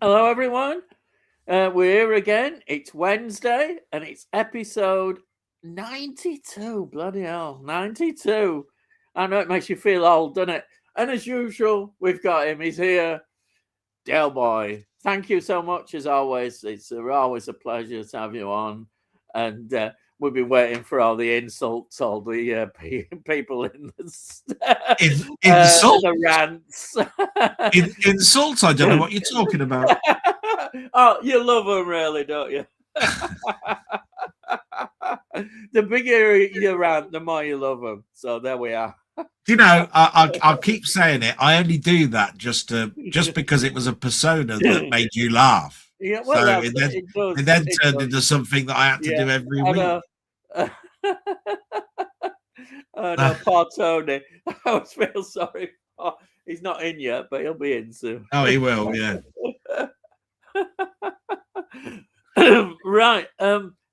Hello, everyone. We're here again. It's Wednesday and it's episode 92. Bloody hell, 92. I know it makes you feel old, doesn't it? And as usual, we've got him. He's here, Delboy. Thank you so much, as always. It's always a pleasure to have you on. And we've been waiting for all the insults, all the people in Insult? the rants. Insults? I don't know what you're talking about. Oh, you love them, really, don't you? The bigger you rant, the more you love them. So there we are. You know, I'll keep saying it. I only do that just because it was a persona that made you laugh. Yeah, well, so it then turned into something that I had to do every week. Oh, no, poor Tony. I always feel sorry. He's not in yet, but he'll be in soon. Oh, he will, yeah. Right.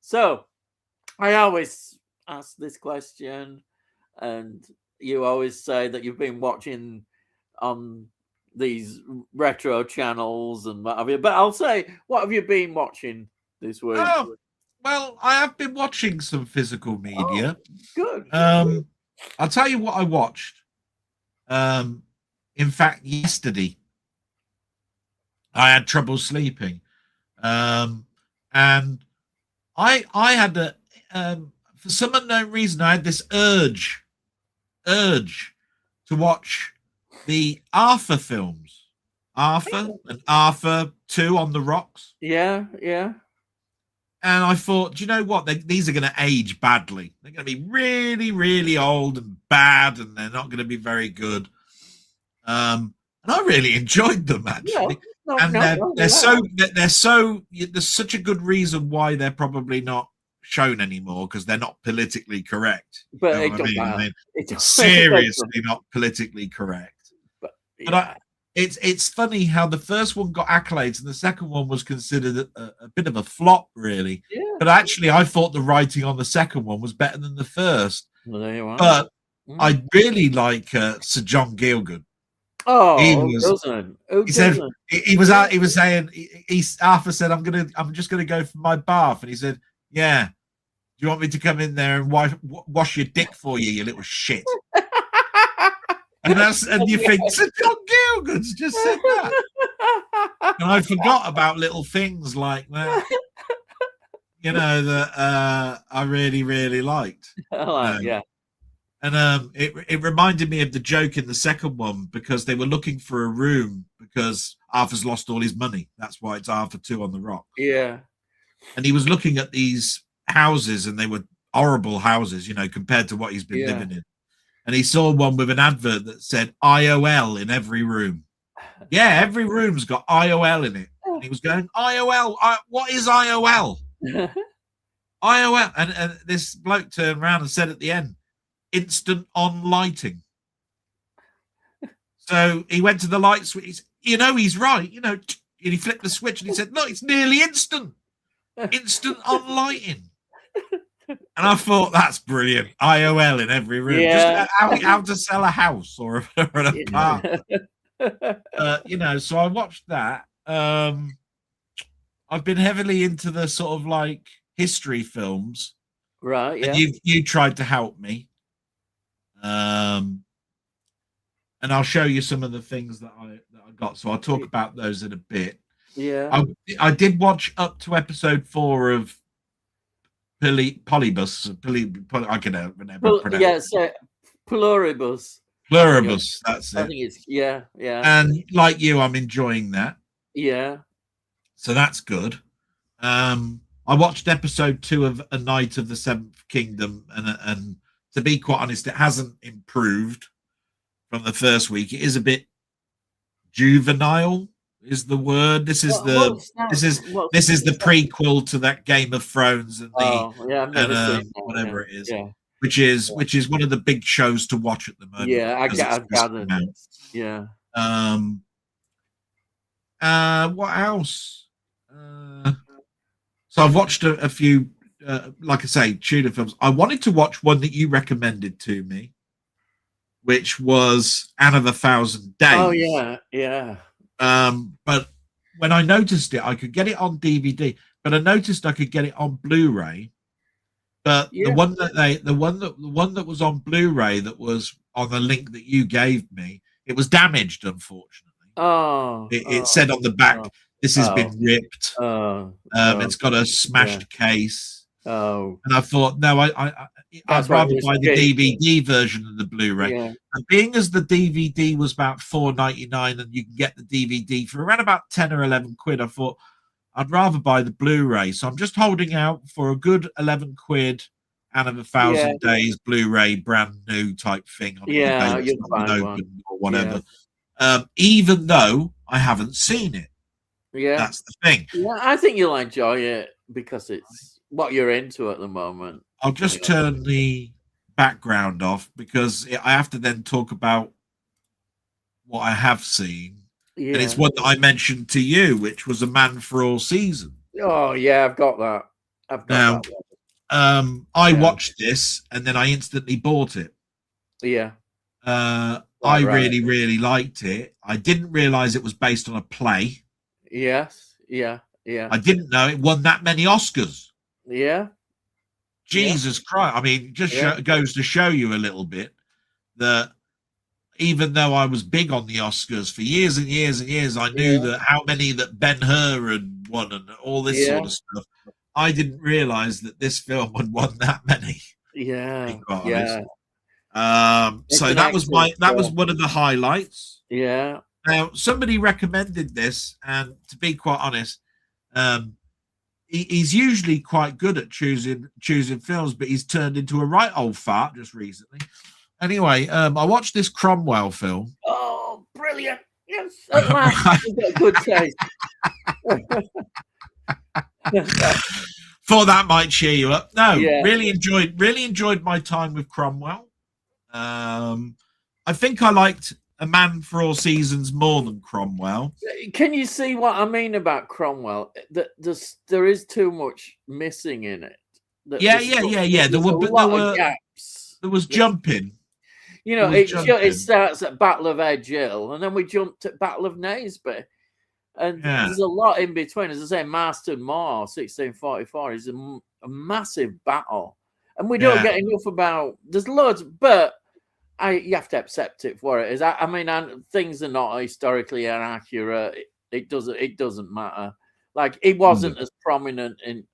So I always ask this question, and you always say that you've been watching on these retro channels and what have you. But I'll say, what have you been watching this week? Oh, well, I have been watching some physical media. Good. I'll tell you what I watched. In fact, yesterday I had trouble sleeping, and I had for some unknown reason I had this urge to watch the Arthur films, Arthur and Arthur 2 on the Rocks. Yeah. And I thought, do you know what? These are going to age badly. They're going to be really, really old and bad, and they're not going to be very good. And I really enjoyed them, actually. There's such a good reason why they're probably not shown anymore, because they're not politically correct. But it's seriously not politically correct. But it's funny how the first one got accolades and the second one was considered a bit of a flop, really. Yeah. But actually, I thought the writing on the second one was better than the first. Well, there you are. But I really like Sir John Gielgud. Oh, he was saying, Arthur said, I'm just gonna go for my bath, and he said, yeah, do you want me to come in there and wash your dick for you, you little shit? And you think, Sir John Gielgud's just said that. And I forgot about little things like that, that I really, really liked. Yeah. And it reminded me of the joke in the second one, because they were looking for a room because Arthur's lost all his money. That's why it's Arthur 2 on the Rock. Yeah. And he was looking at these houses, and they were horrible houses, compared to what he's been living in. And he saw one with an advert that said IOL in every room. Yeah, every room's got IOL in it. And he was going, IOL? What is IOL? IOL. And this bloke turned around and said at the end, instant on lighting. So he went to the light switch. He's right. And he flipped the switch and he said, look, it's nearly instant on lighting. And I thought, that's brilliant. IOL in every room. Yeah. Just how to sell a house or an apartment. So I watched that. I've been heavily into the sort of like history films. Right, yeah. And you tried to help me. And I'll show you some of the things that I got. So I'll talk about those in a bit. Yeah. I did watch up to episode 4 of Pluribus. I can never pronounce. Yes, Pluribus. Pluribus. That's it. I think it's yeah. And like you, I'm enjoying that. Yeah. So that's good. I watched episode 2 of A Night of the Seventh Kingdom, and to be quite honest, it hasn't improved from the first week. It is a bit juvenile, is the word. This is the prequel to that Game of Thrones and whatever it is, which is one of the big shows to watch at the moment. Yeah, I've gathered. Yeah. What else? So I've watched a few. Like I say, Tudor films. I wanted to watch one that you recommended to me, which was Anne of a Thousand Days. Oh yeah. But when I noticed it, I could get it on DVD, but I noticed I could get it on Blu-ray. But the one that was on Blu-ray that was on the link that you gave me, it was damaged, unfortunately. It said on the back, "This has been ripped." It's got a smashed case. And I thought, no, I'd rather buy the DVD version of the Blu-ray. Yeah. And being as the DVD was about $4.99, and you can get the DVD for around about 10 or 11 quid, I thought I'd rather buy the Blu-ray. So I'm just holding out for a good 11 quid and of 1,000 days Blu-ray, brand new type thing on eBay. You'll find one or whatever. Even though I haven't seen it. Yeah, that's the thing. Yeah, I think you'll enjoy it because it's what you're into at the moment. I'll just turn the background off because I have to then talk about what I have seen. Yeah. And it's one that I mentioned to you, which was A Man for All Seasons. Oh yeah, I've got that. That one. I watched this and then I instantly bought it. Yeah. I really, really liked it. I didn't realize it was based on a play. Yes. Yeah. I didn't know it won that many Oscars. Yeah. Jesus Christ. I mean, just goes to show you a little bit that even though I was big on the Oscars for years and years and years, I knew that how many that Ben-Hur had won and all this sort of stuff. I didn't realize that this film had won that many. Yeah. So that was one of the highlights. Yeah. Now somebody recommended this, and to be quite honest, he's usually quite good at choosing films, but he's turned into a right old fart just recently. Anyway, I watched this Cromwell film. Oh, brilliant! Yes, at last, you've got good taste. Thought that might cheer you up. No, really enjoyed my time with Cromwell. I think I liked A Man for All Seasons more than Cromwell. Can you see what I mean about Cromwell? That there is too much missing in it. There was jumping. You know, it starts at Battle of Edge Hill, and then we jumped at Battle of Naseby. And there's a lot in between. As I say, Marston Moor, 1644, is a massive battle. And we don't get enough about... There's loads, but you have to accept it for it. I mean, things are not historically inaccurate. It doesn't matter. Like, he wasn't as prominent in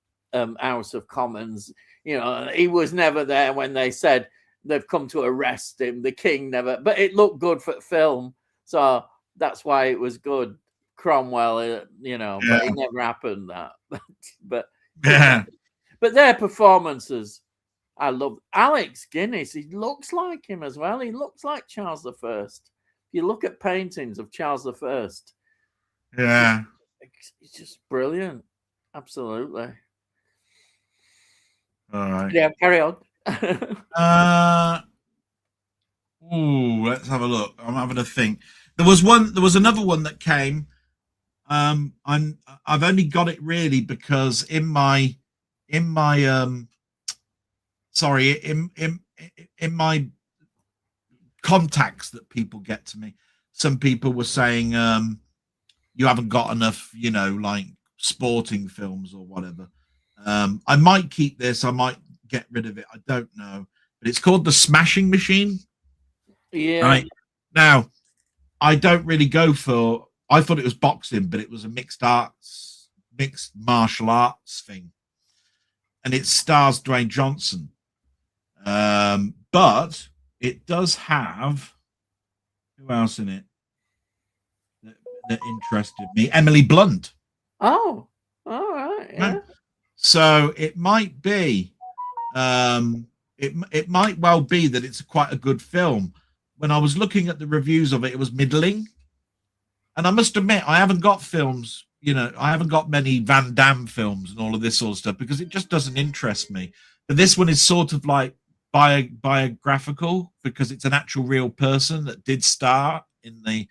House of Commons. You know, he was never there when they said they've come to arrest him. The king never... But it looked good for film, so that's why it was good. Cromwell, but it never happened that. but their performances, I love. Alex Guinness, he looks like him as well. He looks like Charles I. If you look at paintings of Charles I, it's just brilliant. Absolutely. All right. Yeah, carry on. Let's have a look. I'm having a think. There was another one that came. I've only got it really because in my contacts that people get to me, some people were saying you haven't got enough, like sporting films or whatever. I might keep this, I might get rid of it, I don't know, but it's called The Smashing Machine. Right now, I don't really go for. I thought it was boxing, but it was a mixed martial arts thing. And it stars Dwayne Johnson. But it does have, who else in it that interested me? Emily Blunt. Oh, all right. Yeah. So it might be, it might well be that it's quite a good film. When I was looking at the reviews of it, it was middling. And I must admit, I haven't got films, I haven't got many Van Damme films and all of this sort of stuff because it just doesn't interest me. But this one is sort of like biographical because it's an actual real person that did star in the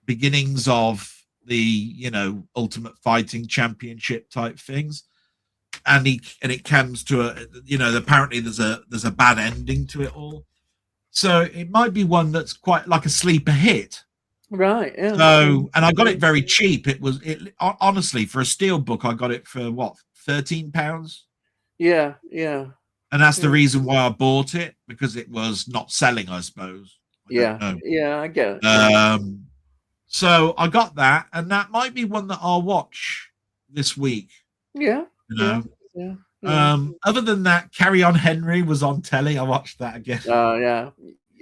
beginnings of the, Ultimate Fighting Championship type things. And it comes to apparently there's a bad ending to it all. So it might be one that's quite like a sleeper hit. Right. Yeah. So, and I got it very cheap. Honestly, for a steel book, I got it for what, £13, Yeah. Yeah. and that's the Yeah. reason why I bought it, because it was not selling, I suppose. I don't Yeah. know. Yeah. I get it. Yeah. So I got that, and that might be one that I'll watch this week. Yeah. You Yeah. know. Yeah. Yeah. Other than that, Carry On Henry was on telly. I watched that again. Oh, yeah.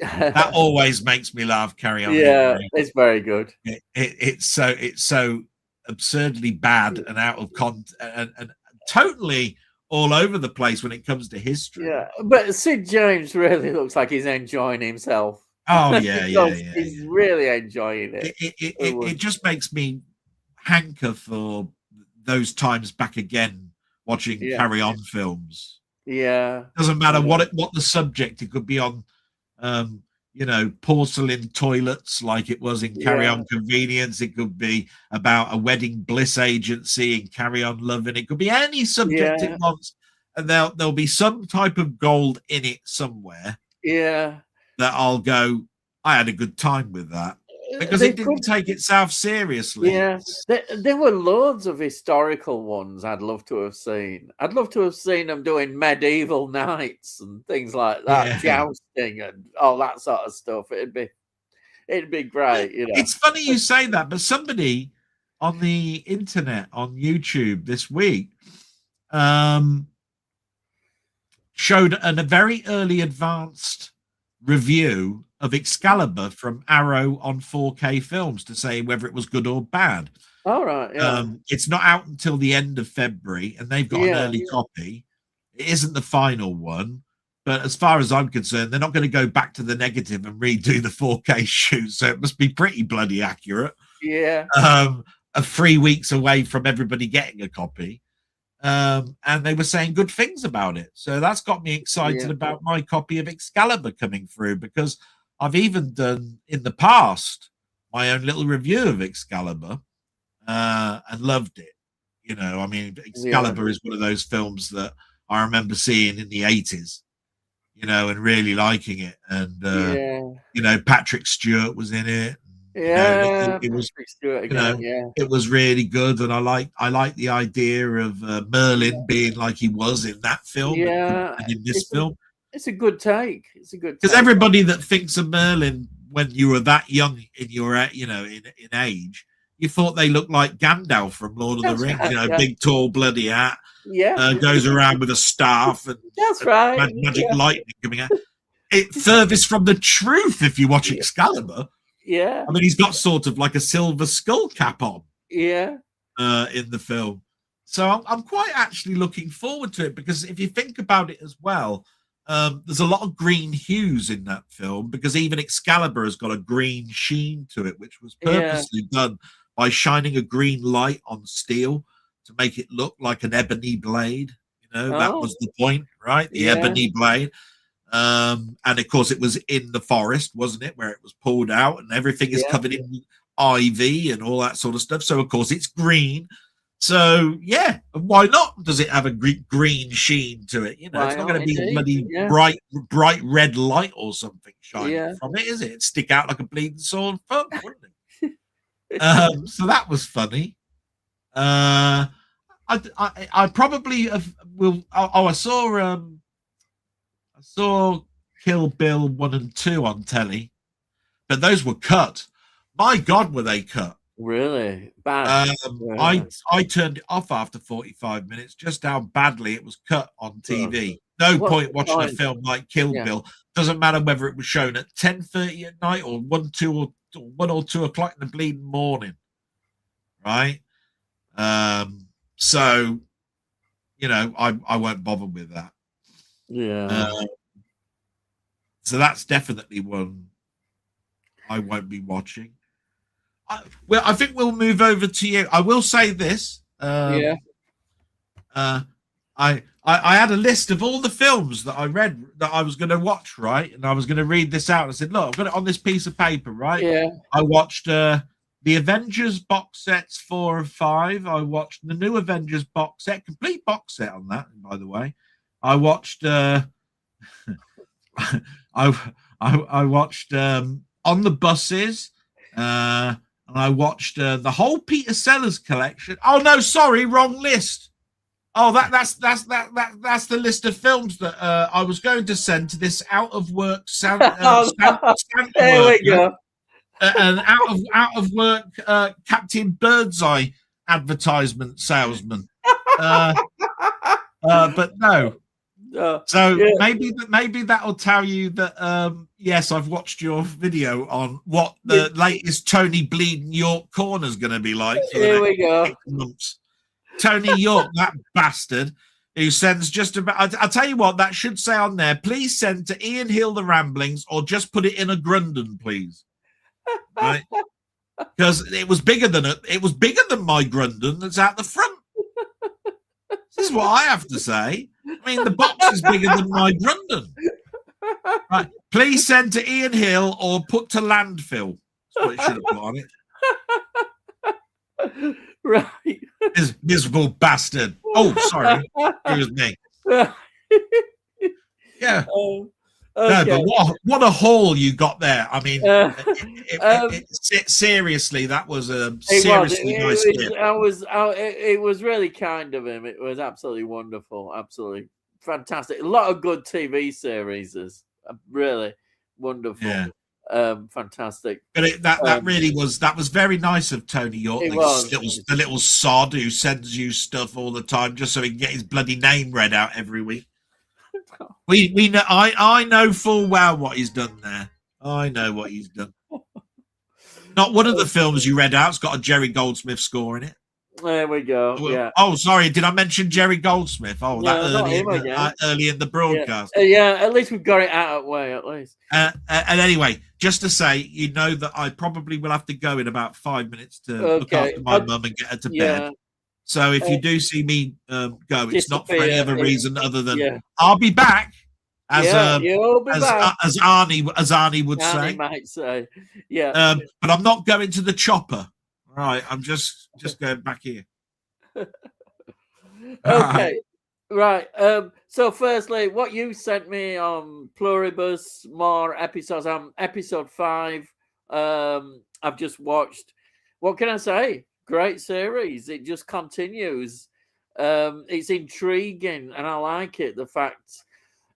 That always makes me laugh. Carry On Yeah. Henry. It's very good. It's so absurdly bad and out of context and totally all over the place when it comes to history. Yeah. But Sid James really looks like he's enjoying himself. Oh yeah, yeah. He's really enjoying it. It just makes me hanker for those times back again, watching Carry On films. Yeah. Doesn't matter what the subject. It could be on, porcelain toilets, like it was in Carry On Convenience. It could be about a wedding bliss agency in Carry On Loving. It could be any subject it wants, and there'll be some type of gold in it somewhere. Yeah. That I'll go, I had a good time with that, because it didn't take itself seriously. Yeah, there were loads of historical ones I'd love to have seen. I'd love to have seen them doing medieval knights and things like that, jousting and all that sort of stuff. It'd be great, you know. It's funny you say that, but somebody on the internet, on YouTube this week, showed a very early advanced review of Excalibur from Arrow on 4K films to say whether it was good or bad. All right, yeah. It's not out until the end of February, and they've got an early copy. It isn't the final one, but as far as I'm concerned, they're not going to go back to the negative and redo the 4K shoot, so it must be pretty bloody accurate. Yeah. 3 weeks away from everybody getting a copy. And they were saying good things about it. So that's got me excited about my copy of Excalibur coming through, because I've even done in the past my own little review of Excalibur and loved it. I mean, Excalibur is one of those films that I remember seeing in the 80s, and really liking it. And, Patrick Stewart was in it. It was it was really good, and I like the idea of Merlin being like he was in that film. And in this film, it's a good take. It's a good, because everybody that thinks of Merlin when you were that young in your in age, you thought they looked like Gandalf from Lord of the Rings. Big tall bloody hat. Goes around with a staff and magic lightning coming out. It furthest from the truth if you watch Excalibur. Yeah, I mean, he's got sort of like a silver skull cap on. Yeah, in the film, so I'm quite actually looking forward to it, because if you think about it as well, there's a lot of green hues in that film, because even Excalibur has got a green sheen to it, which was purposely done by shining a green light on steel to make it look like an ebony blade. That was the point, right? The ebony blade. And of course it was in the forest, wasn't it, where it was pulled out, and everything is covered in ivy and all that sort of stuff, so of course it's green. So why not? Does it have a green sheen to it? It's not going to be a bloody bright red light or something shining from it, is it? It'd stick out like a bleeding sword thumb, wouldn't it? So that was funny. I probably will. I saw Kill Bill 1 and 2 on telly, but those were cut. My God, were they cut? Really bad. I turned it off after 45 minutes, just how badly it was cut on TV. No point watching a film like Kill Bill. Doesn't matter whether it was shown at 10:30 at night or 1 or 2 o'clock in the bleeding morning, right? So I won't bother with that. So that's definitely one I won't be watching. I think we'll move over to you. I will say this. I had a list of all the films that I read that I was going to watch, right? And I was going to read this out. I said, look, I've got it on this piece of paper, right? Yeah. I watched the Avengers box sets 4 and 5. I watched the new Avengers box set, complete box set on that, by the way. I watched I watched On the Buses, And I watched the whole Peter Sellers collection. Oh no, sorry, wrong list. Oh, that's the list of films that I was going to send to this out of work Santa There we go. An out of work Captain Birdseye advertisement salesman. But no. So maybe that'll tell you that yes, I've watched your video on what the latest Tony Bleeding York corner is going to be like. Here we go. 6 months. Tony York, that bastard, who sends just about. I'll tell you what, that should say on there. Please send to Ian Hill the Ramblings, or just put it in a Grundon, please. Right? Because it was bigger than my Grundon that's out the front. This is what I have to say. I mean, the box is bigger than my Grundon. Right. Please send to Ian Hill or put to landfill. That's what it should have put on it. Right. Miserable bastard. Oh, sorry. It was me. Yeah. Okay. No, but what a haul you got there. I mean, seriously, that was a seriously nice gift. It was really kind of him. It was absolutely wonderful. Absolutely fantastic. A lot of good TV series. Really wonderful. Yeah. Fantastic. But that really was very nice of Tony York, the little sod who sends you stuff all the time just so he can get his bloody name read out every week. We know. I know full well what he's done there. I know what he's done. Not one of the films you read out's got a Jerry Goldsmith score in it. There we go. Yeah. Oh, sorry. Did I mention Jerry Goldsmith? Oh, no, that early in the broadcast. Yeah. At least we've got it out of the way. At least. And anyway, just to say, you know that I probably will have to go in about 5 minutes to look after my mum and get her to bed. So if you do see me go, it's not for any other reason other than I'll be back. As Arnie would say. Might say. Yeah. But I'm not going to the chopper. Right, I'm just going back here. Okay. Right. So firstly, what you sent me on Pluribus, more episodes. I'm episode 5. I've just watched. What can I say? Great series. It just continues. It's intriguing and I like it.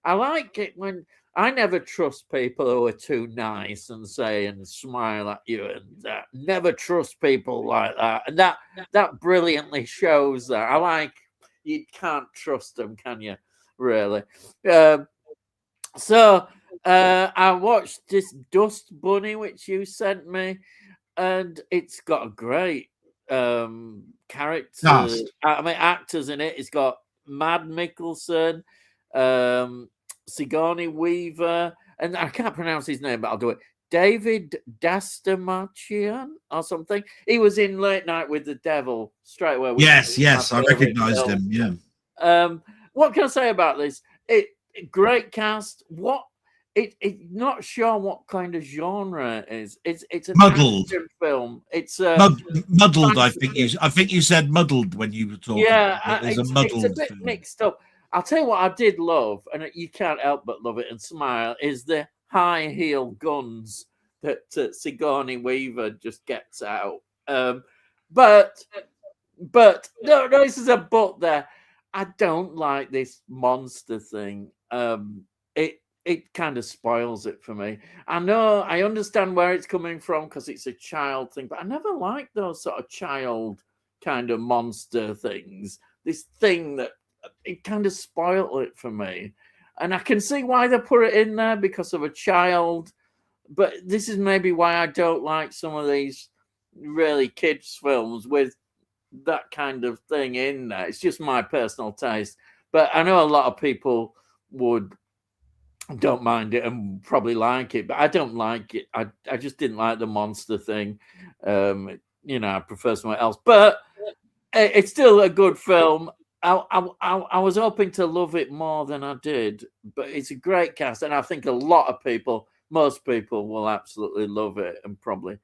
I like it when I never trust people who are too nice and say and smile at you and that. Never trust people like that. And that brilliantly shows that. I like you can't trust them, can you? Really? So I watched this Dust Bunny, which you sent me, and it's got a great character. Nice. I mean, actors in it. It's got Mad Mikkelsen, Sigourney Weaver, and I can't pronounce his name, but I'll do it. David Dastmalchian or something. He was in Late Night with the Devil straight away. Yes, I recognised him. Yeah. What can I say about this? Great cast. Not sure what kind of genre it is. It's a muddled film. It's muddled. I think you said muddled when you were talking. Yeah, it's a bit film. Mixed up. I'll tell you what I did love, and you can't help but love it and smile, is the high heel guns that Sigourney Weaver just gets out. But no, this is a but there. I don't like this monster thing. It kind of spoils it for me. I know, I understand where it's coming from because it's a child thing, but I never liked those sort of child kind of monster things. This thing that it kind of spoiled it for me. And I can see why they put it in there because of a child. But this is maybe why I don't like some of these really kids films with that kind of thing in there. It's just my personal taste. But I know a lot of people don't mind it and probably like it, but I don't like it. I just didn't like the monster thing. I prefer somewhere else. But it's still a good film. I was hoping to love it more than I did, but it's a great cast, and I think most people will absolutely love it and probably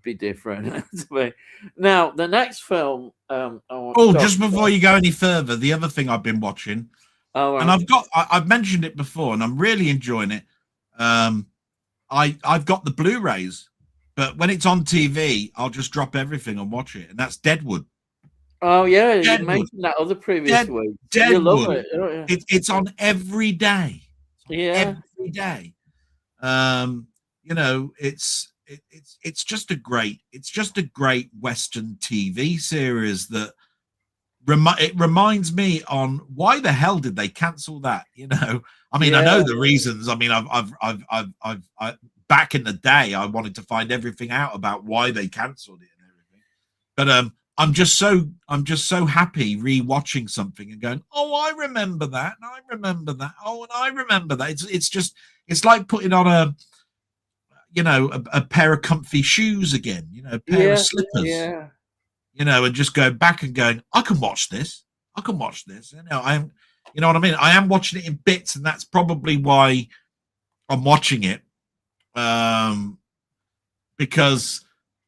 be different. Now, the next film. Just before you go any further, the other thing I've been watching, and I've mentioned it before, and I'm really enjoying it. I've got the Blu-rays But when it's on TV, I'll just drop everything and watch it, and that's Deadwood. Oh yeah, you Deadwood. mentioned that other previous week. You love Deadwood. it, don't you? It's on every day. Yeah. Every day. You know, it's just a great Western TV series that it reminds me on why the hell did they cancel that? You know, I mean, I know the reasons. I mean, I've back in the day, I wanted to find everything out about why they cancelled it and everything. But I'm just so happy rewatching something and going, oh, I remember that, and I remember that, oh, and I remember that. It's like putting on a pair of comfy shoes again, a pair of slippers. Yeah. And just going back and going, I can watch this. I can watch this. You know what I mean? I am watching it in bits, and that's probably why I'm watching it. Because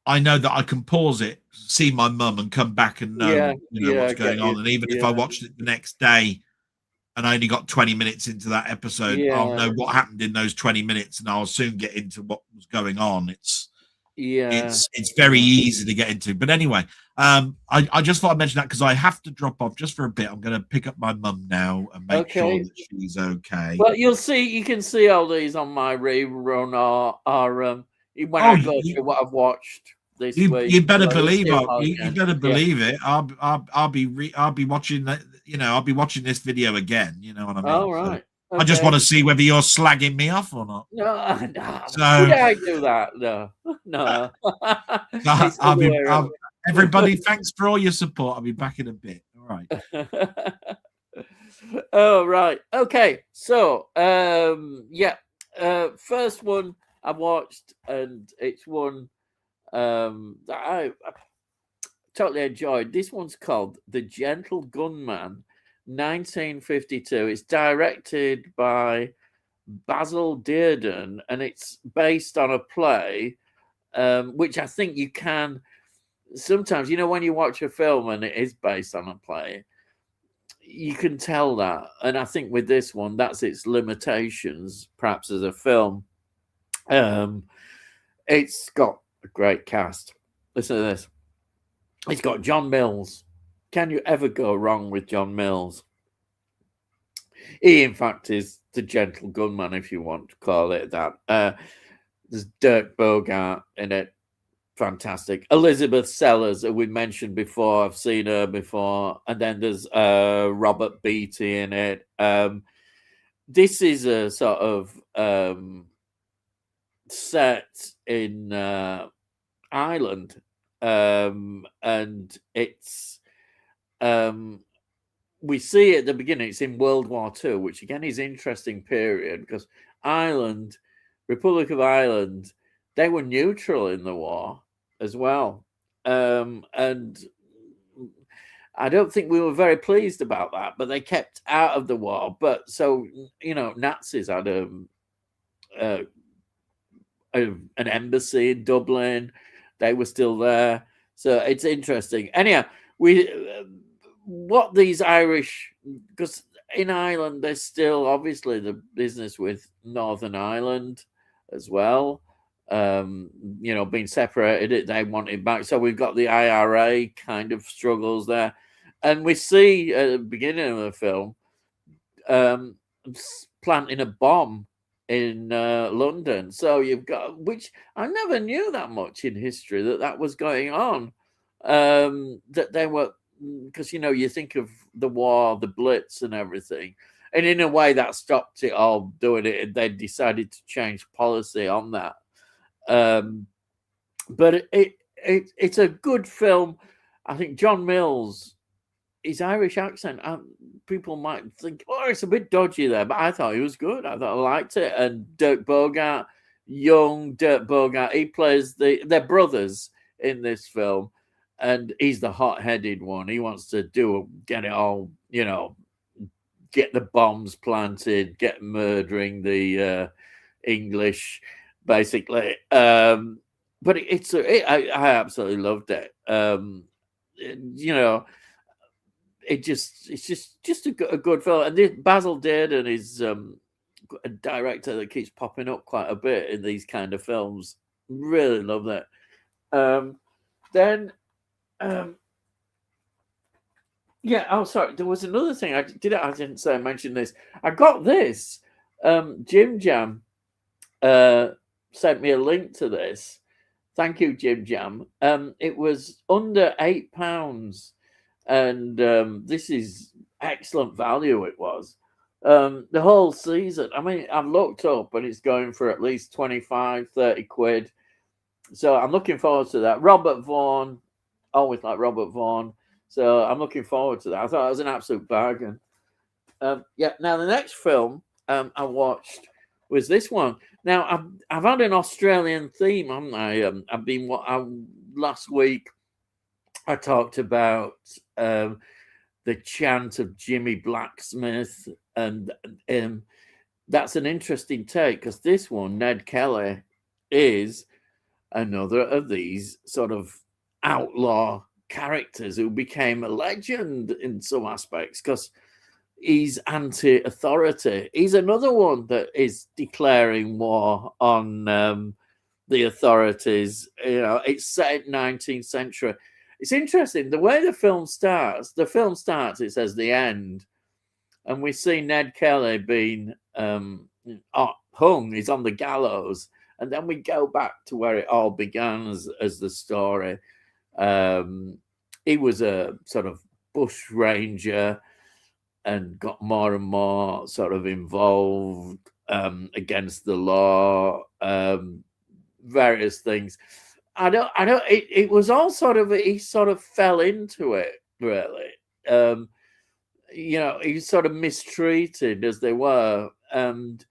I know that I can pause it, see my mum, and come back and know, what's going on. And even if I watched it the next day and I only got 20 minutes into that episode, I'll know what happened in those 20 minutes, and I'll soon get into what was going on. It's very easy to get into. But anyway, I just thought I'd mention that because I have to drop off just for a bit. I'm going to pick up my mum now and make sure that she's okay. Well, you can see all these on my rerun or when I go through what I've watched this week. You better believe it. You better believe it. I'll be watching that. I'll be watching this video again. You know what I mean? All right. So I just want to see whether you're slagging me off or not. No. So, would I do that? No. Everybody, thanks for all your support. I'll be back in a bit. All right. Oh, right. Okay. So, first one I watched, and it's one that I totally enjoyed. This one's called The Gentle Gunman, 1952. It's directed by Basil Dearden, and it's based on a play, which I think you can sometimes, when you watch a film and it is based on a play, you can tell that. And I think with this one, that's its limitations, perhaps as a film. It's got a great cast. Listen to this. It's got John Mills. Can you ever go wrong with John Mills? He, in fact, is the gentle gunman, if you want to call it that. There's Dirk Bogart in it. Fantastic. Elizabeth Sellers, who we mentioned before. I've seen her before. And then there's Robert Beatty in it. This is a sort of set in Ireland. And it's we see at the beginning, it's in World War II, which again is an interesting period because Ireland, Republic of Ireland, they were neutral in the war as well. And I don't think we were very pleased about that, but they kept out of the war. But so, Nazis had an embassy in Dublin. They were still there. So it's interesting. Anyhow, what these Irish, because in Ireland, there's still obviously the business with Northern Ireland as well. Being separated, they want it back. So we've got the IRA kind of struggles there. And we see at the beginning of the film planting a bomb in London. So you've got, which I never knew that much in history that was going on. That they were, because you think of the war, the Blitz, and everything, and in a way that stopped it all doing it. And they decided to change policy on that. But it's a good film. I think John Mills, his Irish accent, people might think, oh, it's a bit dodgy there, but I thought he was good. I thought I liked it. And Dirk Bogart, young Dirk Bogart, he plays they're brothers in this film, and he's the hot-headed one. He wants to get it all, get the bombs planted, get murdering the English, basically. But I absolutely loved it. It's just a good film. And Basil Dearden is a director that keeps popping up quite a bit in these kind of films. Really love that. Then, yeah. Oh, sorry. There was another thing I didn't say. I mentioned this. I got this. Jim Jam sent me a link to this. Thank you, Jim Jam. It was under £8, and this is excellent value. It was the whole season. I mean, I've looked up, and it's going for at least 25, 30 quid. So I'm looking forward to that. Robert Vaughn, always like Robert Vaughn. So I'm looking forward to that. I thought it was an absolute bargain. Yeah. Now the next film I watched was this one. Now I've had an Australian theme, haven't I? I've been last week. I talked about the chant of Jimmy Blacksmith, and that's an interesting take, because this one, Ned Kelly, is another of these sort of outlaw characters who became a legend in some aspects, because he's anti-authority. He's another one that is declaring war on the authorities. You know, it's set in 19th century. It's interesting the way the film starts. The film starts, it says the end, and we see Ned Kelly being hung. He's on the gallows, and then we go back to where it all began as the story. He was a sort of bush ranger and got more and more sort of involved against the law, various things. It was all sort of, he sort of fell into it, really. You know, he was sort of mistreated as they were, and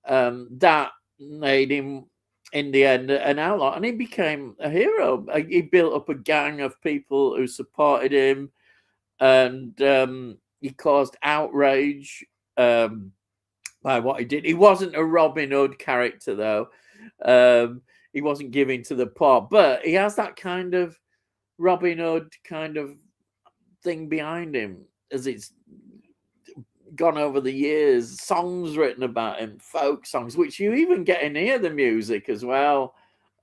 that made him, in the end, an outlaw, and he became a hero. He built up a gang of people who supported him, and he caused outrage by what he did. He wasn't a Robin Hood character, though. He wasn't giving to the poor, but he has that kind of Robin Hood kind of thing behind him, as it's gone over the years. Songs written about him, folk songs, which you even get in here, the music as well.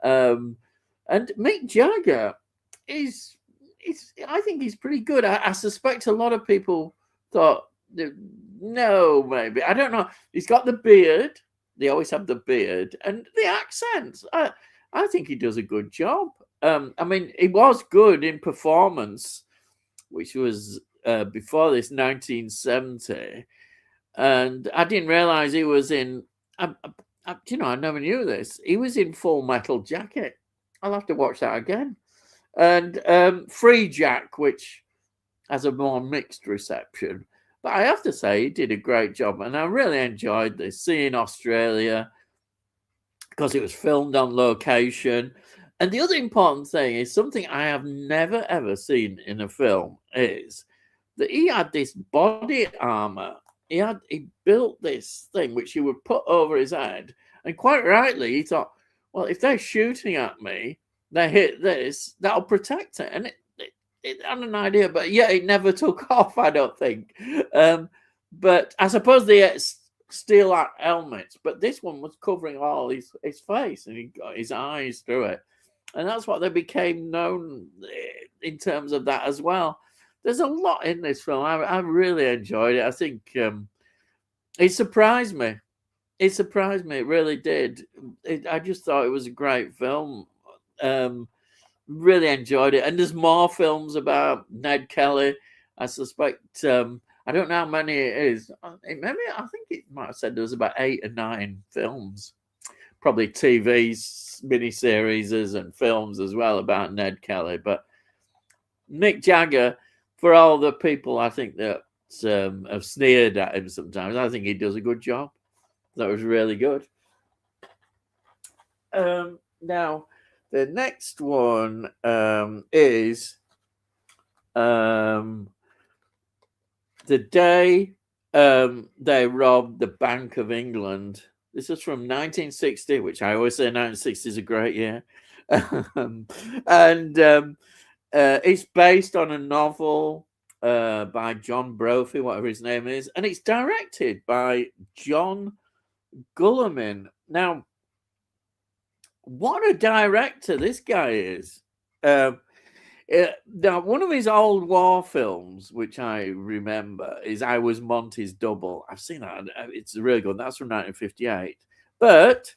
And Mick Jagger is, I think he's pretty good. I suspect a lot of people thought, no, maybe. I don't know. He's got the beard. They always have the beard and the accent. I think he does a good job. I mean, he was good in Performance, which was before this, 1970. And I didn't realize he was in, you know, I never knew this. He was in Full Metal Jacket. I'll have to watch that again. And Free Jack, which has a more mixed reception. But I have to say, he did a great job. And I really enjoyed this, seeing Australia, because it was filmed on location. And the other important thing is something I have never, ever seen in a film, is that he had this body armor. He built this thing which he would put over his head. And quite rightly, he thought, well, if they're shooting at me, they hit this, that'll protect it. And it had an idea, but yeah, it never took off, I don't think. But I suppose they had steel helmets, but this one was covering all his face, and he got his eyes through it. And that's what they became known in terms of that as well. There's a lot in this film. I really enjoyed it. I think it surprised me. It surprised me. It really did. I just thought it was a great film. Really enjoyed it. And there's more films about Ned Kelly. I suspect, I don't know how many it is. Maybe, I think it might have said there was about 8 or 9 films. Probably TV miniseries and films as well about Ned Kelly. But Mick Jagger, for all the people I think that have sneered at him sometimes, I think he does a good job. That was really good. Now, the next one is the day they robbed the Bank of England. This is from 1960, which I always say 1960 is a great year. And it's based on a novel by John Brophy, whatever his name is, and it's directed by John Guillermin. Now, what a director this guy is. Now, one of his old war films, which I remember, is I Was Monty's Double. I've seen that. It's really good. That's from 1958. But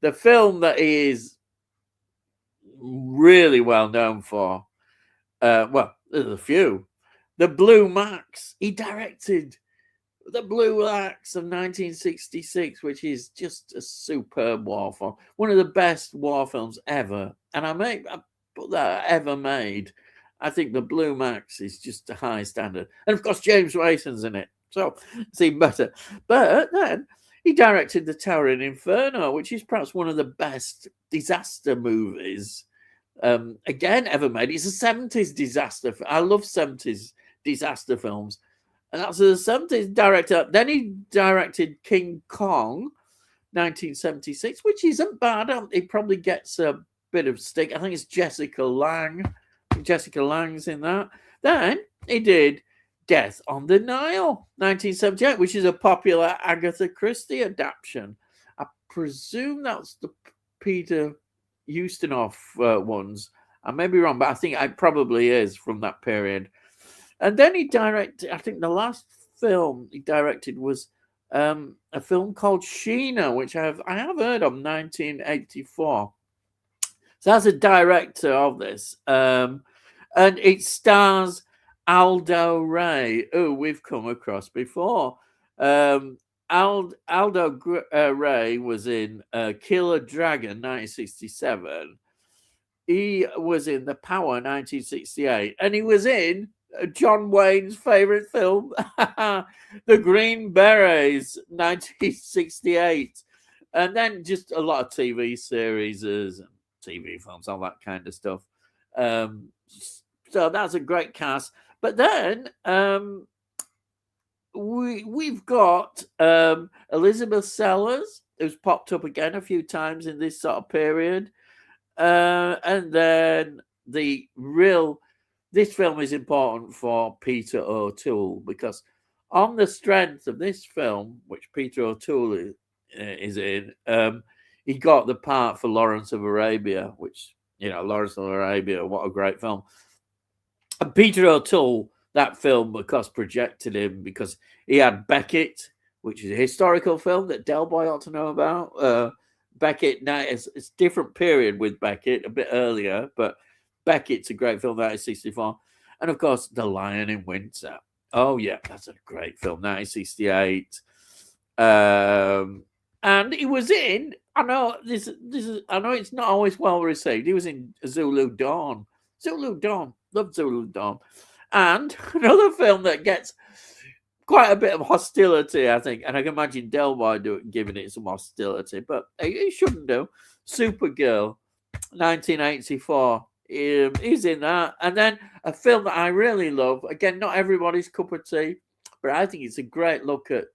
the film that he is really well known for, well, there's a few. The Blue Max. He directed The Blue Max of 1966, which is just a superb war film. One of the best war films ever. And I put that ever made. I think The Blue Max is just a high standard. And of course, James Mason's in it. So it's even better. But then he directed The Towering Inferno, which is perhaps one of the best disaster movies again ever made. It's a 70s disaster. I love 70s disaster films. And that's the 70s director. Then he directed King Kong, 1976, which isn't bad. He probably gets a bit of stick. I think it's Jessica Lange. Jessica Lange's in that. Then he did Death on the Nile, 1978, which is a popular Agatha Christie adaptation. I presume that's the Peter Ustinov ones. I may be wrong, but I think it probably is from that period. And then he directed, I think the last film he directed was a film called Sheena, which I have heard of, 1984. So that's a director of this. And it stars Aldo Ray, who we've come across before. Aldo Ray was in Killer Dragon, 1967. He was in The Power, 1968. And he was in John Wayne's favorite film, The Green Berets, 1968. And then just a lot of TV series and TV films, all that kind of stuff. So that's a great cast. But then we've got Elizabeth Sellers, who's popped up again a few times in this sort of period. And then this film is important for Peter O'Toole because on the strength of this film, which Peter O'Toole is in, he got the part for Lawrence of Arabia, which, Lawrence of Arabia, what a great film. And Peter O'Toole, that film, because projected him because he had Beckett, which is a historical film that Delboy ought to know about. Beckett, now it's a different period with Beckett, a bit earlier, but Beckett's a great film, 1964. And of course, The Lion in Winter. Oh, yeah, that's a great film, 1968. And he was in, I know it's not always well received. He was in Zulu Dawn. Love Zulu Dawn. And another film that gets quite a bit of hostility, I think. And I can imagine Delboy giving it some hostility, but he shouldn't do. Supergirl, 1984. He's in that. And then a film that I really love, again, not everybody's cup of tea, but I think it's a great look at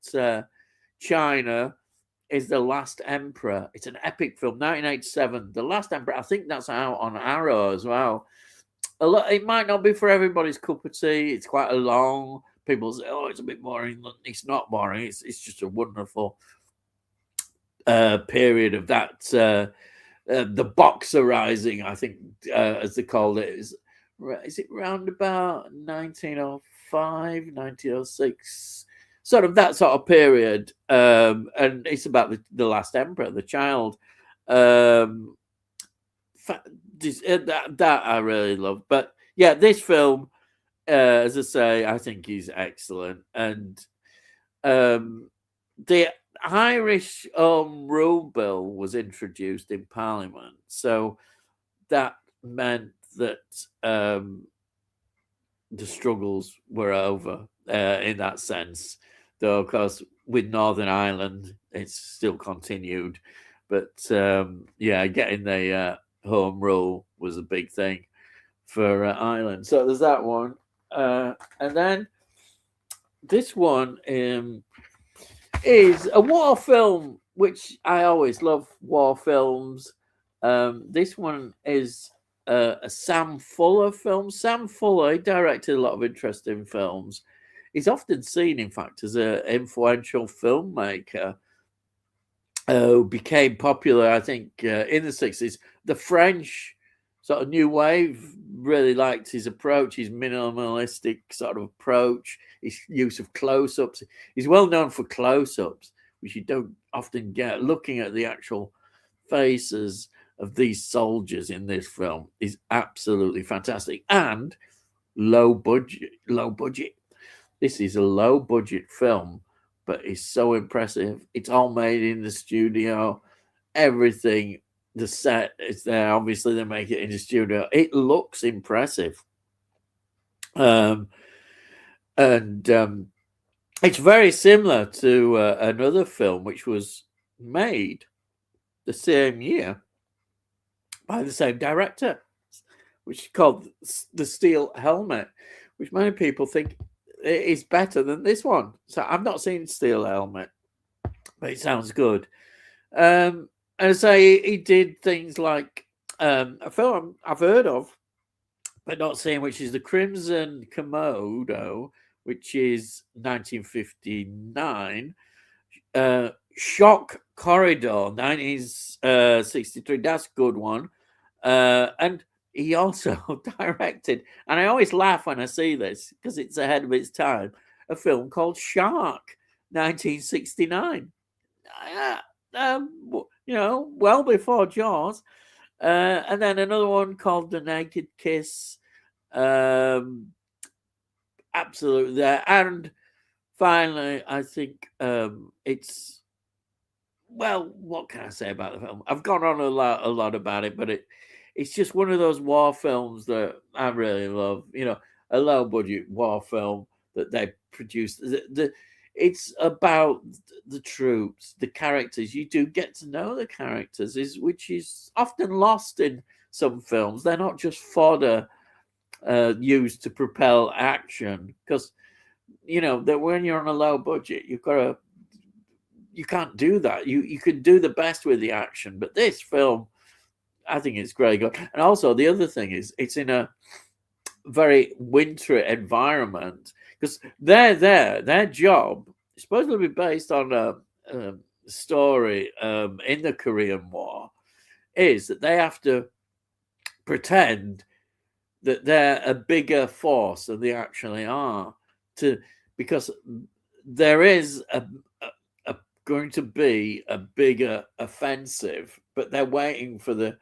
China, is The Last Emperor. It's an epic film, 1987. The Last Emperor, I think that's out on Arrow as well. It might not be for everybody's cup of tea. It's quite a long. People say, "Oh, it's a bit boring." It's not boring. It's just a wonderful period of that. The Boxer Rising, I think, as they called it, is it round about 1905, 1906, sort of that sort of period. And it's about the last emperor, the child. That I really love. But yeah, this film, as I say, I think he's excellent. And the Irish Rule Bill was introduced in Parliament, so that meant that the struggles were over in that sense. Though, of course, with Northern Ireland, it's still continued. But yeah, getting the home rule was a big thing for Ireland. So there's that one. And then this one is a war film, which I always love war films. This one is a Sam Fuller film. Sam Fuller, he directed a lot of interesting films. He's often seen, in fact, as an influential filmmaker. became popular, I think, in the 60s. The French sort of new wave really liked his approach, his minimalistic sort of approach, his use of close-ups. He's well known for close-ups, which you don't often get. Looking at the actual faces of these soldiers in this film is absolutely fantastic. And low budget. This is a low budget film, but it's so impressive. It's all made in the studio. Everything, the set is there. Obviously, they make it in the studio. It looks impressive. And it's very similar to another film which was made the same year by the same director, which is called The Steel Helmet, which many people think is better than this one. So I've not seen Steel Helmet, but it sounds good. And I say he did things like a film I've heard of, but not seen, which is The Crimson Komodo, which is 1959. Shock Corridor, 1963. That's a good one. And he also directed, and I always laugh when I see this because it's ahead of its time, a film called Shark, 1969. Well before Jaws. And then another one called The Naked Kiss. Absolutely there. And finally, I think it's, well, what can I say about the film? I've gone on a lot about it, but it's just one of those war films that I really love. A low budget war film that they produced. It's about the troops, the characters. You do get to know the characters, which is often lost in some films. They're not just fodder used to propel action, because that when you're on a low budget, you can't do that. You can do the best with the action, but this film, I think it's great. And also the other thing is it's in a very wintry environment, because their job is supposed to be based on a story in the Korean War, is that they have to pretend that they're a bigger force than they actually are, because there is going to be a bigger offensive, but they're waiting for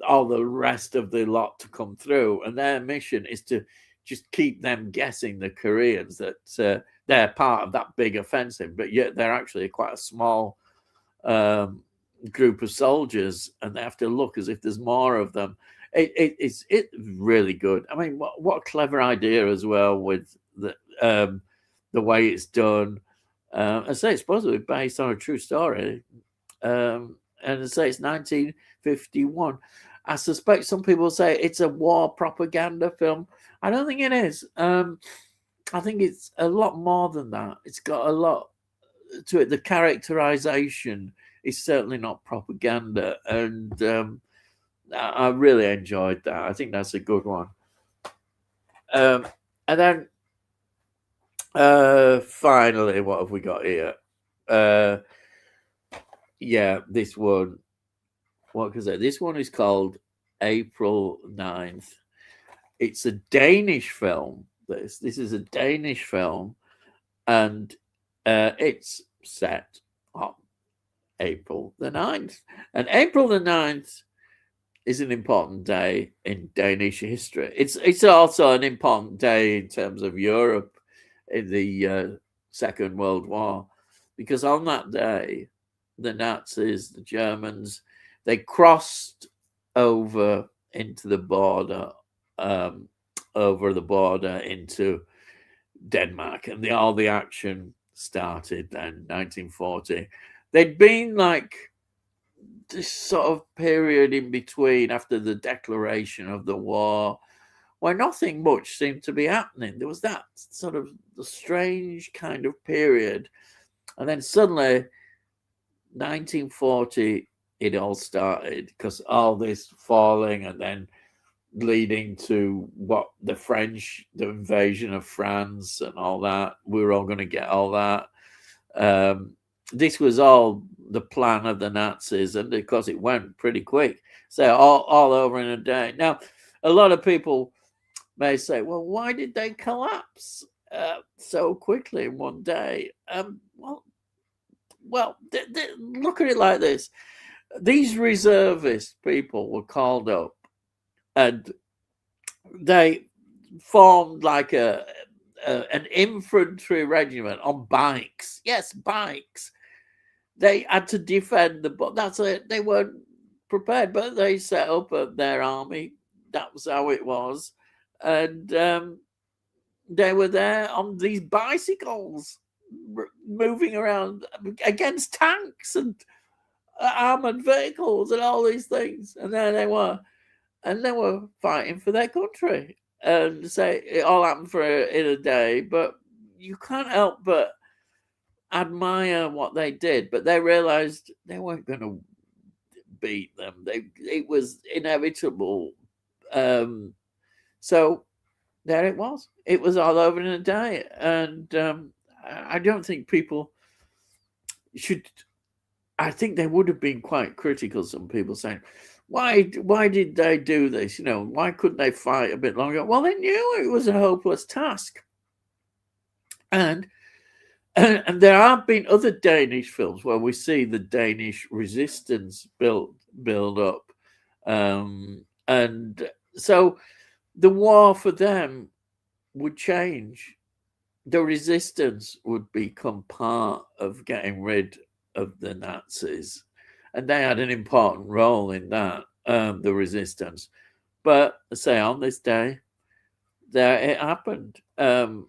all the rest of the lot to come through, and their mission is to just keep them guessing, the Koreans, that they're part of that big offensive, but yet they're actually quite a small group of soldiers, and they have to look as if there's more of them. It's really good. I mean, what a clever idea as well, with the way it's done. I say it's supposed to be based on a true story, and I say it's 1951. I suspect some people say it's a war propaganda film. I don't think it is. I think it's a lot more than that. It's got a lot to it. The characterization is certainly not propaganda, and I really enjoyed that. I think that's a good one. And then finally, what have we got here? This one. What can I say? This one is called April 9th. It's a Danish film. This is a Danish film, and it's set on April the 9th. And April the 9th is an important day in Danish history. It's also an important day in terms of Europe in the Second World War, because on that day, the Nazis, the Germans, they crossed over into the border, over the border into Denmark, and all the action started then, 1940. They'd been like this sort of period in between after the declaration of the war, where nothing much seemed to be happening. There was that sort of the strange kind of period, and then suddenly 1940, it all started, because all this falling and then leading to what the invasion of France and all that. We were all going to get all that. this was all the plan of the Nazis, and because it went pretty quick, so all over in a day. Now, a lot of people may say, well, why did they collapse so quickly in one day? Look at it like this. These reservist people were called up, and they formed like an infantry regiment on bikes. Yes, bikes. They had to defend but that's it. They weren't prepared, but they set up their army. That was how it was. And they were there on these bicycles, moving around against tanks and armored vehicles and all these things. And there they were. And they were fighting for their country. And say it all happened in a day, but you can't help but admire what they did. But they realized they weren't going to beat them. It was inevitable. So there it was. It was all over in a day. And I don't think people should. I think they would have been quite critical. Some people saying, why did they do this? Why couldn't they fight a bit longer? Well, they knew it was a hopeless task. And there have been other Danish films where we see the Danish resistance build up. And so the war for them would change. The resistance would become part of getting rid of the Nazis. And they had an important role in that, the resistance. But say on this day, there it happened, and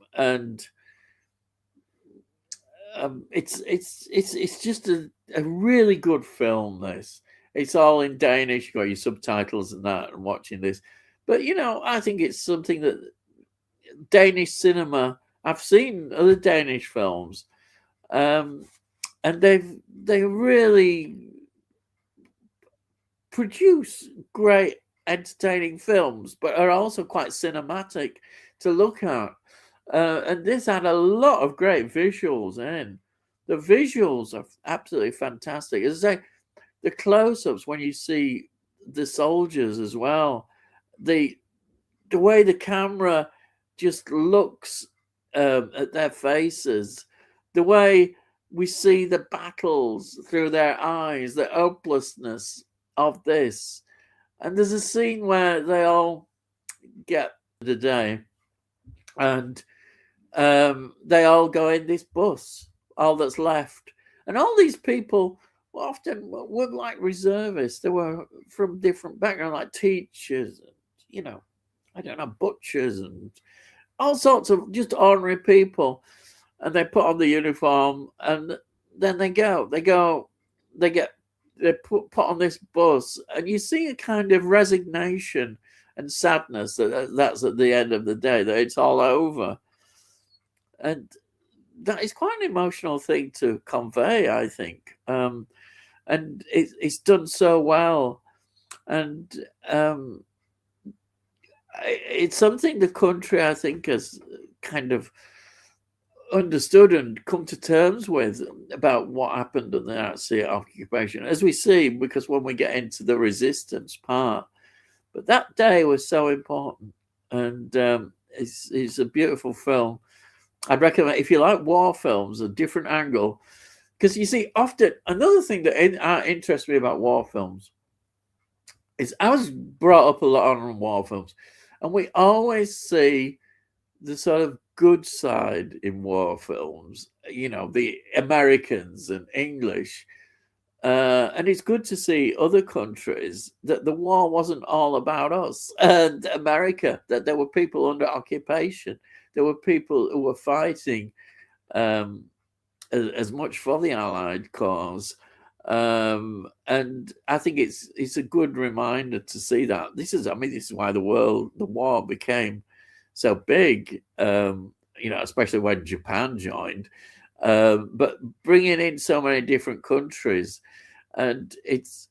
it's just a really good film. It's all in Danish. You got your subtitles and that, and watching this. But I think it's something that Danish cinema. I've seen other Danish films, and they really produce great entertaining films, but are also quite cinematic to look at. And this had a lot of great visuals in. The visuals are absolutely fantastic. As I say, the close-ups when you see the soldiers as well, the way the camera just looks at their faces, the way we see the battles through their eyes, the hopelessness of this. And there's a scene where they all get the day, and they all go in this bus, all that's left. And all these people often were like reservists. They were from different backgrounds, like teachers, I don't know, butchers, and all sorts of just ordinary people. And they put on the uniform, and then they get put on this bus, and you see a kind of resignation and sadness that's at the end of the day, that it's all over. And that is quite an emotional thing to convey, I think. And it's done so well. And it's something the country, I think, has kind of understood and come to terms with about what happened in the Nazi occupation, as we see, because when we get into the resistance part. But that day was so important, and it's a beautiful film. I'd recommend, if you like war films, a different angle, because you see, often another thing that interests me about war films is I was brought up a lot on war films, and we always see the sort of good side in war films, the Americans and English. And it's good to see other countries that the war wasn't all about us and America, that there were people under occupation. There were people who were fighting as much for the Allied cause. And I think it's a good reminder to see that. This is why the war became so big, especially when Japan joined. But bringing in so many different countries, and it's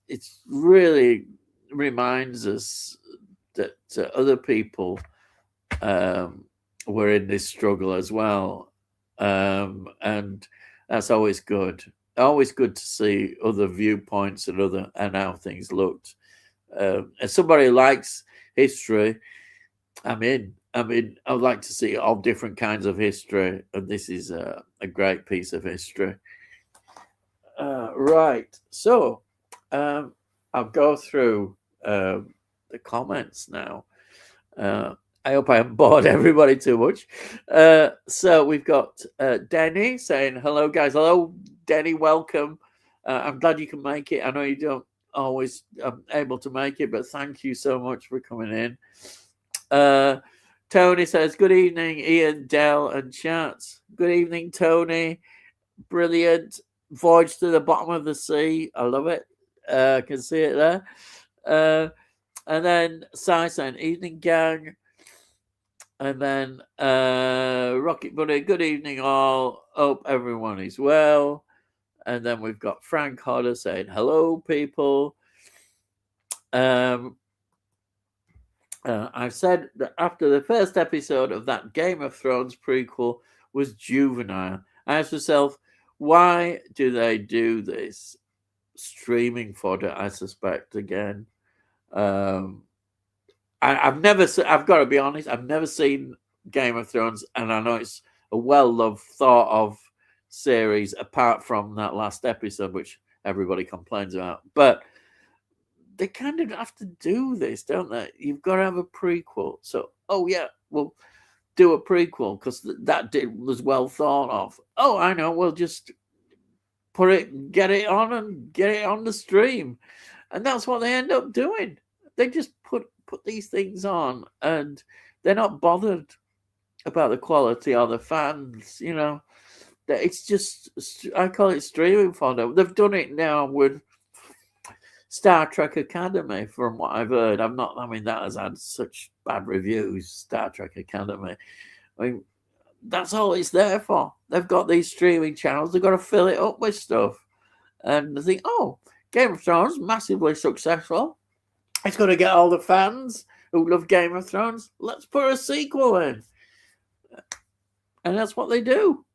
really reminds us that other people were in this struggle as well, and that's always good. always good to see other viewpoints and how things looked. As somebody who likes history, I'm in. I mean, I would like to see all different kinds of history, and this is a great piece of history. Right. So I'll go through the comments now. I hope I haven't bored everybody too much. So we've got Denny saying, hello, guys. Hello, Denny. Welcome. I'm glad you can make it. I know you don't always able to make it, but thank you so much for coming in. Tony says, good evening, Ian, Dell, and Chats. Good evening, Tony. Brilliant. Voyage to the bottom of the sea. I love it. I can see it there. And then Sai saying, evening, gang. And then Rocket Bunny, good evening, all. Hope everyone is well. And then we've got Frank Hodder saying, hello, people. I've said that after the first episode of that Game of Thrones prequel was juvenile, I asked myself, why do they do this? Streaming fodder, I suspect, again. I've got to be honest, I've never seen Game of Thrones, and I know it's a well-loved, thought-of series, apart from that last episode, which everybody complains about. But they kind of have to do this, don't they? You've got to have a prequel. So, we'll do a prequel because was well thought of. Oh, I know, we'll just get it on the stream. And that's what they end up doing. They just put these things on, and they're not bothered about the quality or the fans, It's just, I call it streaming fodder. They've done it now with Star Trek Academy, from what I've heard. That has had such bad reviews, Star Trek Academy. I mean, that's all it's there for. They've got these streaming channels. They've got to fill it up with stuff. And they think, Game of Thrones, massively successful. It's going to get all the fans who love Game of Thrones. Let's put a sequel in. And that's what they do.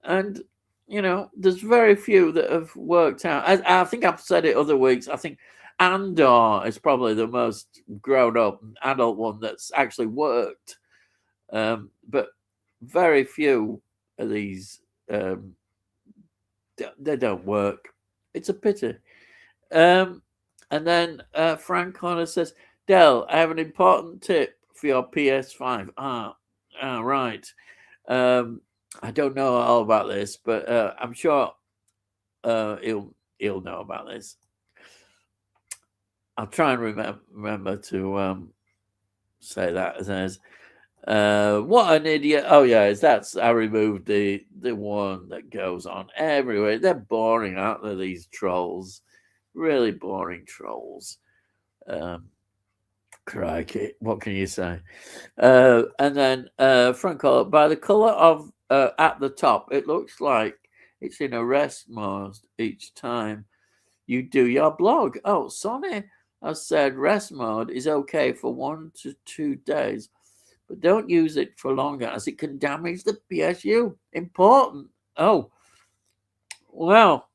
And, there's very few that have worked out. I think I've said it other weeks. I think Andor is probably the most grown-up adult one that's actually worked. But very few of these, they don't work. It's a pity. And then Frank Connor says, Del, I have an important tip for your PS5. Right. I don't know all about this, but I'm sure he'll know about this. I'll try and remember to say that. It says, what an idiot. Oh, yeah, I removed the one that goes on everywhere. They're boring, aren't they, these trolls? Really boring trolls. Crikey, what can you say? And then Franco, by the colour of at the top, it looks like it's in a rest mode each time you do your blog. Oh, Sonny has said rest mode is okay for 1 to 2 days, but don't use it for longer as it can damage the PSU. Important. Oh, well,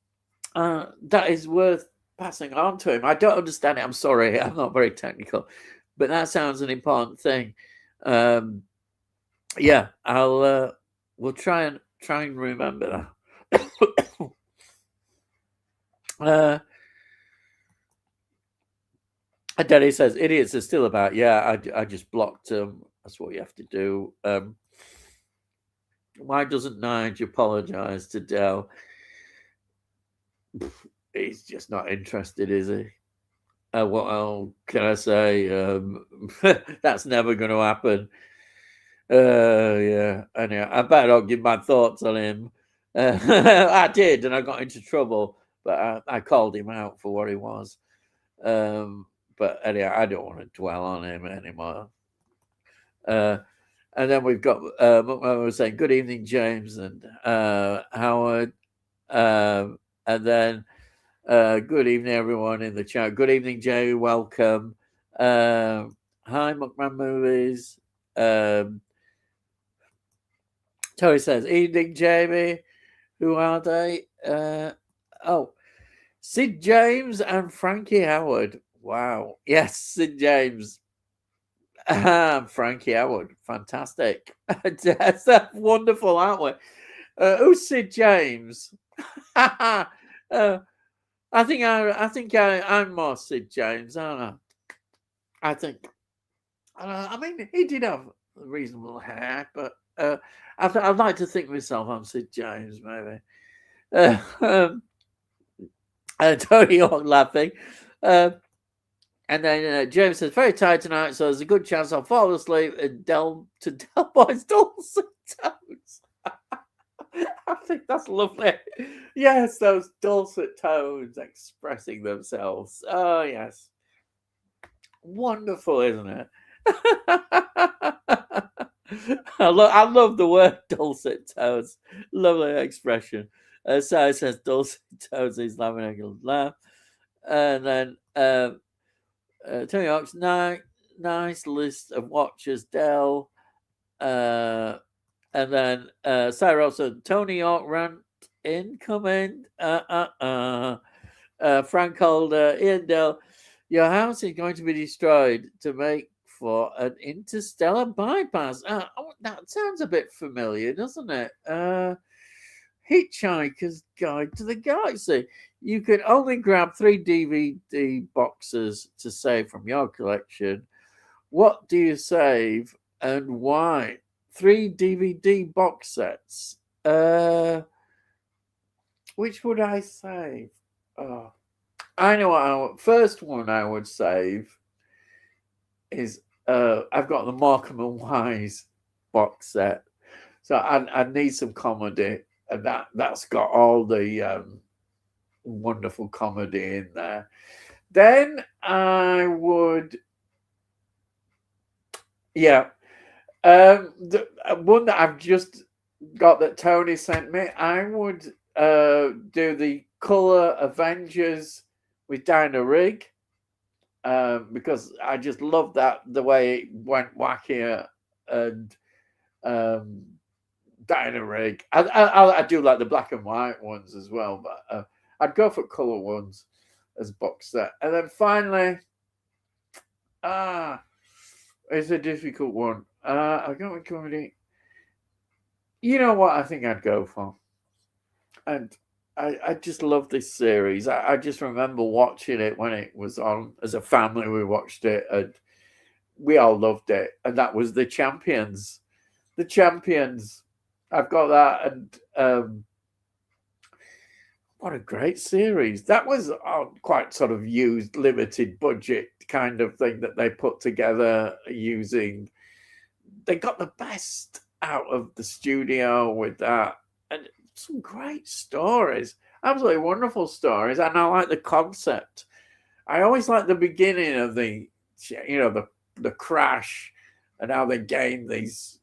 that is worth passing on to him. I don't understand it. I'm sorry. I'm not very technical, but that sounds an important thing. Yeah, we'll try and remember that. And Denny says, idiots are still about. Yeah, I just blocked them. That's what you have to do. Why doesn't Nige apologize to Dell? He's just not interested, is he? What can I say? That's never going to happen. Yeah, anyway, I better not give my thoughts on him. I did, and I got into trouble, but I called him out for what he was. But anyway, I don't want to dwell on him anymore. And then we've got was saying, good evening, James and Howard. And then good evening, everyone in the chat. Good evening, Jay. Welcome. Hi, McMahon Movies. Tori says, evening, Jamie. Who are they? Oh, Sid James and Frankie Howard. Wow. Yes, Sid James. Frankie Howard. Fantastic. That's wonderful, aren't we? Who's Sid James? uh, I'm more Sid James, aren't I? I think. I mean, he did have reasonable hair, but I'd like to think myself I'm Sid James, maybe. Um, Tony Hawk laughing. And then James says, very tired tonight, so there's a good chance I'll fall asleep and to Delboy's dulcet tones. I think that's lovely. Yes, those dulcet tones expressing themselves. Oh, yes. Wonderful, isn't it? I love the word dulcet tones. Lovely expression. So it says dulcet tones. He's laughing a laugh. And then Tony Hawk's nice list of watches, Dell. And then Sarah also Tony Hawk rant incoming. Frank Holder, Ian Dell, your house is going to be destroyed to make for an interstellar bypass. That sounds a bit familiar, doesn't it? Hitchhiker's Guide to the Galaxy. You can only grab 3 DVD boxes to save from your collection. What do you save and why? 3 DVD box sets. Which would I save? Oh, I know what first one I would save is I've got the Markham and Wise box set. So I need some comedy, and that's got all the wonderful comedy in there. Then I would, the one that I've just got that Tony sent me. I would do the Color Avengers with Dinah Rigg because I just love the way it went wackier and Dinah Rigg. I do like the black and white ones as well, but I'd go for color ones as box set. And then finally, it's a difficult one. I got with comedy. You know what I think I'd go for? And I just love this series. I just remember watching it when it was on. As a family, we watched it and we all loved it. And that was The Champions. The Champions. I've got that. And what a great series. That was quite sort of used, limited budget kind of thing that they put together using. They got the best out of the studio with that. And some great stories, absolutely wonderful stories, and I like the concept. I always like the beginning of the crash and how they gain these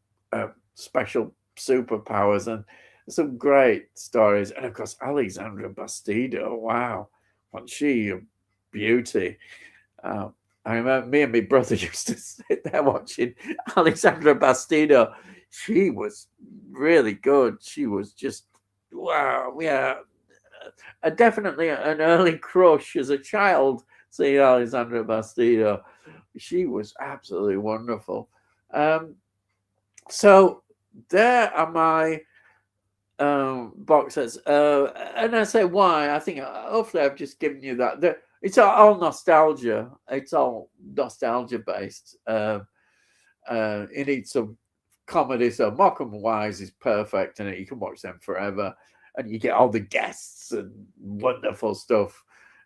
special superpowers, and some great stories. And of course, Alexandra Bastido, wow, wasn't she a beauty? I remember me and my brother used to sit there watching Alexandra Bastido. She was really good. She was just wow, yeah, definitely an early crush as a child. Seeing Alexandra Bastido, she was absolutely wonderful. So there are my box sets, and I say why. I think hopefully I've just given you that. It's all nostalgia. It's all nostalgia based. It needs some comedy, so Morecambe and Wise is perfect, and you can watch them forever, and you get all the guests and wonderful stuff.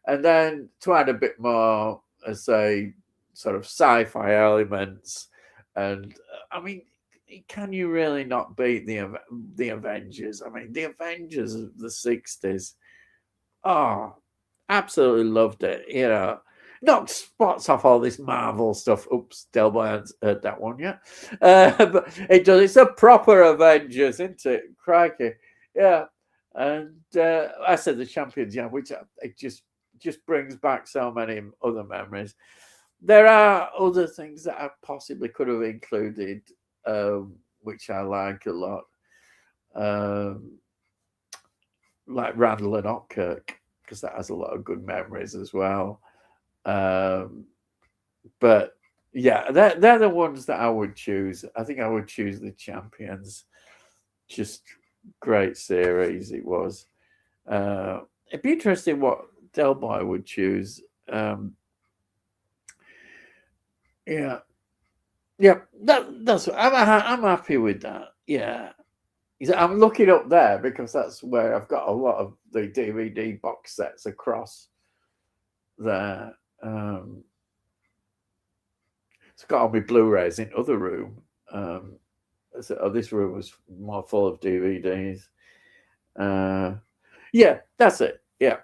And then to add a bit more, say, sort of sci-fi elements, and I mean, can you really not beat the Avengers? I mean, the Avengers of the 60s. Oh, absolutely loved it. You know, knocked spots off all this Marvel stuff. Oops, Delboy hasn't heard that one yet. But it does. It's a proper Avengers, isn't it? Crikey, yeah. And I said the Champions, yeah, which it just brings back so many other memories. There are other things that I possibly could have included, which I like a lot, like Randall and Hopkirk. because that has a lot of good memories as well. But yeah, they're the ones that I would choose. I think I would choose the Champions. Just great series it was. It'd be interesting what Delboy would choose. Yeah, yeah, that's I'm happy with that. Yeah, I'm looking up there because that's where I've got a lot of the DVD box sets across there. It's got all my Blu-rays in other room. So, this room was more full of DVDs. Yeah, that's it. Yeah.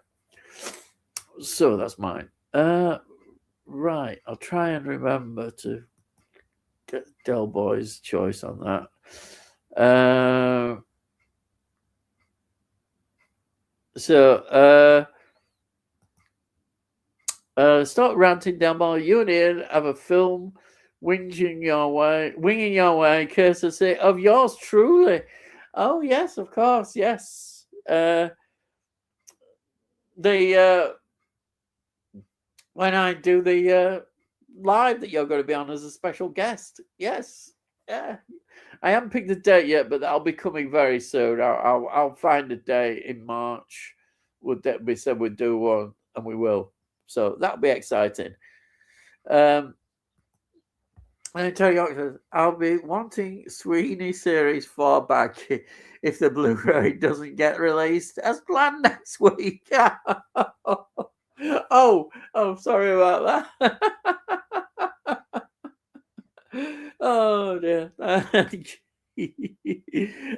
So that's mine. Right. I'll try and remember to get Delboy's choice on that. Start ranting, Delboy. You and Ian have a film winging your way, courtesy of yours truly. Oh yes, of course, yes. When I do the live that you're going to be on as a special guest, yes, yeah. I haven't picked the date yet, but that'll be coming very soon. I'll find a day in March. We said we'd do one, and we will. So that'll be exciting. And Terry York says, I'll be wanting Sweeney series far back if the Blu-ray doesn't get released as planned next week. Oh, sorry about that. Oh dear.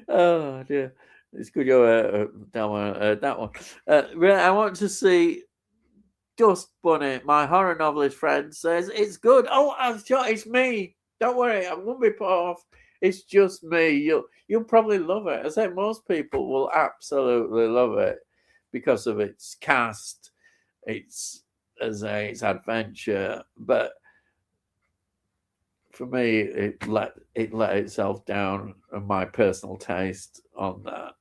Oh dear. It's good you're that one. I want to see Dust Bunny. My horror novelist friend says it's good. Oh, I'm sure it's me. Don't worry, I won't be put off. It's just me. You'll probably love it. I say most people will absolutely love it because of its cast, its adventure. But for me, it let itself down on my personal taste on that.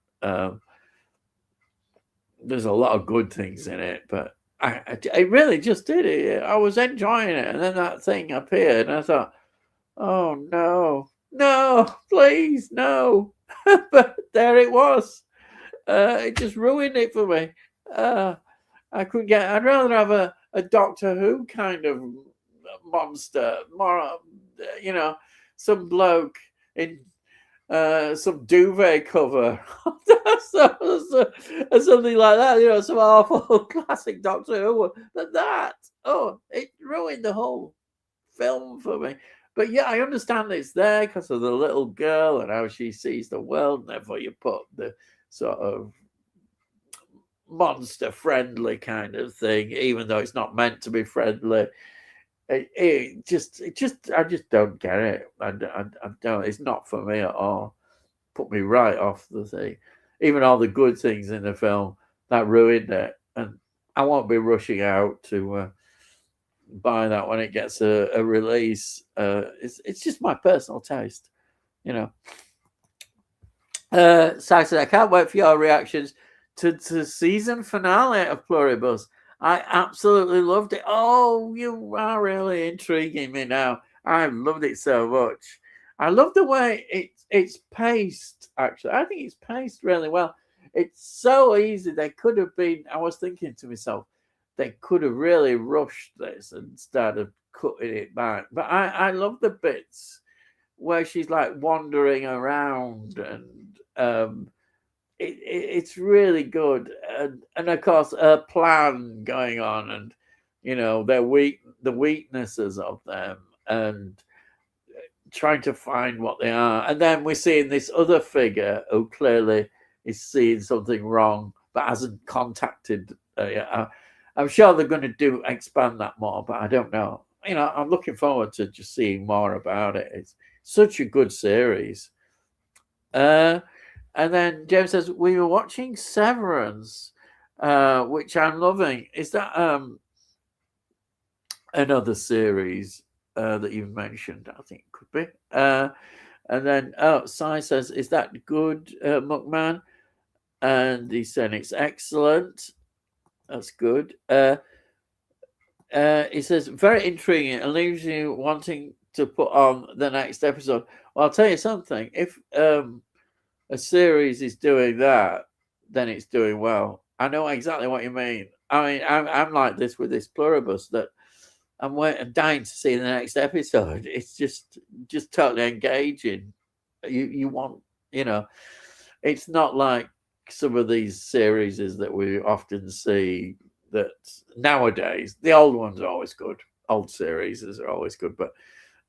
There's a lot of good things in it, but I really just did it. I was enjoying it, and then that thing appeared, and I thought, "Oh no, please, no!" But there it was. It just ruined it for me. I couldn't get. I'd rather have a Doctor Who kind of monster, more, some bloke in some duvet cover, something like that. Some awful classic Doctor Who. But it ruined the whole film for me. But yeah, I understand it's there because of the little girl and how she sees the world, and therefore you put the sort of monster friendly kind of thing, even though it's not meant to be friendly. I just don't get it. I don't. It's not for me at all. Put me right off the thing. Even all the good things in the film that ruined it, and I won't be rushing out to buy that when it gets a release. It's just my personal taste, So I said I can't wait for your reactions to season finale of Pluribus. I absolutely loved it. Oh, you are really intriguing me now. I loved it so much. I love the way it's paced, actually. I think it's paced really well. It's so easy. They could have been, I was thinking to myself, they could have really rushed this and started cutting it back. But I love the bits where she's like wandering around, and it's really good, and of course a plan going on, and the weaknesses of them, and trying to find what they are. And then we're seeing this other figure who clearly is seeing something wrong but hasn't contacted. I'm sure they're going to expand that more, but I don't know. I'm looking forward to just seeing more about it. It's such a good series. And then James says, we were watching Severance, which I'm loving. Is that another series that you've mentioned? I think it could be. And then, Sai says, is that good, Muckman? And he said, it's excellent. That's good. He says, very intriguing and leaves you wanting to put on the next episode. Well, I'll tell you something. If a series is doing that, then it's doing well. I know exactly what you mean. I mean, I'm like this with this pluribus, that I'm dying to see the next episode. It's just totally engaging. You want, you know, it's not like some of these series that we often see that nowadays. The old ones are always good. Old series are always good, but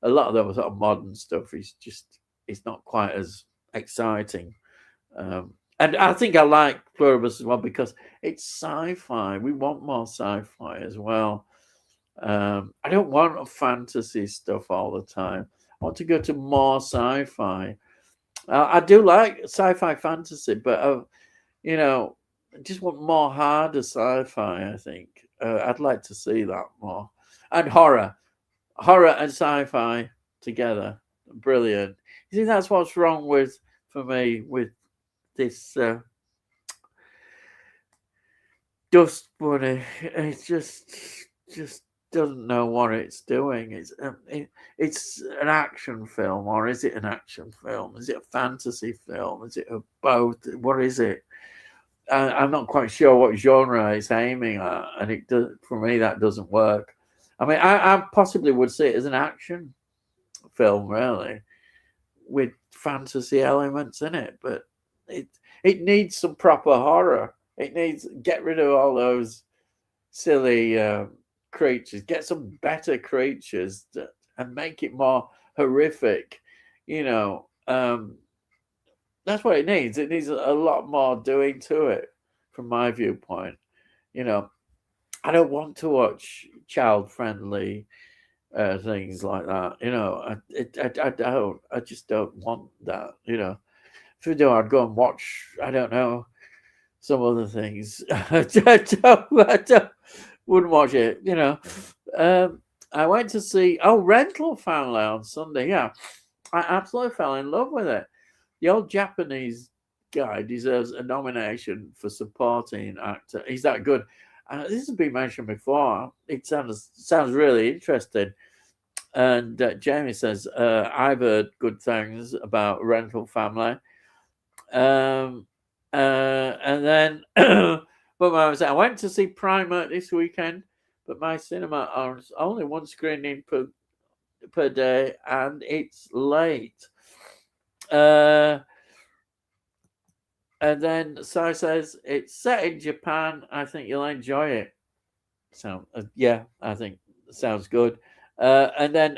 a lot of them sort of modern stuff is just, it's not quite as exciting. And I think I like Pluribus as well because it's sci-fi. We want more sci-fi as well. I don't want fantasy stuff all the time. I want to go to more sci-fi. I do like sci-fi fantasy, but you know, I just want more harder sci-fi. I think I'd like to see that more, and horror and sci-fi together, brilliant. You see, that's what's wrong with for me with this dust bunny. It just doesn't know what it's doing. It's an action film, or is it an action film? Is it a fantasy film? Is it a both? What is it? I'm not quite sure what genre it's aiming at, and it does, for me, that doesn't work. I mean, I possibly would see it as an action film, really, with fantasy elements in it, but it needs some proper horror. It needs, get rid of all those silly creatures, get some better creatures and make it more horrific. You know, that's what it needs. It needs a lot more doing to it, from my viewpoint. You know, I don't want to watch child-friendly things like that. You know, I don't. I just don't want that. You know, if I do, I'd go and watch. I don't know, some other things. I wouldn't watch it. You know, I went to see Rental Family on Sunday. Yeah, I absolutely fell in love with it. The old Japanese guy deserves a nomination for supporting actor. He's that good. This has been mentioned before. It sounds really interesting. And Jamie says, I've heard good things about Rental Family. And then, but I went to see Primer this weekend, but my cinema owns only one screening per day, and it's late. And then Sai says, it's set in Japan. I think you'll enjoy it. So, yeah, I think sounds good. And then,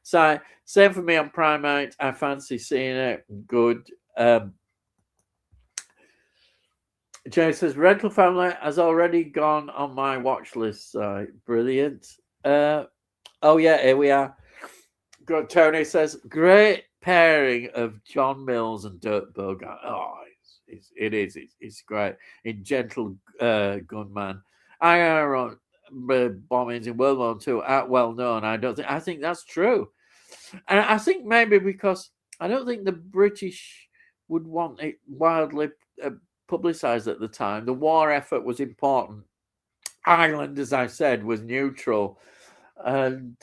Sai, same for me on Primate. I fancy seeing it. Good. Jay says, Rental Family has already gone on my watch list. Brilliant. Yeah, here we are. Good. Tony says, great pairing of John Mills and Dirk Bogart. Oh, it's great. In Gentle Gunman. I bombings in World War II are well known. I think that's true. And I think maybe because I don't think the British would want it wildly publicized at the time. The war effort was important. Ireland, as I said, was neutral. And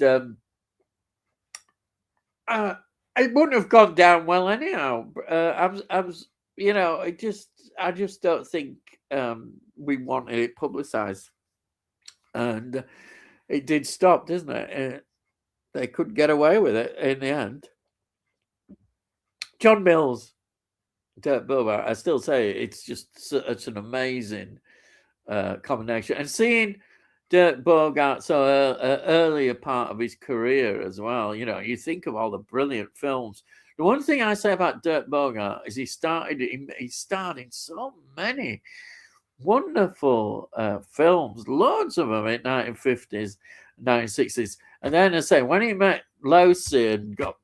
it wouldn't have gone down well anyhow. I was, you know, I just don't think we wanted it publicized, and it did stop, didn't it? They couldn't get away with it in the end. John Mills, Dirk Bogart, I still say it's just such an amazing combination, and seeing Dirk Bogart so earlier part of his career as well. You know, you think of all the brilliant films. The one thing I say about Dirk Bogart is he started in so many wonderful films, loads of them in 1950s, 1960s. And then I say, when he met Lucy and got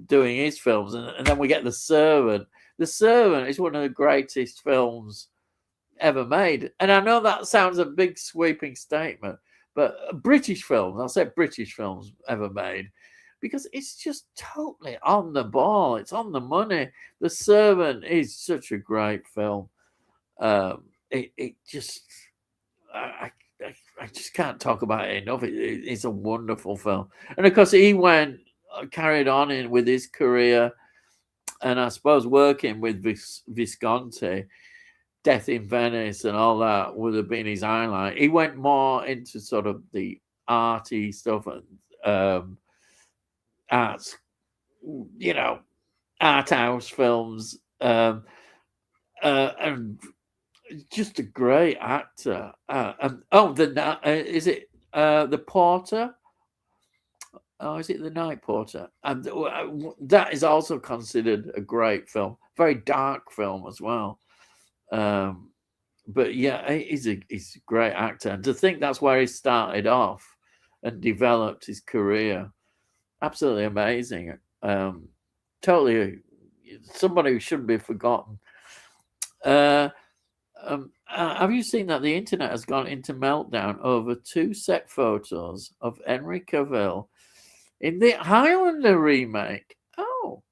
doing his films, and then we get The Servant. The Servant is one of the greatest films ever made. And I know that sounds a big sweeping statement, but British films, I'll say British films ever made, because it's just totally on the ball. It's on the money. The Servant is such a great film. It just, I just can't talk about it enough. It's a wonderful film, and of course he carried on with his career, and I suppose working with Visconti, Death in Venice, and all that would have been his highlight. He went more into sort of the arty stuff and arts, art house films, and just a great actor. Is it the Porter? Oh, is it the Night Porter? And that is also considered a great film, very dark film as well. But yeah, he's a great actor, and to think that's where he started off and developed his career, absolutely amazing. Totally, somebody who shouldn't be forgotten. Have you seen that the internet has gone into meltdown over 2 set photos of Henry Cavill in the Highlander remake? Oh,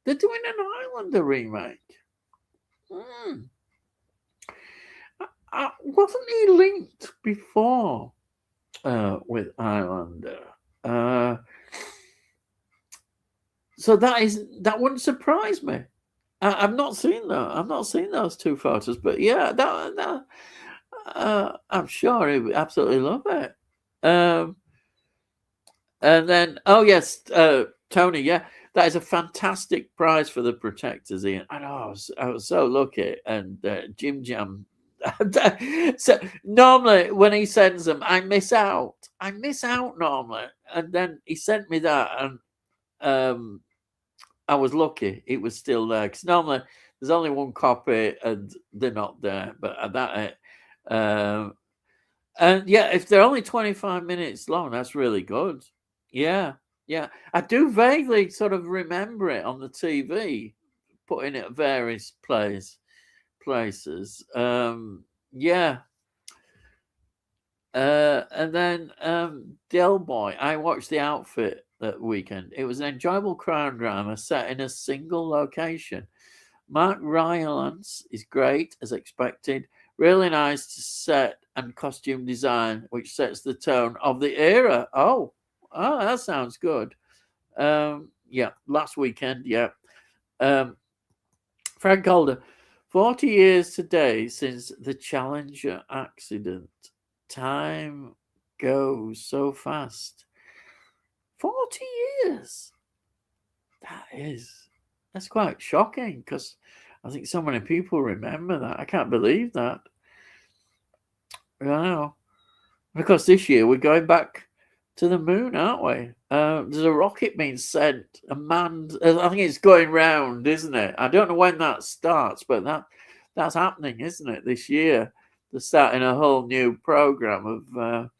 they're doing an Highlander remake. Wasn't he linked before with Highlander? So that wouldn't surprise me. I've not seen that. I've not seen those 2 photos, but yeah, I'm sure he would absolutely love it. And then, oh yes, Tony, yeah, that is a fantastic prize for the Protectors, Ian. I know, I was so lucky, and Jim Jam. So normally when he sends them, I miss out normally, and then he sent me that, and I was lucky it was still there, because normally there's only 1 copy and they're not there. But and yeah, if they're only 25 minutes long, that's really good. Yeah. I do vaguely sort of remember it on the TV, putting it at various places. Yeah. And then Delboy, I watched The Outfit that weekend. It was an enjoyable crime drama set in a single location. Mark Rylance is great, as expected. Really nice set and costume design, which sets the tone of the era. Oh, that sounds good. Yeah, last weekend, yeah. Frank Calder, 40 years today since the Challenger accident. Time goes so fast. 40 years. That's quite shocking, because I think so many people remember that. I can't believe that. Wow. Because this year we're going back to the moon, aren't we? There's a rocket being sent, a manned. I think it's going round, isn't it? I don't know when that starts, but that's happening, isn't it? This year they're starting a whole new program of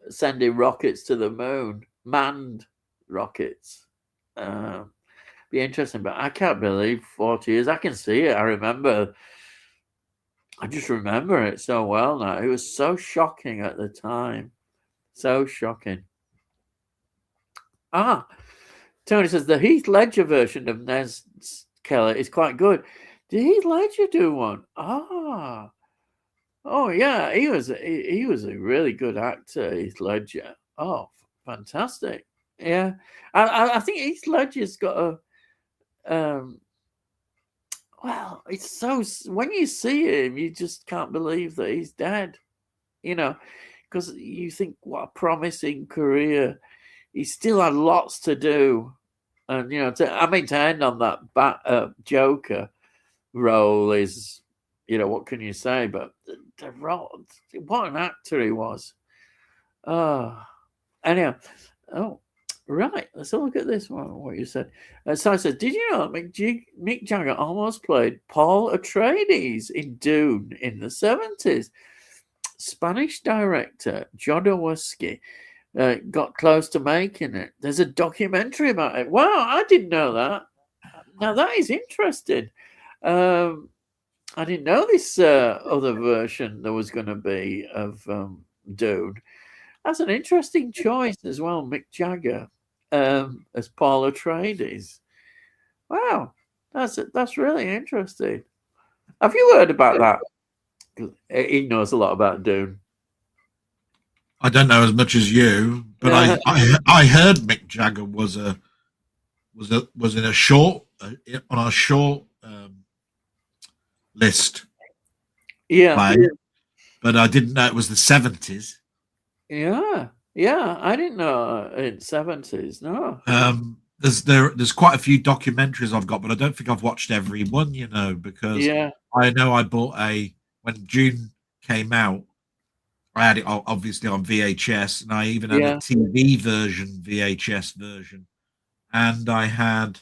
sending rockets to the moon, manned rockets. Be interesting, but I can't believe 40 years. I can see it. I just remember it so well now. It was so shocking at the time. So shocking. Tony says the Heath Ledger version of Nez Kelly is quite good. Did Heath Ledger do one? Oh yeah, he was a really good actor, Heath Ledger. Oh, fantastic. Yeah, I think Heath Ledger's got a well, it's so, when you see him, you just can't believe that he's dead, because you think, what a promising career. He still had lots to do, and to end on that Joker role is, what can you say? But the role, what an actor he was. Anyhow, right, let's have a look at this one, what you said. So I said, did you know Mick Jagger almost played Paul Atreides in Dune in the 70s? Spanish director Jodorowsky got close to making it. There's a documentary about it. Wow, I didn't know that. Now that is interesting. I didn't know this other version there was going to be of Dune. That's an interesting choice as well, Mick Jagger as Paul Atreides. Wow, that's really interesting. Have you heard about that? He knows a lot about Dune. I don't know as much as you, but I heard Mick Jagger was in a short on a short list play, but I didn't know it was the 70s. Yeah, I didn't know in 70s. No. There's quite a few documentaries I've got, but I don't think I've watched every one. Because I know I bought when Dune came out. I had it obviously on VHS, and I even had a TV version, VHS version, and I had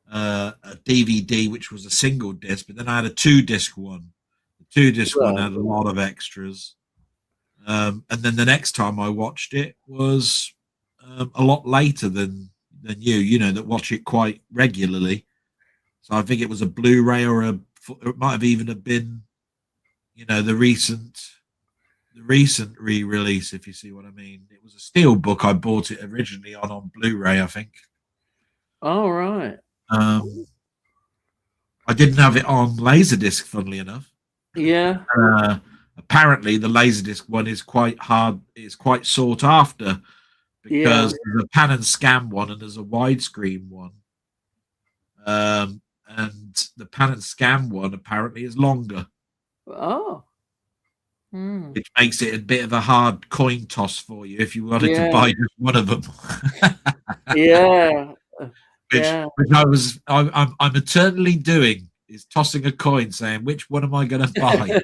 a DVD, which was a single disc, but then I had a 2-disc one. The 2-disc one had a lot of extras. And then the next time I watched it was a lot later than you, that watch it quite regularly. So I think it was a Blu-ray, or it might have even have been, the recent re-release, if you see what I mean. It was a steel book. I bought it originally on Blu-ray, I think. Oh, right. I didn't have it on Laserdisc, funnily enough. Yeah. Apparently, the Laserdisc one is quite hard. It's quite sought after because there's a pan and scan one and there's a widescreen one. And the pan and scan one apparently is longer. Oh. Which makes it a bit of a hard coin toss for you if you wanted to buy just one of them. Which I'm eternally doing, is tossing a coin, saying which one am I going to buy,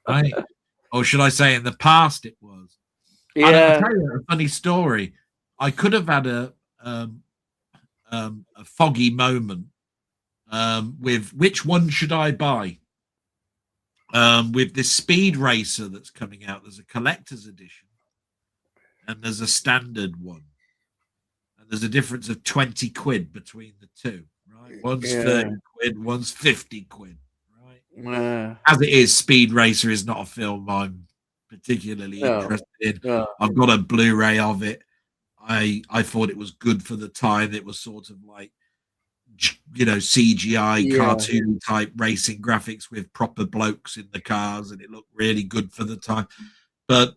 right? Or should I say, in the past it was. I'll tell you a funny story. I could have had a foggy moment with which one should I buy. With this Speed Racer that's coming out, there's a collector's edition and there's a standard one, and there's a difference of 20 quid between the two, right? One's 30 quid, one's 50 quid, right? As it is, Speed Racer is not a film I'm particularly interested in. I've got a Blu-ray of it. I thought it was good for the time. It was sort of like, CGI cartoon type racing graphics with proper blokes in the cars, and it looked really good for the time. But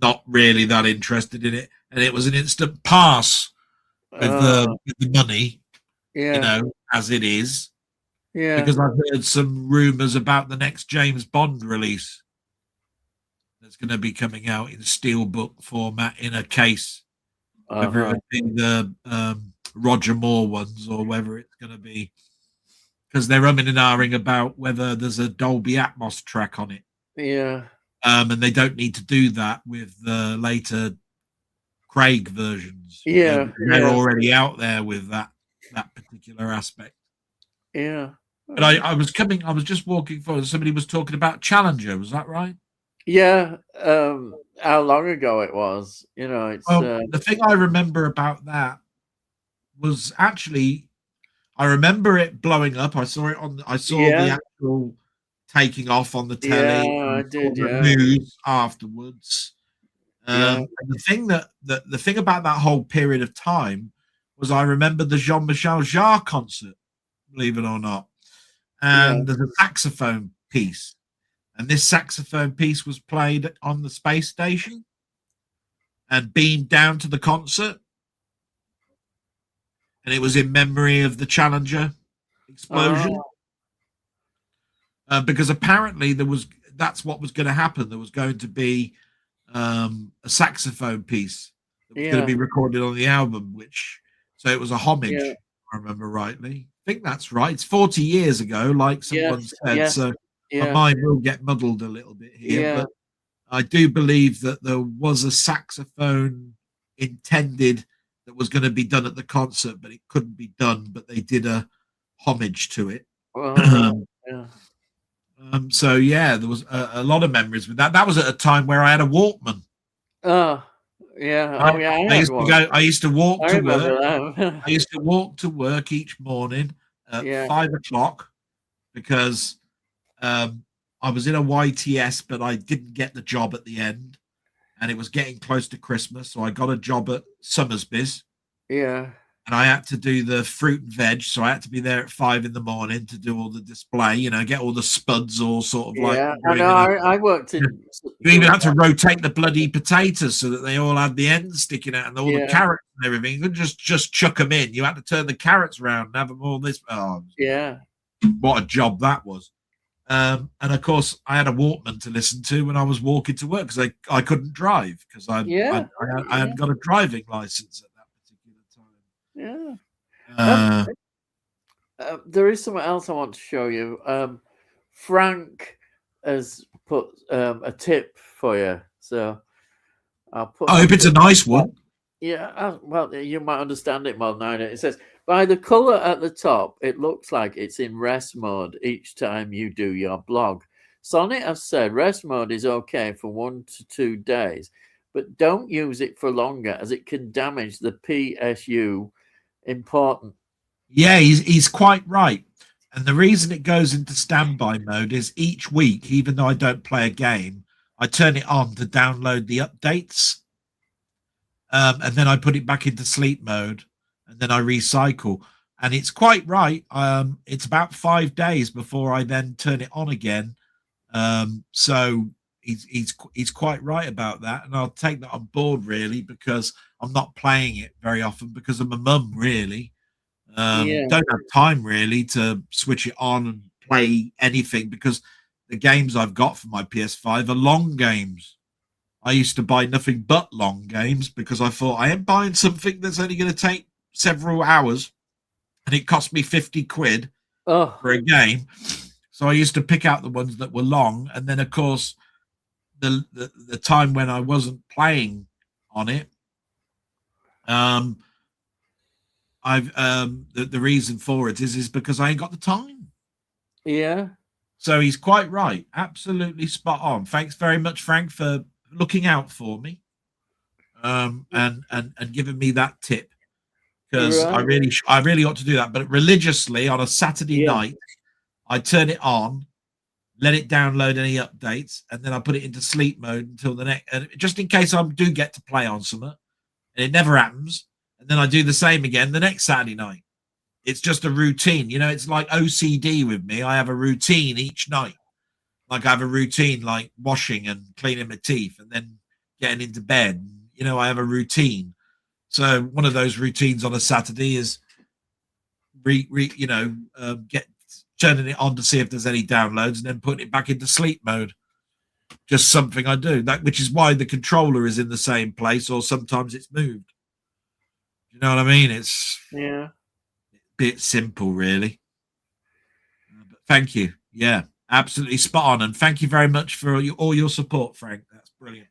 not really that interested in it. And it was an instant pass with the money, as it is. Yeah. Because I've heard some rumors about the next James Bond release that's going to be coming out in steelbook format in a case. Whether it would be the Roger Moore ones or whether it's going to be, because they're umming and ahhing about whether there's a Dolby Atmos track on it. Yeah. And they don't need to do that with the later Craig versions. Yeah. They're already out there with that particular aspect. Yeah. But I was just walking forward. Somebody was talking about Challenger. Was that right? Yeah. How long ago it was? It's the thing I remember about that was actually, I remember it blowing up. I saw the actual taking off on the telly. Yeah, I did. The news afterwards. And the thing about that whole period of time was, I remember the Jean-Michel Jarre concert, believe it or not, and there's a saxophone piece, and this saxophone piece was played on the space station and beamed down to the concert. And it was in memory of the Challenger explosion. Because apparently that's what was going to happen. There was going to be a saxophone piece that was going to be recorded on the album, so it was a homage, if I remember rightly. I think that's right. It's 40 years ago, like someone said, so my mind will get muddled a little bit here. But I do believe that there was a saxophone intended that was going to be done at the concert, but it couldn't be done. But they did a homage to it. So there was a lot of memories with that. That was at a time where I had a Walkman. Oh yeah, I used to walk to work. I used to walk to work each morning at 5 o'clock because I was in a YTS, but I didn't get the job at the end, and it was getting close to Christmas, so I got a job at Summersby's. Yeah. and I had to do the fruit and veg, so I had to be there at 5 a.m. to do all the display, get all the spuds all sort of like. Yeah, I know. I worked in. You even had to rotate the bloody potatoes so that they all had the ends sticking out and all the carrots and everything. You couldn't just chuck them in. You had to turn the carrots around and have them all this. Oh, yeah. What a job that was. And of course, I had a Walkman to listen to when I was walking to work because I couldn't drive because I hadn't got a driving license at that particular time. Yeah. There is something else I want to show you. Frank has put a tip for you, so I'll put. I hope it's a nice one. Yeah, well, you might understand it more than I do. It says, by the color at the top, it looks like it's in rest mode each time you do your blog. Sonnet has said rest mode is okay for 1 to 2 days, but don't use it for longer as it can damage the PSU. Important. Yeah, he's quite right. And the reason it goes into standby mode is each week, even though I don't play a game, I turn it on to download the updates. And then I put it back into sleep mode and then I recycle. And it's quite right. It's about 5 days before I then turn it on again. So he's quite right about that. And I'll take that on board, really, because I'm not playing it very often because I'm a mum, really. Don't have time, really, to switch it on and play anything because the games I've got for my PS5 are long games. I used to buy nothing but long games because I thought I am buying something that's only going to take several hours and it cost me 50 quid for a game. So I used to pick out the ones that were long. And then, of course, the time when I wasn't playing on it, the reason for it is because I ain't got the time. Yeah. So he's quite right. Absolutely spot on. Thanks very much, Frank, for looking out for me and giving me that tip because I really ought to do that. But religiously on a Saturday night, I turn it on, let it download any updates, and then I put it into sleep mode until the next, and just in case I do get to play on something, and it never happens, and then I do the same again the next Saturday night. It's just a routine, it's like OCD with me. I have a routine each night. Like I have a routine like washing and cleaning my teeth and then getting into bed. I have a routine. So one of those routines on a Saturday is turning it on to see if there's any downloads and then putting it back into sleep mode. Just something I do. Which is why the controller is in the same place or sometimes it's moved. You know what I mean? It's a bit simple, really. But thank you. Yeah. Absolutely spot on, and thank you very much for all your support, Frank. That's brilliant.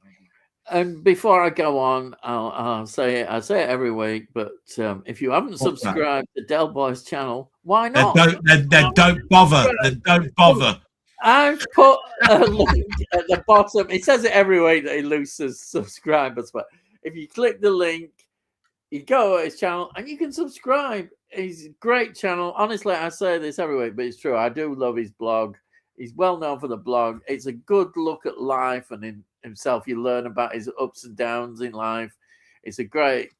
And before I go on, I'll say it. I say it every week, but if you haven't subscribed to Delboy's channel, why not? Then don't bother. Then don't bother. I've put a link at the bottom. It says it every week that he loses subscribers, but if you click the link, you go to his channel and you can subscribe. He's a great channel. Honestly, I say this every week, but it's true. I do love his blog. He's well known for the blog. It's a good look at life and in himself. You learn about his ups and downs in life. It's a great,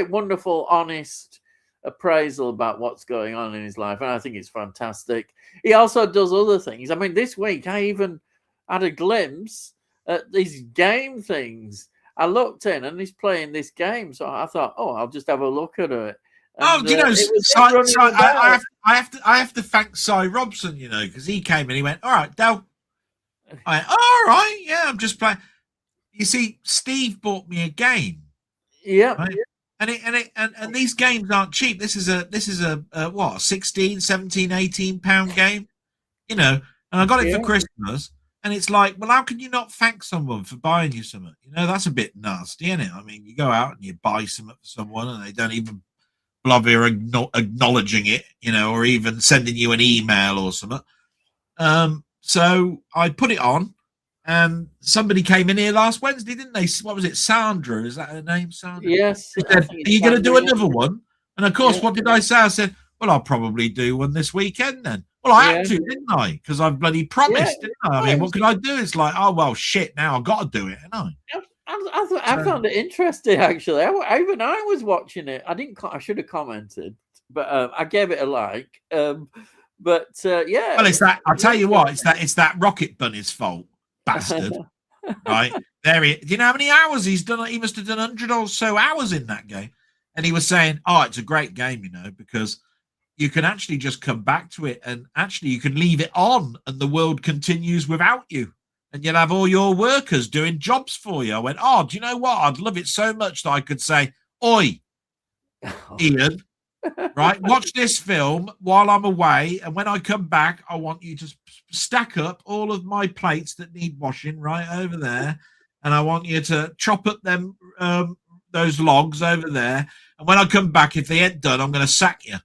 wonderful, honest appraisal about what's going on in his life. And I think it's fantastic. He also does other things. I mean, this week I even had a glimpse at these game things. I looked in and he's playing this game. So I thought, I'll just have a look at it. And, I have to thank Cy Robson, because he came and he went, all right, Del. I went, all right, yeah, I'm just playing. You see, Steve bought me a game. Yeah. Right? And these games aren't cheap. This is a what, 16, 17, 18 pound game, and I got it for Christmas. And it's like, well, how can you not thank someone for buying you something? That's a bit nasty, isn't it? I mean, you go out and you buy something for someone and they don't even bother acknowledging it, or even sending you an email or something. So I put it on, and somebody came in here last Wednesday, didn't they? What was it, Sandra? Is that her name, Sandra? Yes. Said, are you going to do another one? And of course, what did I say? I said, well, I'll probably do one this weekend then. Well, I had to, didn't I? Because I've bloody promised, didn't I? I mean, what could I do? It's like, oh, well, shit, now I've got to do it, haven't I? I found it interesting, actually. Even I was watching it. I should have commented, but I gave it a like. But yeah. Well, it's that. I'll tell you what. It's that Rocket Bunny's fault, bastard. Right there. Do you know how many hours he's done? He must have done 100 or so hours in that game, and he was saying, "Oh, it's a great game, because you can actually just come back to it, and actually you can leave it on, and the world continues without you." And you'll have all your workers doing jobs for you. I went, oh, do you know what? I'd love it so much that I could say, oi, Ian, right, watch this film while I'm away. And when I come back, I want you to stack up all of my plates that need washing right over there. And I want you to chop up them those logs over there. And when I come back, if they ain't done, I'm going to sack you.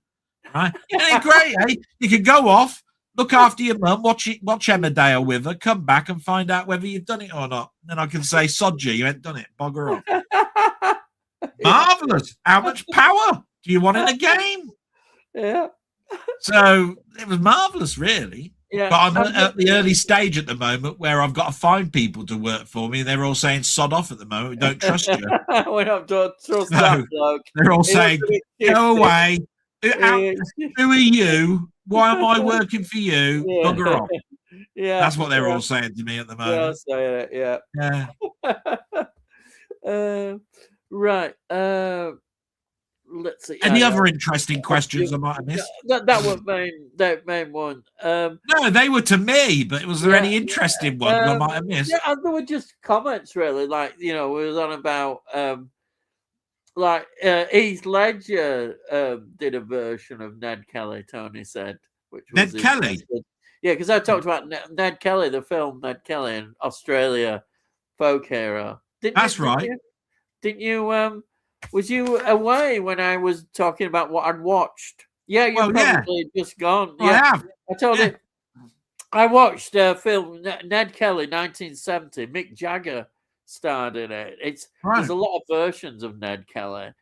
Right? Isn't it great, eh? You can go off. Look after your mum, watch Emmerdale with her, come back and find out whether you've done it or not. And then I can say, sod you ain't done it. Bugger off. Marvellous. How much power do you want in a game? Yeah. So it was marvellous, really. Yeah. But I'm at the early stage at the moment where I've got to find people to work for me. They're all saying, sod off at the moment. We don't trust you. We don't trust that bloke. They're all saying, go away. Who are you? Why am I working for you? Yeah. Bugger off. Yeah, that's what they're all saying to me at the moment. Yeah, right. Let's see. Any other interesting questions I might have missed? That was main one. No, they were to me, but was there any interesting ones I might have missed? Yeah, there were just comments, really. Like, we was on about Heath Ledger did a version of Ned Kelly, Tony said. Which was Ned Kelly? Yeah, because I talked about Ned Kelly, the film Ned Kelly in Australia folk hero. That's right. Didn't you? Was you away when I was talking about what I'd watched? Yeah, you're probably just gone. Yeah, I have. I told you. I watched a film, Ned Kelly, 1970. Mick Jagger starred in it. There's a lot of versions of Ned Kelly,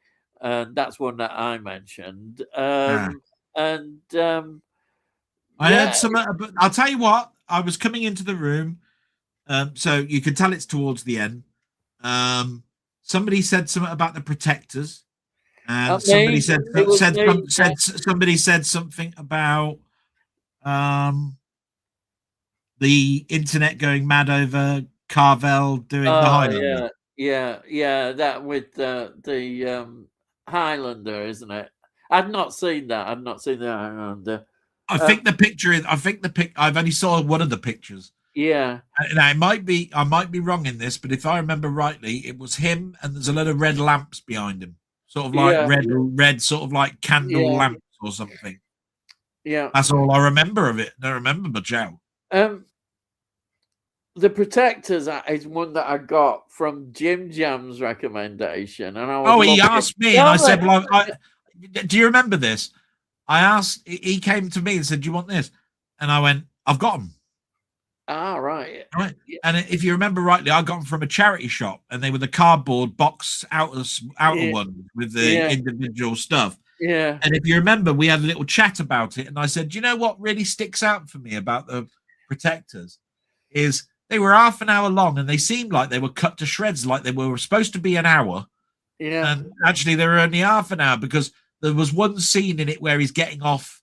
and that's one that I mentioned. I heard some. But I'll tell you what. I was coming into the room, so you can tell it's towards the end. Somebody said something about the Protectors, and somebody said something about the internet going mad over Carvel doing the Highlander. Yeah, that with the Highlander, isn't it? I've not seen that. I've not seen the Highlander. I think the picture is. I've only saw one of the pictures. Yeah. Now I might be wrong in this, but if I remember rightly, it was him, and there's a lot of red lamps behind him, sort of like red, sort of like candle lamps or something. Yeah, that's all I remember of it. I don't remember much else. The Protectors is one that I got from Jim Jam's recommendation, and he asked me, and I said, "Well, do you remember this?" I asked. He came to me and said, "Do you want this?" And I went, "I've got them." Ah, right. Right. And if you remember rightly, I got them from a charity shop, and they were the cardboard box outer one with the individual stuff. Yeah. And if you remember, we had a little chat about it, and I said, "Do you know what really sticks out for me about the Protectors is they were half an hour long, and they seemed like they were cut to shreds, like they were supposed to be an hour. Yeah. And actually, they were only half an hour because there was one scene in it where he's getting off.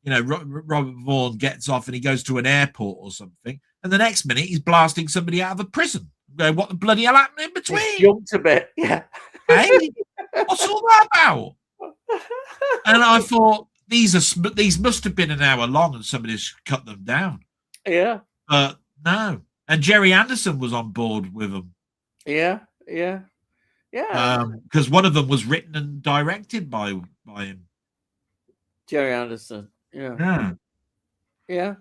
Robert Vaughn gets off and he goes to an airport or something. And the next minute, he's blasting somebody out of a prison. What the bloody hell happened in between? He jumped a bit, yeah. Hey, what's all that about? And I thought, these must have been an hour long and somebody's cut them down. Yeah. But no. And Jerry Anderson was on board with them. Yeah. Because one of them was written and directed by him. Jerry Anderson. Yeah.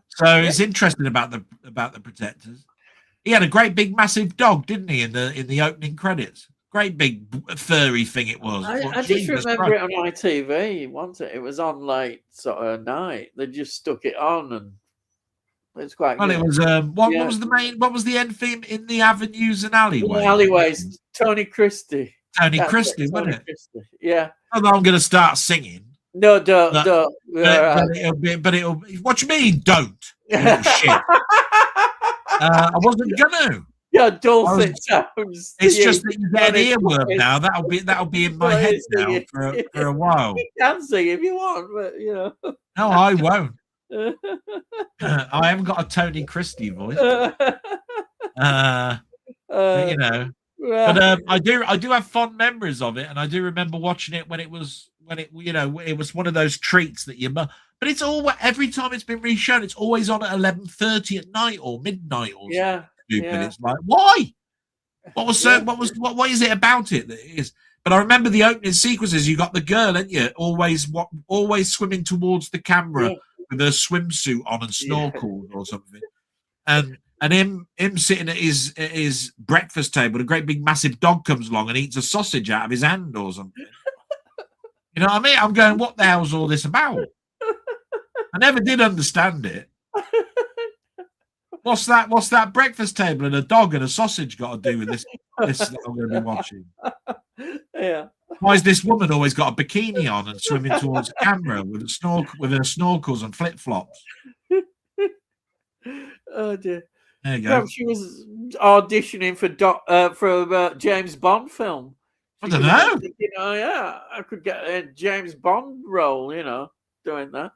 So it's interesting about the Protectors. He had a great big massive dog, didn't he, in the opening credits? Great big furry thing it was. I just remember it on ITV, wasn't it? It was on late sort of night. They just stuck it on, and it's quite good. It was what was the end theme? In the Avenues and Alleyways. Alleyways. Tony Christie. Tony Christie, wasn't it? Christie. Yeah. I'm going to start singing. No, don't. But it'll. What you mean? Don't. You little shit. I wasn't gonna. Yeah, dulcet sounds. It's just that you get an earworm now. That'll be in my head now for a while. You can sing if you want, but you know. No, I won't. I haven't got a Tony Christie voice. You know. But I do have fond memories of it, and I do remember watching it when it was one of those treats that you. But it's all every time it's been reshown, it's always on at 11:30 at night or midnight or something stupid. Yeah. It's like, why? What is it about it that it is? But I remember the opening sequences. You got the girl, ain't you? Always swimming towards the camera with her swimsuit on and snorkel or something, and him sitting at his breakfast table. A great big massive dog comes along and eats a sausage out of his hand or something. You know what I mean? I'm going, what the hell's all this about? I never did understand it. What's that breakfast table and a dog and a sausage got to do with this that I'm going to be watching? Yeah. Why has this woman always got a bikini on and swimming towards the camera with her snorkels and flip flops? Oh dear. There you go. Perhaps she was auditioning for a James Bond film. I don't know. Thinking, oh yeah, I could get a James Bond role. You know, doing that.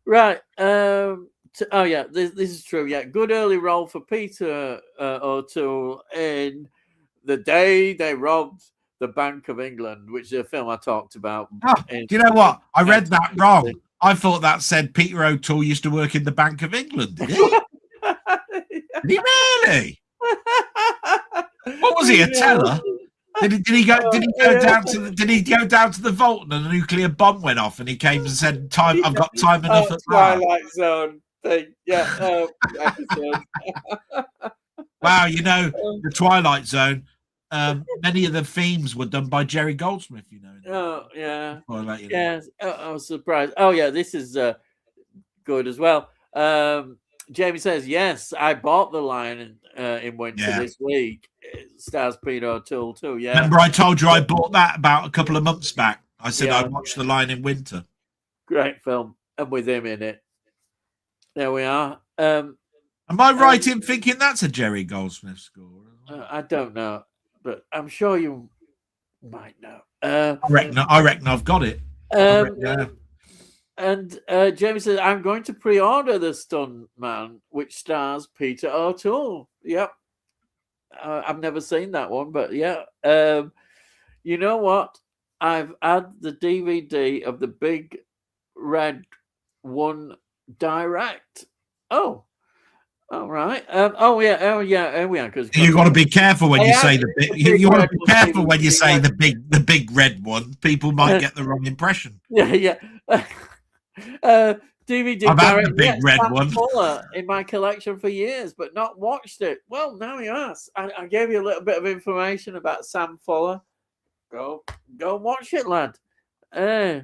Right. Oh yeah, this is true. Yeah, good early role for Peter O'Toole in The Day They Robbed the Bank of England, which is a film I talked about. Do you know what? I read that wrong. I thought that said Peter O'Toole used to work in the Bank of England. Did he? Did he really? What was he, a teller? Did he go down to the vault and a nuclear bomb went off and he came and said, "Time, I've got time enough at Twilight Zone thing." Yeah. Wow, you know, the Twilight Zone. Many of the themes were done by Jerry Goldsmith. You know. Oh yeah. Yeah. I was surprised. Oh yeah, this is good as well. Jamie says, yes, I bought The Lion in Winter this week. It stars Peter O'Toole too. Yeah. Remember, I told you I bought that about a couple of months back. I said I'd watch The Lion in Winter. Great film, and with him in it. There we are. Am I right in thinking that's a Jerry Goldsmith score? I don't know, but I'm sure you might know. I reckon I've got it. And Jamie says, I'm going to pre-order The Stuntman, which stars Peter O'Toole. Yep. I've never seen that one, but yeah. You know what? I've had the DVD of the Big Red One direct. Oh. All right. Oh yeah. Here we are. Because you got to be careful when you say the big. You want to be careful when you say the big red one. People might get the wrong impression. Yeah. DVD. I've had the big red one in my collection for years, but not watched it. Well, now you ask. I gave you a little bit of information about Sam Fuller. Go and watch it, lad. Yeah.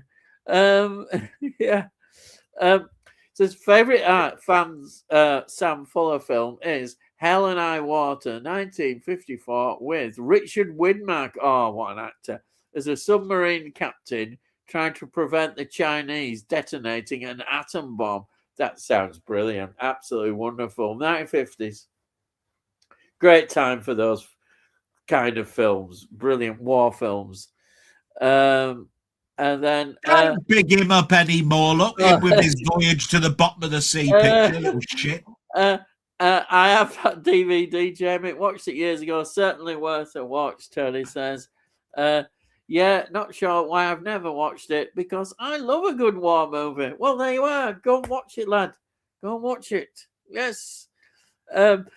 His favorite fans Sam Fuller film is Hell and High Water, 1954, with Richard Widmark. Oh, what an actor! As a submarine captain trying to prevent the Chinese detonating an atom bomb. That sounds brilliant. Absolutely wonderful. 1950s. Great time for those kind of films. Brilliant war films. And then don't big him up anymore. Look him with his Voyage to the Bottom of the Sea picture, little shit. I have that DVD, Jamie. Watched it years ago. Certainly worth a watch, Tony says. Yeah, not sure why I've never watched it, because I love a good war movie. Well, there you are. Go and watch it, lad. Go and watch it. Yes. And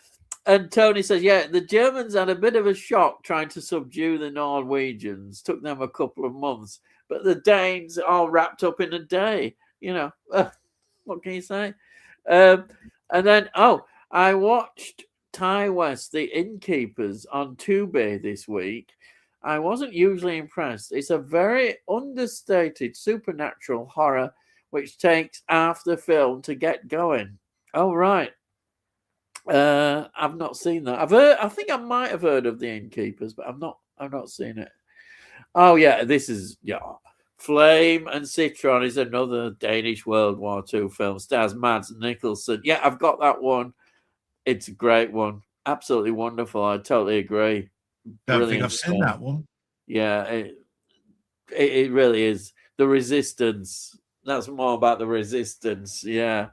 Tony says, yeah, the Germans had a bit of a shock trying to subdue the Norwegians. Took them a couple of months. But the Danes all wrapped up in a day. You know, what can you say? And then, I watched Ty West, The Innkeepers, on Tubi this week. I wasn't usually impressed. It's a very understated supernatural horror which takes half the film to get going. Oh, right. I've not seen that. I think I might have heard of The Innkeepers, but I've not seen it. Oh yeah, this is Flame and Citron is another Danish World War II film. Stars Mads Mikkelsen. Yeah, I've got that one. It's a great one. absolutely wonderful. I totally agree. Don't think I've seen that one. Yeah, it really is. The Resistance. That's more about the Resistance. Yeah.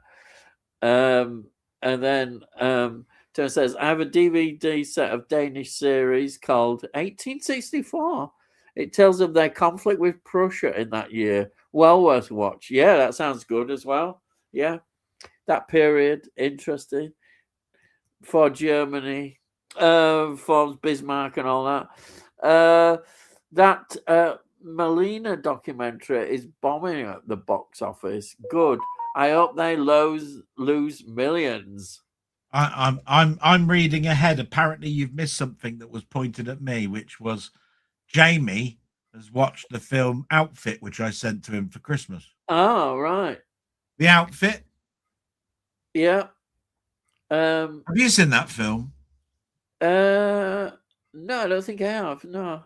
And then Tony says, I have a DVD set of Danish series called 1864. It tells of their conflict with Prussia in that year. Well worth a watch. Yeah, that sounds good as well. Yeah. That period, interesting. For Germany, for Bismarck and all that. That Melina documentary is bombing at the box office. Good. I hope they lose millions. I'm reading ahead. Apparently, you've missed something that was pointed at me, which was Jamie has watched the film Outfit, which I sent to him for Christmas. Oh, right. The Outfit. Yeah. Have you seen that film? No, I don't think I have. No.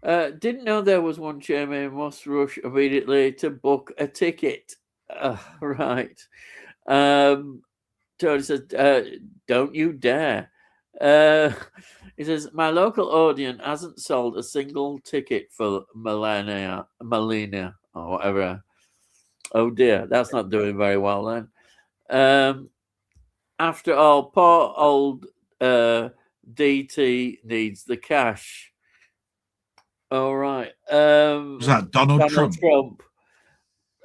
Didn't know there was one, Jamie. Must rush immediately to book a ticket. Right. Tony says, don't you dare. He says, my local audience hasn't sold a single ticket for Melina, or whatever. Oh dear, that's not doing very well then. After all, poor old DT needs the cash. All right. Was that Donald Trump?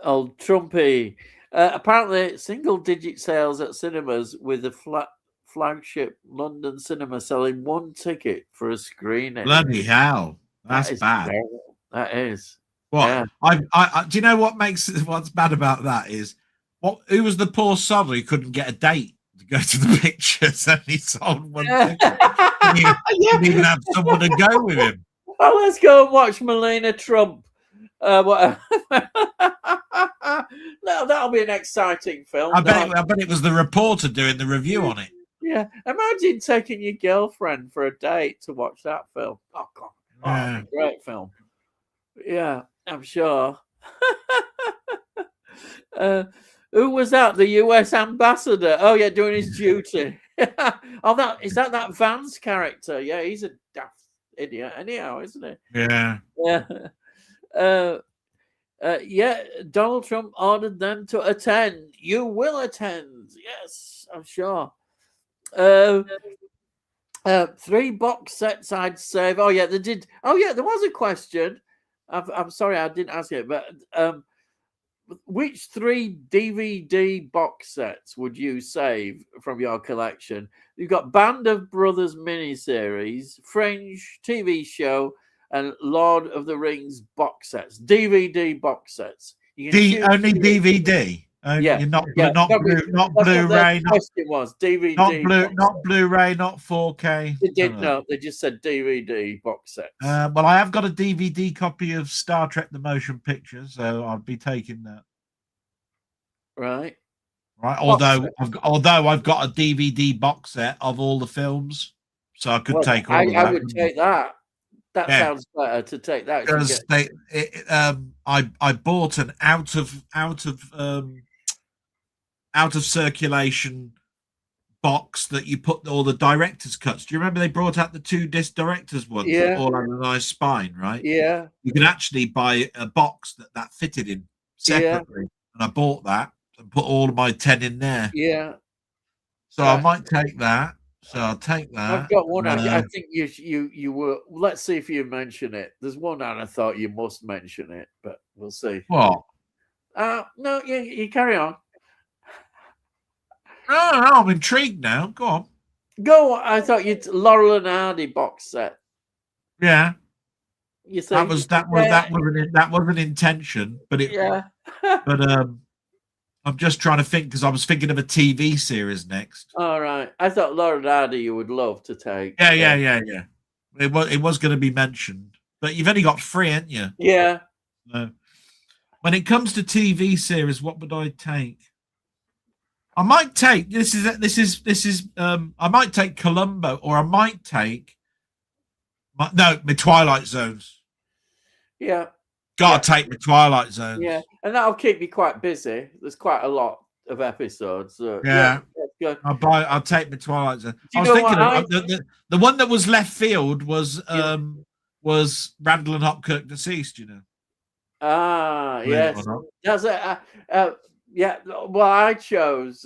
Old Trumpy. Apparently, single-digit sales at cinemas with the flagship London cinema selling one ticket for a screening. Bloody hell, that's bad. Terrible. That is. What? Yeah. I do you know what's bad about that is who was the poor sod who couldn't get a date to go to the pictures and he sold one ticket. Didn't even have someone to go with him. Oh, let's go and watch Melania Trump. No, that'll be an exciting film. I bet it was the reporter doing the review on it. Yeah, imagine taking your girlfriend for a date to watch that film. Oh God, Yeah. Great film. Yeah, I'm sure. Who was that? The U.S. ambassador? Oh yeah, doing his duty. Oh, is that Vance character? Yeah, he's a daft idiot anyhow, isn't he? Yeah. Yeah. Yeah, Donald Trump ordered them to attend. You will attend. Yes, I'm sure. 3 box sets I'd save. Oh yeah, they did. Oh yeah, there was a question. I'm sorry I didn't ask it, but which 3 DVD box sets would you save from your collection? You've got Band of Brothers miniseries, Fringe TV show, and Lord of the Rings box sets, DVD box sets. Only DVD. Yeah, not Blu-ray. Question was DVD. Not Blu-ray, not 4K. They didn't know. They just said DVD box sets. Well, I have got a DVD copy of Star Trek: The Motion Picture, so I'll be taking that. Right. Although I've got a DVD box set of all the films, so I could take all of that. I would take that. That sounds better to take that because I bought an out of circulation box that you put all the director's cuts. Do you remember they brought out the 2-disc director's ones that all had a nice spine, right? Yeah. You could actually buy a box that fitted in separately, and I bought that and put all of my 10 in there. Yeah. So I might take that. So I'll take that. I've got one. I think you were. Let's see if you mention it. There's one, and I thought you must mention it, but we'll see. What? No, you carry on. No, I'm intrigued now. Go on. Go. I thought you'd Laurel and Hardy box set. Yeah. You say that was an intention, but it. Yeah. But I'm just trying to think because I was thinking of a TV series next. All right. I thought Laurel and Hardy you would love to take. Yeah. It was going to be mentioned, but you've only got 3, haven't you? Yeah. No. When it comes to TV series, what would I take? I might take this is I might take Columbo, or I might take my Twilight Zones. Yeah. Gotta take the Twilight Zones. Yeah, and that'll keep you quite busy. There's quite a lot of episodes. So, yeah. That's Good. I'll take the Twilight Zone. Do you I was know thinking what of the one that was left field was Randall and Hopkirk Deceased. You know. Believe it or Yes. not. That's it. Yeah. Well, I chose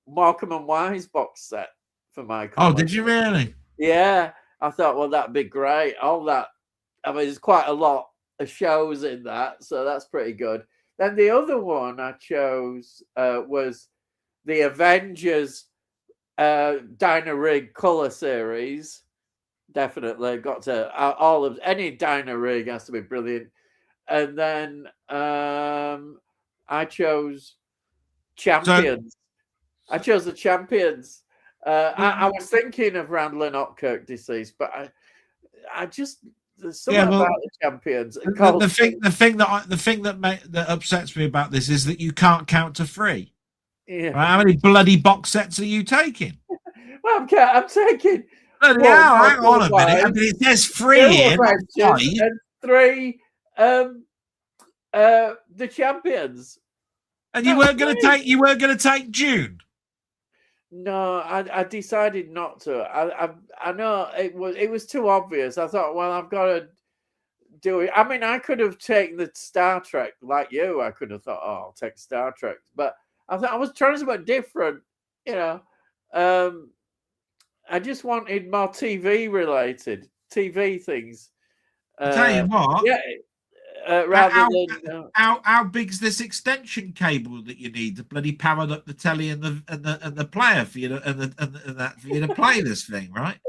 Markham and Wise box set for my Oh, collection. did you really? Yeah. I thought, well, that'd be great. All that. I mean, there's quite a lot of shows in that, so that's pretty good. Then the other one I chose was the Avengers Dino Rig color series. Definitely got to all of any Dino Rig has to be brilliant. And then I chose Champions. I chose the Champions. I was thinking of Randall and Hopkirk Deceased, but I just there's something about the Champions. The thing that upsets me about this is that you can't count to 3. Yeah. Right? How many bloody box sets are you taking? Well, I'm taking. Bloody hell, hang on a minute. I mean, it says 3 here, and 3 the Champions. And you weren't going to take June. No, I decided not to. I know it was too obvious. I thought, well, I've got to do it. I mean, I could have taken the Star Trek like you. I could have thought, oh, I'll take Star Trek, but I thought I was trying something different. You know, I just wanted more TV related TV things. I'll tell you what. Yeah. Rather than how big's this extension cable that you need to bloody power up the telly and the player for you to for you to play this thing, right?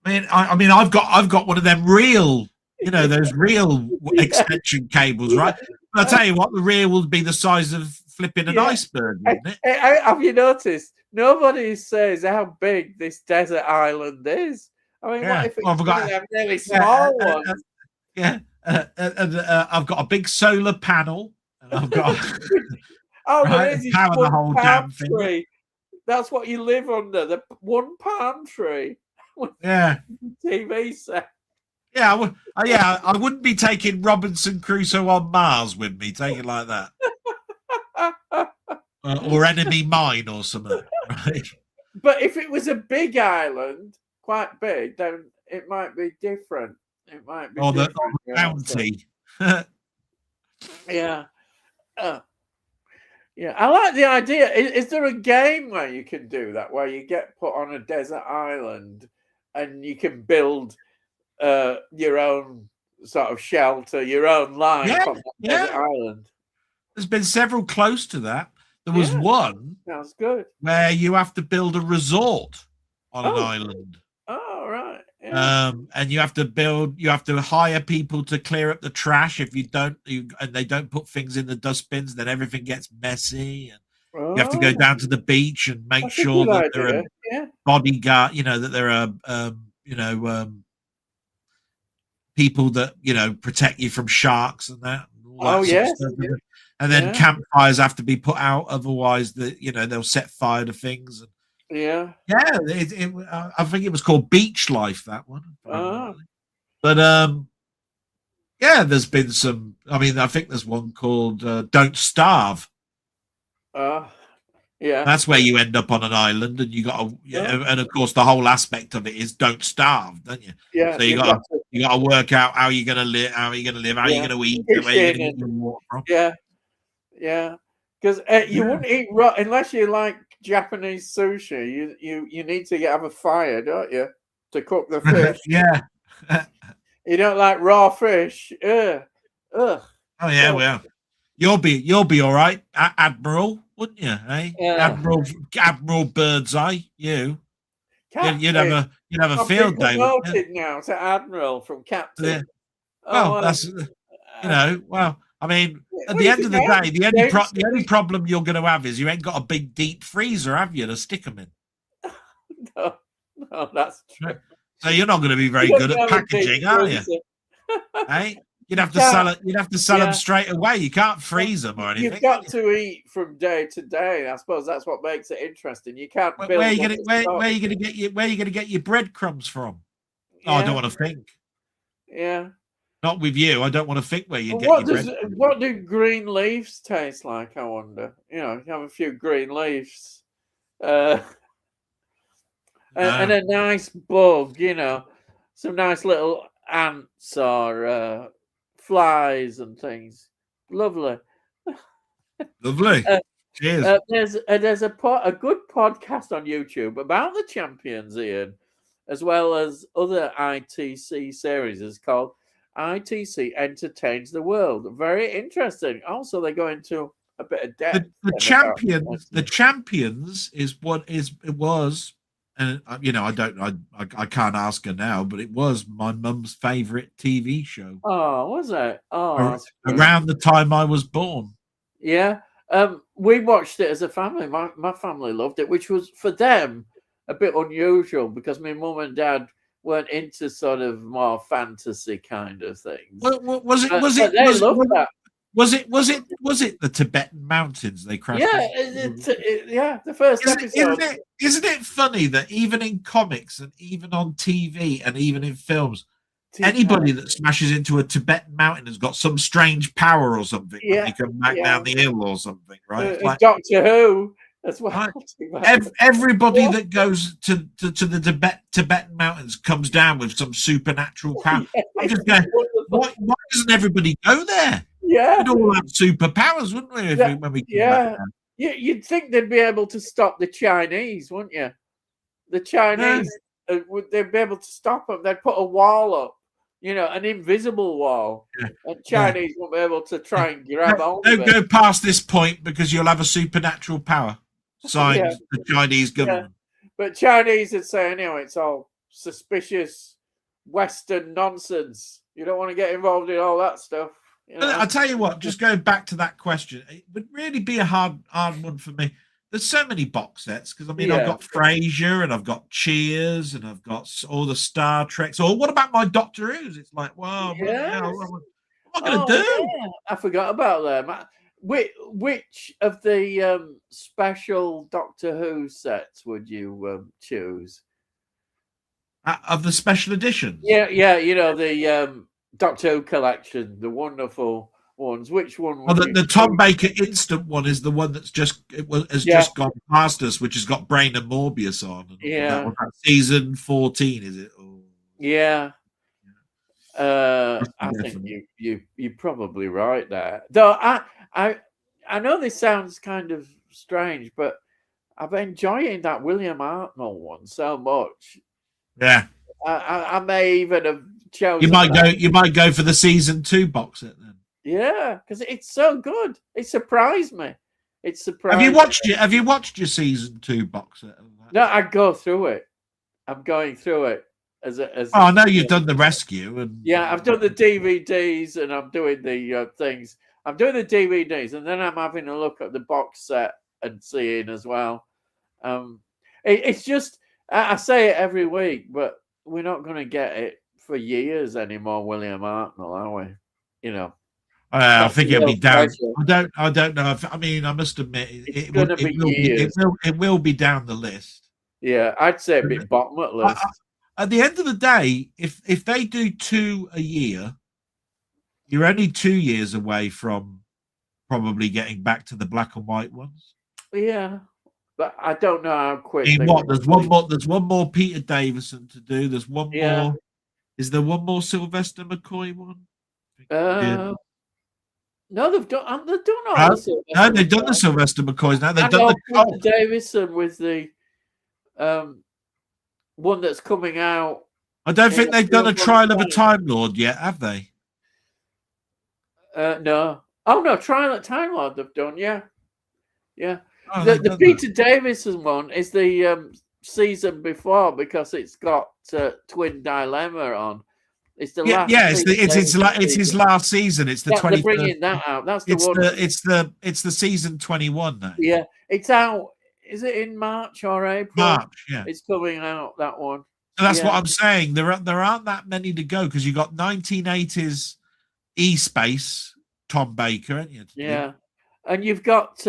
I mean, I've got one of them real, those real extension cables, right? But I tell you what, the real would be the size of flipping an iceberg, wouldn't it? Have you noticed? Nobody says how big this desert island is. I mean, what if it's one of them really small ones? Yeah. I've got a big solar panel, and I've got there is power the whole damn thing. Tree. That's what you live under, the one palm tree. Yeah, TV set. Yeah, I wouldn't be taking Robinson Crusoe on Mars with me, take it like that, or Enemy Mine or something, right? But if it was a big island, quite big, then it might be different. It might be the bounty. Yeah. Yeah, I like the idea. Is there a game where you can do that, where you get put on a desert island and you can build your own sort of shelter, your own life on that desert island? There's been several close to that. There was one. Sounds good. Where you have to build a resort on an island. Oh, right. Yeah. And you have to hire people to clear up the trash. If you don't, and they don't put things in the dustbins, then everything gets messy. And you have to go down to the beach and make sure that there are bodyguard, that there are, people that protect you from sharks and that. And then campfires have to be put out, otherwise they'll set fire to things. And, I think it was called Beach Life, that one. But there's been some. I mean, I think there's one called Don't Starve. That's where you end up on an island, and you got to, and of course the whole aspect of it is don't starve, don't you? Yeah. So you got to work out how you're going to live, how you're going to eat, where you're going to get your water from. Yeah. Because you wouldn't eat raw unless you like Japanese sushi. You need to have a fire, don't you, to cook the fish? You don't like raw fish. Ugh. Oh yeah, well, you'll be all right, Admiral, wouldn't you? Eh? Admiral Birdseye, you'd have a field day. Promoted now to Admiral from Captain. Yeah. Well, that's well. I mean, at the end of the day, the only problem you're going to have is you ain't got a big deep freezer, have you, to stick them in? No, that's true. So you're not going to be very good at packaging, are you? Hey, you'd have to sell it. You'd have to sell them straight away. You can't freeze them or anything. You've got to eat from day to day. I suppose that's what makes it interesting. You can't. Where are you going to get your breadcrumbs from? Oh, I don't want to think. Yeah. Not with you. I don't want to think where you get your bread. What do green leaves taste like, I wonder? You have a few green leaves. And a nice bug, some nice little ants or flies and things. Lovely. Lovely. Cheers. There's a good podcast on YouTube about the champions, Ian, as well as other ITC series. It's called ITC Entertains the World. Very interesting. Also, they go into a bit of depth. The champions is what it was, and I can't ask her now, but it was my mum's favorite TV show. Oh, was it? Oh, around the time I was born. Yeah. We watched it as a family. My family loved it, which was for them a bit unusual because my mum and dad weren't into sort of more fantasy kind of things. Was it the Tibetan mountains they crashed? Yeah, the first episode. Isn't it funny that even in comics and even on TV and even in films, anybody that smashes into a Tibetan mountain has got some strange power or something when they come back down the hill or something, right? Like Doctor Who as well. Right. Everybody that goes to the Tibetan mountains comes down with some supernatural power. I'm just going, why doesn't everybody go there? Yeah. We'd all have superpowers, wouldn't we, when we come back down? You'd think they'd be able to stop the Chinese, wouldn't you? The Chinese, they'd be able to stop them. They'd put a wall up. An invisible wall. Yeah. And Chinese won't be able to try and grab hold of it. Don't go past this point because you'll have a supernatural power. Signed the Chinese government. Yeah. But Chinese would say, anyway, it's all suspicious Western nonsense. You don't want to get involved in all that stuff. I'll tell you what, just going back to that question, it would really be a hard one for me. There's so many box sets because I've got Frasier and I've got Cheers and I've got all the Star Treks. Or what about my Doctor Who's? It's like, well, what am I going to do? Yeah. I forgot about them. Which of the special Doctor Who sets would you choose? Of the special editions? Yeah. The Doctor Who collection, the wonderful ones. Which one? The Tom Baker instant one is the one that's just gone past us, which has got Brain and Morbius on. Yeah, season 14, is it? Yeah. I think you're probably right there. Though I know this sounds kind of strange, but I've been enjoying that William Hartnell one so much. Yeah, I may even have chosen. You might go for the season 2 box set then. Yeah, because it's so good. It surprised me. Have you watched your season 2 box set? No, I go through it. I'm going through it I know you've done the rescue and I've done the DVDs and I'm doing the things. I'm doing the DVDs and then I'm having a look at the box set and seeing as well. It's just I say it every week, but we're not going to get it for years anymore. William Hartnell, are we? I think it'll be down. I don't know. I must admit, it will be down the list. Yeah, I'd say it'd be bottom of the list. At the end of the day, if they do 2 a year, you're only 2 years away from probably getting back to the black and white ones. Yeah, but I don't know how quick. There's one more Peter Davison to do. There's one more. Is there one more Sylvester McCoy one? No, they've done all the No, they've done the Sylvester McCoys now. They've done the Peter Davison with the one that's coming out. I don't think they've done a Trial of a Time Lord yet, have they? No. Oh no, Trial of Time Lord they've done, yeah. The Peter Davison one is the season before because it's got Twin Dilemma on. It's the last. Yeah, it's his last season. It's the 20. They're bringing that out. That's the one. It's the season 21 now. Yeah, it's out. Is it in March or April? March. Yeah, it's coming out, that one. So that's what I'm saying. There aren't that many to go because you got 1980s E-Space Tom Baker, haven't you? Yeah, and you've got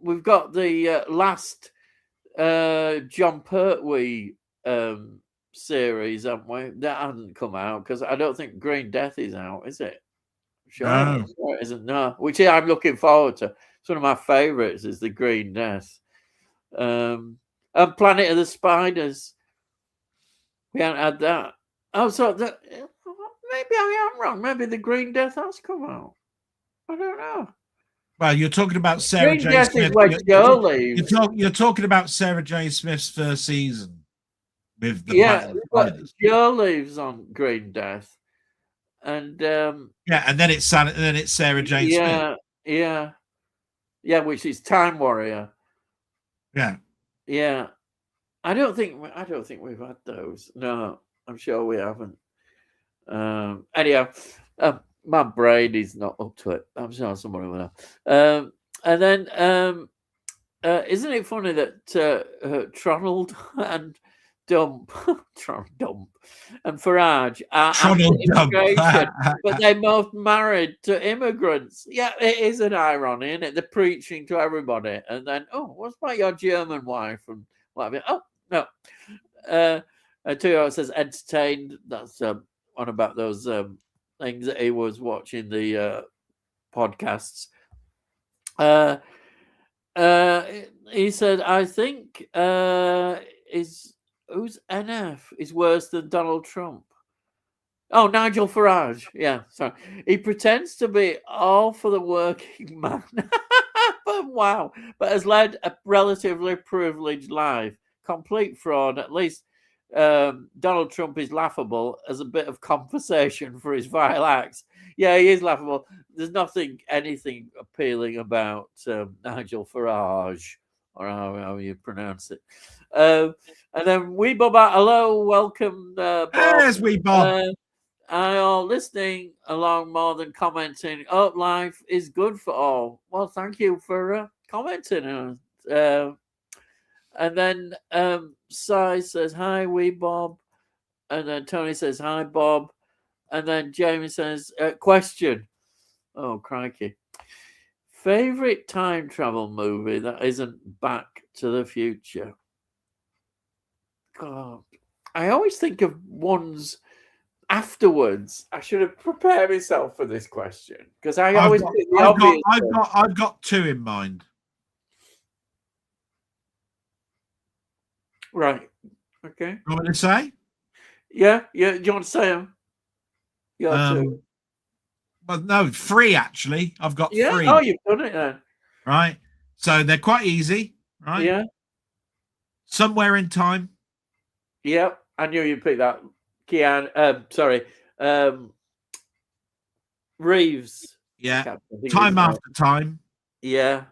we've got the last John Pertwee series, haven't we? That hasn't come out because I don't think Green Death is out, is it? Sure, no. It isn't. No, which I'm looking forward to. It's one of my favourites is the Green Death. And Planet of the Spiders. We haven't had that. Oh, so maybe I am wrong. Maybe the Green Death has come out. I don't know. Well, you're talking about Sarah Green J. Death Smith. is where Joe leaves. You're talking about Sarah J. Smith's first season with the Yeah, Planet of the Spiders. Joe leaves on Green Death, and yeah, and then it's Sarah Jane Smith. Yeah, which is Time Warrior. Yeah. I don't think we've had those. No, I'm sure we haven't. Anyhow, my brain is not up to it. I'm sure somebody will know. And then, isn't it funny that Tronald and Dump and Farage are immigration, but they both married to immigrants. Yeah, it is an irony, isn't it? They're preaching to everybody, and then, what's about your German wife and what have you? Oh no. Tuyo says entertained. That's on about those things that he was watching the podcasts. He said, I think who's NF is worse than Donald Trump. Oh, Nigel Farage. Yeah, sorry. He pretends to be all for the working man. Wow. But has led a relatively privileged life. Complete fraud. At least Donald Trump is laughable as a bit of compensation for his vile acts. Yeah, he is laughable. There's anything appealing about Nigel Farage, or how you pronounce it. And then Wee Bob, hello, welcome, Bob. Yes, Wee Bob. I are listening along more than commenting. Hope life is good for all. Well, thank you for commenting. And then Sai says, hi, Wee Bob. And then Tony says, hi, Bob. And then Jamie says, question. Oh, crikey. Favorite time travel movie that isn't Back to the Future? God, I always think of ones afterwards. I should have prepared myself for this question because I've got two in mind. Right. Okay. You want me to say? Yeah. Do you want to say them? Well, no, three actually. I've got three. Oh, you've done it then. Right. So they're quite easy, right? Yeah. Somewhere in Time. Yep. I knew you'd pick that. Reeves. Yeah. Time After Time. Yeah.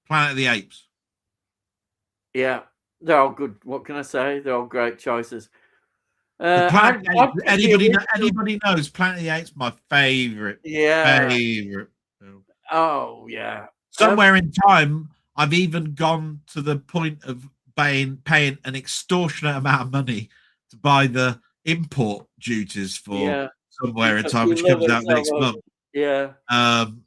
Planet of the Apes. Yeah. They're all good. What can I say? They're all great choices. Anybody knows Planet of the Apes? My favorite. Yeah. Favorite. Oh yeah. Somewhere in Time, I've even gone to the point of paying an extortionate amount of money to buy the import duties for Somewhere in Time, which comes out next month. Yeah.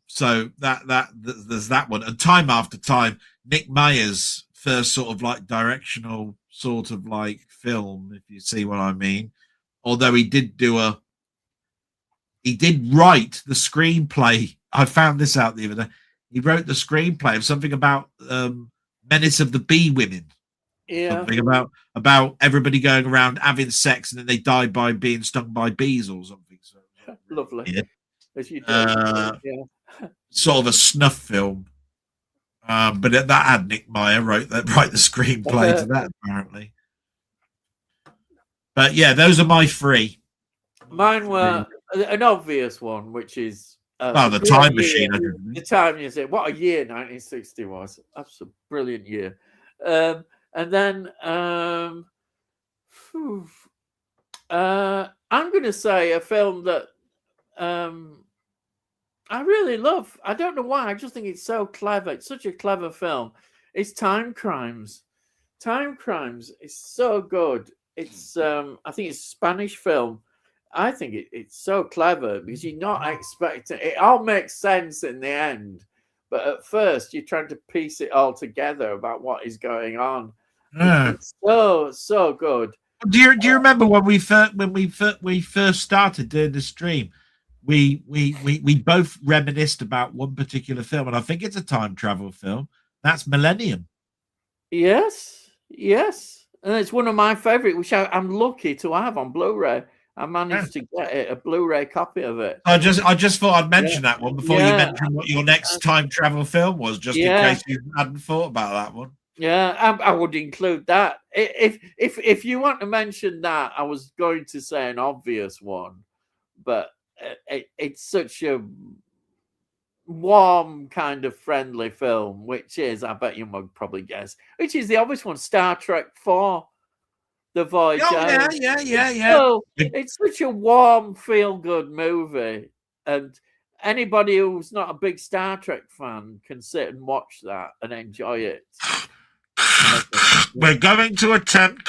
So there's that one, and Time After Time, Nick Meyer's first sort of like directional sort of like film, if you see what I mean. Although he did write the screenplay. I found this out the other day. He wrote the screenplay of something about Menace of the Bee Women. Yeah. Something about everybody going around having sex and then they die by being stung by bees or something. So lovely. Yeah. As you do. Sort of a snuff film. But that had Nick Meyer write the screenplay to that, apparently. But yeah, those are my three. Mine were an obvious one, which is the Time Machine. The time you say, what a year 1960 was. That's a brilliant year. And then I'm going to say a film that I really love. I don't know why. I just think it's so clever. It's such a clever film. It's Time Crimes. Time Crimes is so good. It's I think it's a Spanish film. I think it's so clever because you're not expecting it. All makes sense in the end, but at first you're trying to piece it all together about what is going on. It's so good. Do you remember when we first started doing the stream? We both reminisced about one particular film, and I think it's a time travel film. That's Millennium. Yes, yes. And it's one of my favourite, which I'm lucky to have on Blu-ray. I managed to get a Blu-ray copy of it. I just thought I'd mention that one before you mention what your next time travel film was, just in case you hadn't thought about that one. Yeah, I would include that. If you want to mention that, I was going to say an obvious one, but it's such a warm, kind of friendly film, which is, I bet you would probably guess, which is the obvious one, Star Trek 4, The Voyage. Oh, yeah. So it's such a warm, feel-good movie, and anybody who's not a big Star Trek fan can sit and watch that and enjoy it. We're going to attempt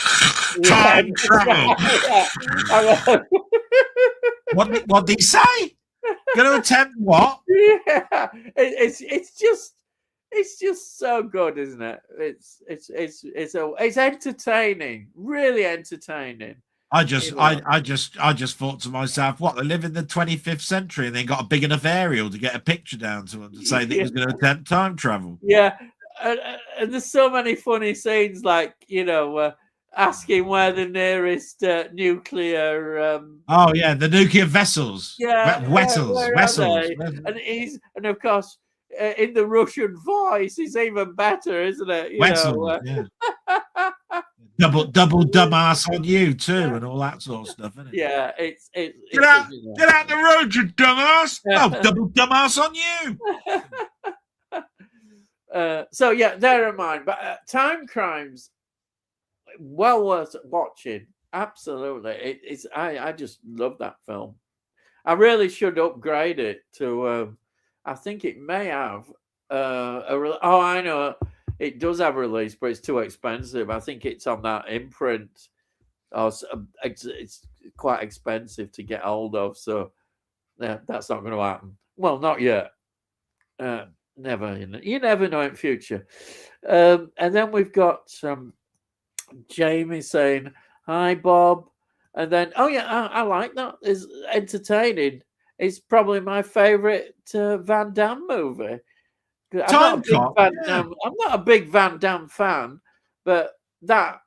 time travel. What did he say? Going to attempt what? Yeah, it's just so good, isn't it? It's entertaining, really entertaining. I just thought to myself, what, they live in the 25th century and they got a big enough aerial to get a picture down to him to say that he was going to attempt time travel. Yeah, and there's so many funny scenes, like, asking where the nearest nuclear oh yeah, the nuclear vessels. Vessels. And of course in the Russian voice it's even better, isn't it? Double dumbass on you too, and all that sort of stuff, isn't it? Yeah, get out the road, you dumbass. Oh, double dumbass on you. So yeah, they're mine. But Time Crimes, well worth watching. Absolutely. I just love that film. I really should upgrade it to I think it may have I know it does have a release, but it's too expensive. I think it's on that imprint. It's quite expensive to get hold of, so yeah, that's not going to happen. Well, not yet. Never. You never know in future. And then we've got Jamie saying, "Hi, Bob." And then, oh yeah, I like that. It's entertaining. It's probably my favourite Van Damme movie. I'm not a big Van Damme fan, but that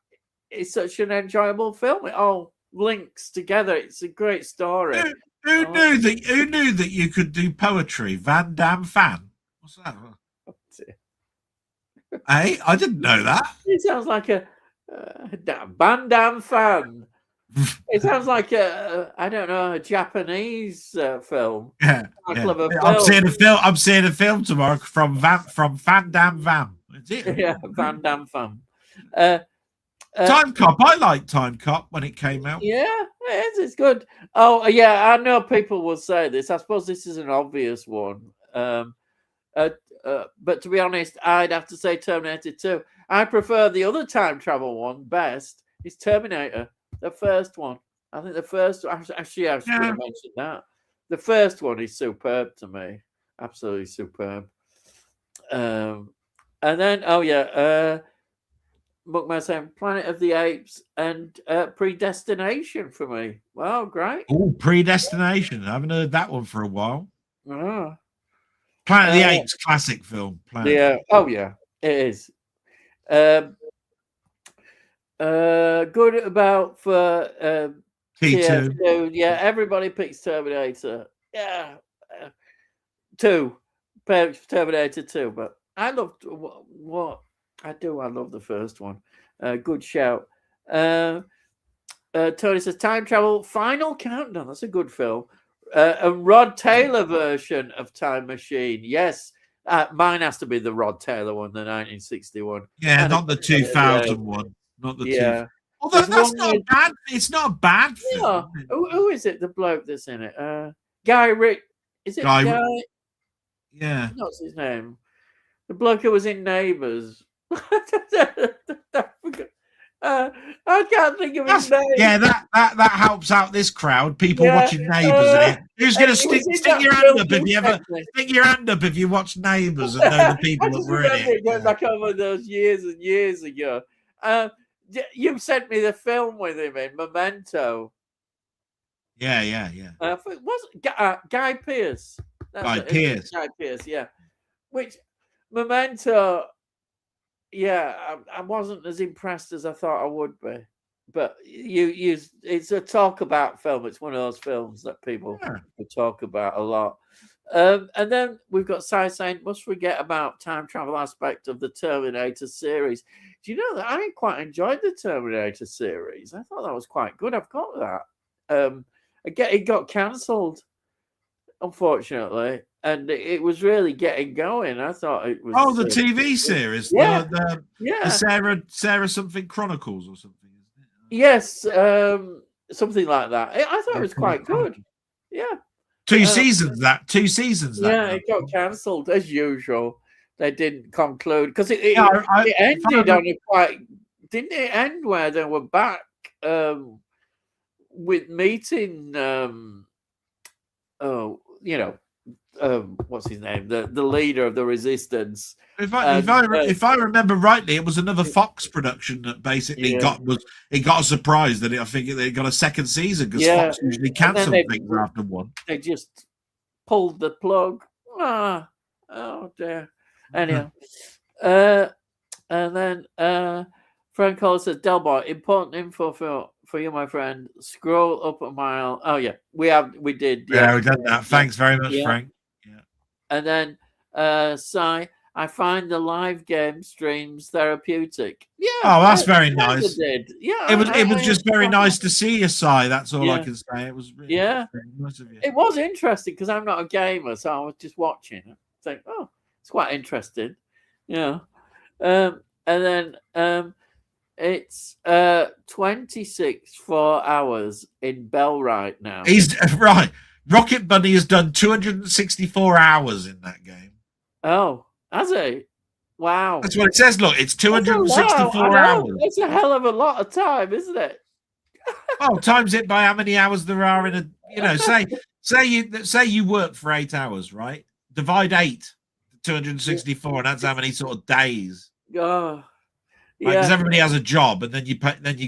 is such an enjoyable film. It all links together. It's a great story. Who knew that you could do poetry? Van Damme fan. What's that? Hey, I didn't know that. It sounds like a Van Damme fan. It sounds like a Japanese film. Yeah, Clever film. I'm seeing a film tomorrow from Van Damme Van. Yeah, Van Damme fan. Time Cop. I liked Time Cop when it came out. Yeah, it's good. Oh yeah, I know people will say this. I suppose this is an obvious one. But to be honest, I'd have to say Terminator 2. I prefer the other time travel one best. It's Terminator, the first one. I think the first one, actually, I should have mentioned that. The first one is superb to me. Absolutely superb. And then, Bookman saying Planet of the Apes and Predestination for me. Well, great. Oh, Predestination. I haven't heard that one for a while. Oh. Planet of the Apes, classic film. Yeah. Oh, yeah, it is. Good about for T2. Yeah, everybody picks Terminator. Yeah. 2. Terminator 2. But I loved what I do. I love the first one. Good shout. Tony says Time Travel Final Countdown. That's a good film. A Rod Taylor version of Time Machine. Yes. Mine has to be the Rod Taylor one, the 1961. Yeah, not the 2000 one. Not the 2000. Although that's not bad. It's not a bad film. Yeah. Who is it? The bloke that's in it? Guy Rick. Is it Guy? Yeah. What's his name? The bloke who was in Neighbours. I can't think of his name. Yeah, that helps out this crowd. People watching Neighbours. Who's going to stick your hand up if you ever stick your hand up if you watch Neighbours and know the people that were in it? Going back over those years and years ago. You sent me the film with him in Memento. Yeah. Was Guy Pearce? Guy Pearce. Guy Pearce, yeah. Which Memento I wasn't as impressed as I thought I would be. But it's a talk about film. It's one of those films that people talk about a lot. And then we've got Sai saying, must forget about time travel aspect of the Terminator series. Do you know that I quite enjoyed the Terminator series? I thought that was quite good. I've got that. It got cancelled, unfortunately, and it was really getting going. I thought it was. Oh, the TV series, yeah, the Sarah something Chronicles or something. Yes, something like that. I thought it was quite good. Yeah. Two seasons. Yeah, it got cancelled as usual. They didn't conclude because it ended on a quite. Didn't it end where they were back with meeting? What's his name? The leader of the resistance. If I remember rightly, it was another Fox production that basically got a surprise that I think they got a second season because Fox usually cancel things after one. They just pulled the plug. Oh dear. Anyhow, and then Frank Cole says, Delboy, important info for you, my friend. Scroll up a mile. Oh yeah, we did. Yeah, we did that. Thanks very much, Frank. Yeah. And then Si, I find the live game streams therapeutic. Yeah. Oh, that's very nice. Did. Yeah. It was just very nice to see you, Si. That's all I can say. It was really very nice of you. It was interesting because I'm not a gamer, so I was just watching. I think, oh, it's quite interesting. Yeah. And then it's 4 hours in Bell right now. He's right. Rocket Bunny has done 264 hours in that game. Oh, has he? Wow. That's what it says. Look, it's 264 hours. That's a hell of a lot of time, isn't it? Oh, times it by how many hours there are in a, say you work for 8 hours, right? Divide 8, 264, and that's how many sort of days. Oh. Right, because everybody has a job, and then you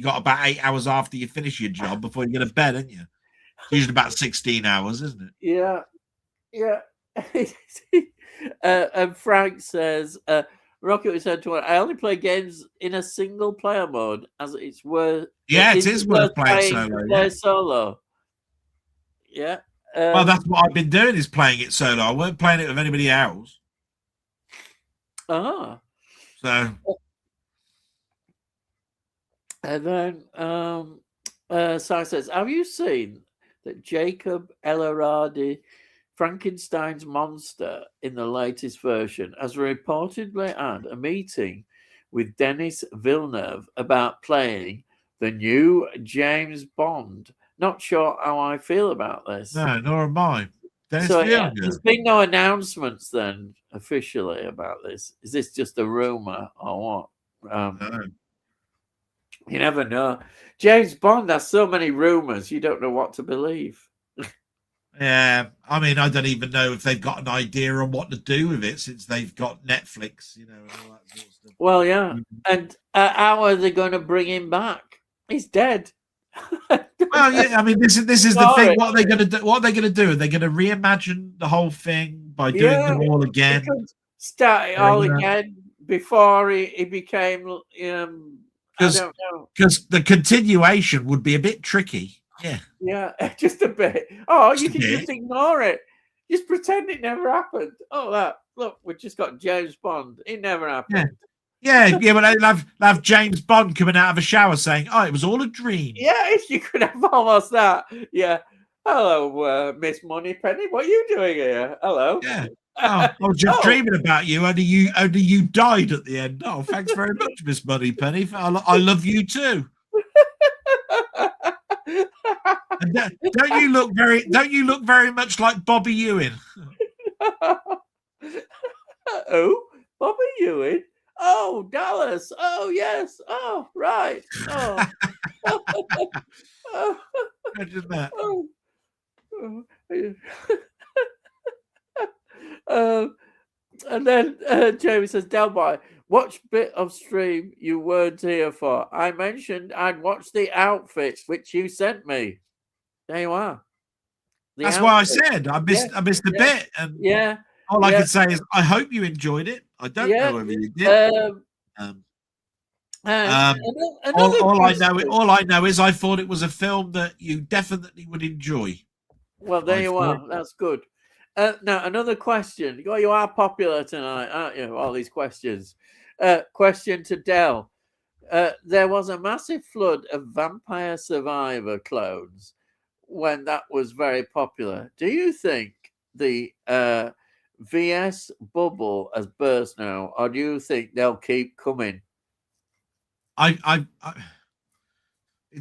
got about 8 hours after you finish your job before you go to bed, haven't you? Usually about 16 hours, isn't it? Yeah. And Frank says, Rocket was said to I only play games in a single player mode, as it's worth. Yeah, it is worth playing solo. Play solo. Yeah. Well, that's what I've been doing, is playing it solo. I weren't playing it with anybody else. Ah. So. And then Sai says, have you seen that Jacob Elordi, Frankenstein's monster in the latest version, has reportedly had a meeting with Denis Villeneuve about playing the new James Bond? Not sure how I feel about this. No, nor am I. There's been no announcements then officially about this. Is this just a rumor or what? No. You never know. James Bond has so many rumors, you don't know what to believe. Yeah, I mean, I don't even know if they've got an idea on what to do with it since they've got Netflix, and all that sort of stuff. Well, yeah. And how are they going to bring him back? He's dead. Well, yeah. I mean, this is the thing. What are they going to do? What are they going to do? Are they going to reimagine the whole thing by doing them all again? Start it all again before he became. I don't know. Because the continuation would be a bit tricky. Yeah, just a bit. Oh, you can just ignore it. Just pretend it never happened. Oh, look, we just got James Bond. It never happened. Yeah, but they'll have James Bond coming out of a shower saying, "Oh, it was all a dream." Yeah, you could have almost that. Yeah. Hello, Miss Moneypenny. What are you doing here? Hello. Yeah. Oh, I was just dreaming about you. Only you died at the end. Oh, thanks very much, Miss Moneypenny. I love you too. And don't you look very much like Bobby Ewing? Oh, Bobby Ewing. Oh, Dallas. Oh, yes. Oh, right. Oh. Imagine that. And then Jamie says, Delboy, watch bit of stream you weren't here for. I mentioned I'd watch the outfit which you sent me. There you are. That's why I said I missed a bit. And all I can say is I hope you enjoyed it. I don't know whether you did. All I question. know, all I know is I thought it was a film that you definitely would enjoy. Well, there you are. That's good. Now, another question. You are popular tonight, aren't you? All these questions. Question to Del. There was a massive flood of Vampire Survivor clones when that was very popular. Do you think the VS bubble has burst now, or do you think they'll keep coming? It's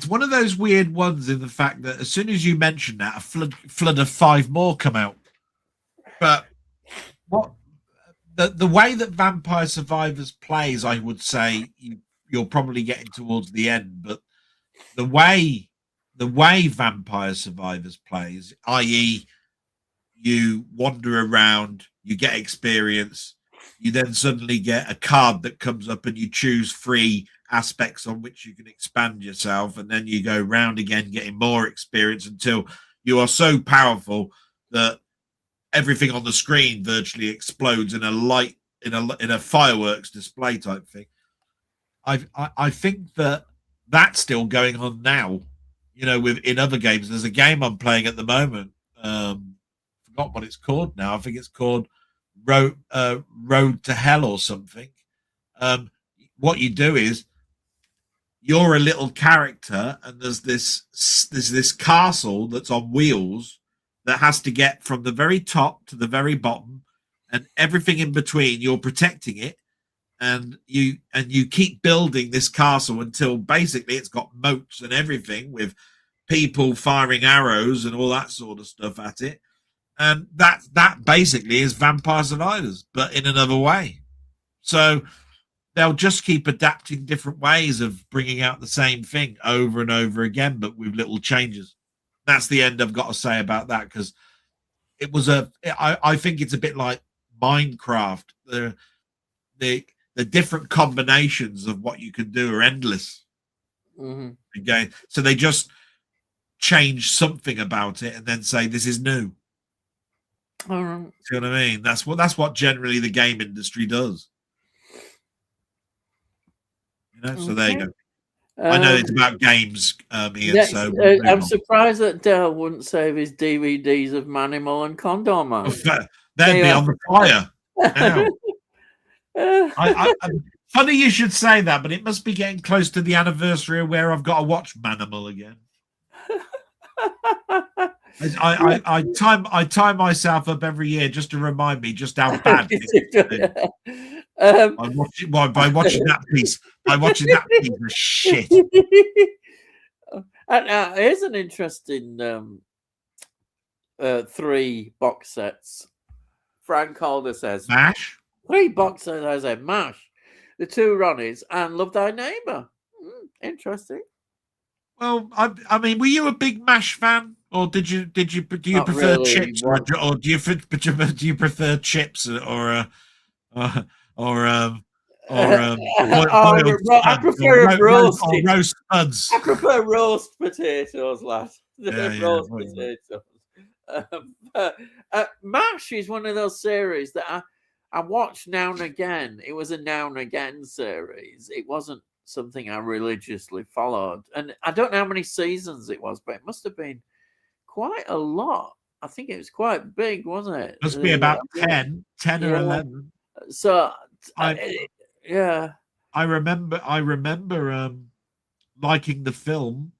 one of those weird ones in the fact that as soon as you mention that, a flood of 5 more come out. But what the way that Vampire Survivors plays, I would say you're probably getting towards the end. But the way Vampire Survivors plays, i.e., you wander around, you get experience, you then suddenly get a card that comes up, and you choose 3 aspects on which you can expand yourself, and then you go round again getting more experience until you are so powerful that everything on the screen virtually explodes in a light in a fireworks display type thing. I think that's still going on now. In other games, there's a game I'm playing at the moment. Forgot what it's called now. I think it's called Road to Hell or something. What you do is you're a little character, and there's this castle that's on wheels that has to get from the very top to the very bottom, and everything in between. You're protecting it, and you keep building this castle until basically it's got moats and everything with people firing arrows and all that sort of stuff at it. And that basically is Vampire Survivors, but in another way. So they'll just keep adapting different ways of bringing out the same thing over and over again, but with little changes. That's the end I've got to say about that, because it was I think it's a bit like Minecraft. The different combinations of what you can do are endless. Mm-hmm. Again, so they just change something about it and then say this is new. All right. See what I mean? That's what generally the game industry does. So there you go. I know it's about games, Ian. So I'm surprised that Dale wouldn't save his DVDs of Manimal and Condor Man. They'd be on the fire now. Funny you should say that, but it must be getting close to the anniversary of where I've got to watch Manimal again. I tie myself up every year just to remind me just how bad it is. By watching that piece of shit. Here's an interesting 3 box sets. Frank Calder says MASH. 3 box sets. I said MASH, The 2 Ronnies, and Love Thy Neighbor. Interesting. Well, I mean, were you a big MASH fan, or do you prefer really, chips, or do you prefer chips or I prefer roast spuds. I prefer roast potatoes, lad. Roast potatoes. MASH is one of those series that I watch now and again. It was a now and again series. It wasn't something I religiously followed. And I don't know how many seasons it was, but it must have been quite a lot. I think it was quite big, wasn't it? Must be about 10 or 11. So, yeah. I remember liking the film.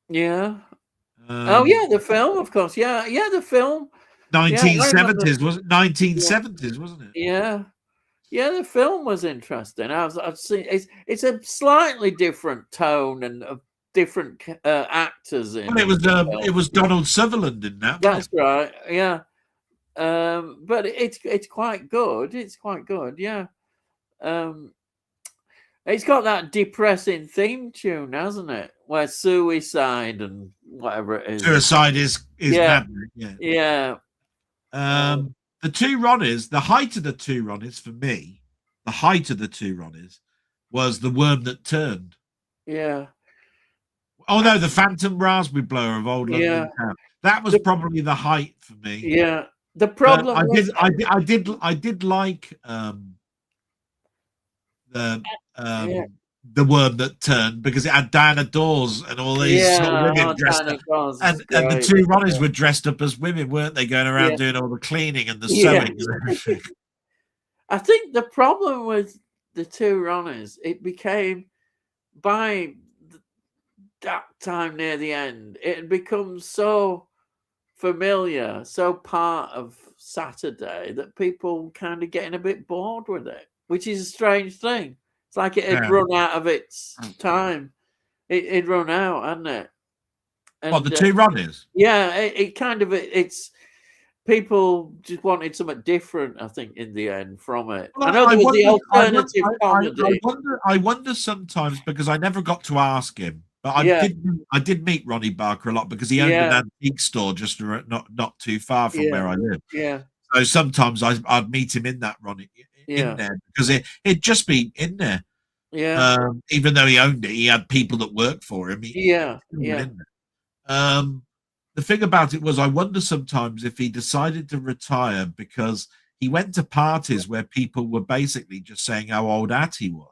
Yeah. The film, of course. Yeah, the film. 1970s, was it? 1970s, wasn't it? Yeah. Yeah, the film was interesting. I've seen it's a slightly different tone and different actors in. Well, it was Donald Sutherland in that. That's right. Yeah. But it's quite good. It's quite good. Yeah. It's got that depressing theme tune, hasn't it? Where suicide and whatever it is. Suicide is mad. Yeah. The 2 Ronnies, the height of the 2 Ronnies for me, was The Worm That Turned. Yeah. Oh no, the Phantom Raspberry Blower of Old London Town. That was probably the height for me. Yeah. The problem I did like the Yeah. the worm that turned, because it had Diana Dawes and all these sort of women dressed up. And the two Ronnies were dressed up as women, weren't they? Going around doing all the cleaning and the sewing and everything. I think the problem with the two Ronnies, it became, by that time near the end, it had become so familiar, so part of Saturday, that people kind of getting a bit bored with it, which is a strange thing. It's like it had run out of its time. It'd run out, hadn't it? And, what, the two Ronnies? Yeah, it kind of, it's people just wanted something different, I think, in the end from it. Well, I know there was the alternative comedy. I wonder sometimes, because I never got to ask him, but I did meet Ronnie Barker a lot, because he owned an antique store just not too far from where I live. Yeah. So sometimes I'd meet him in that Ronnie in there, because it'd just be in there. Yeah. Even though he owned it, he had people that worked for him. Yeah. The thing about it was, I wonder sometimes if he decided to retire because he went to parties where people were basically just saying how old he was.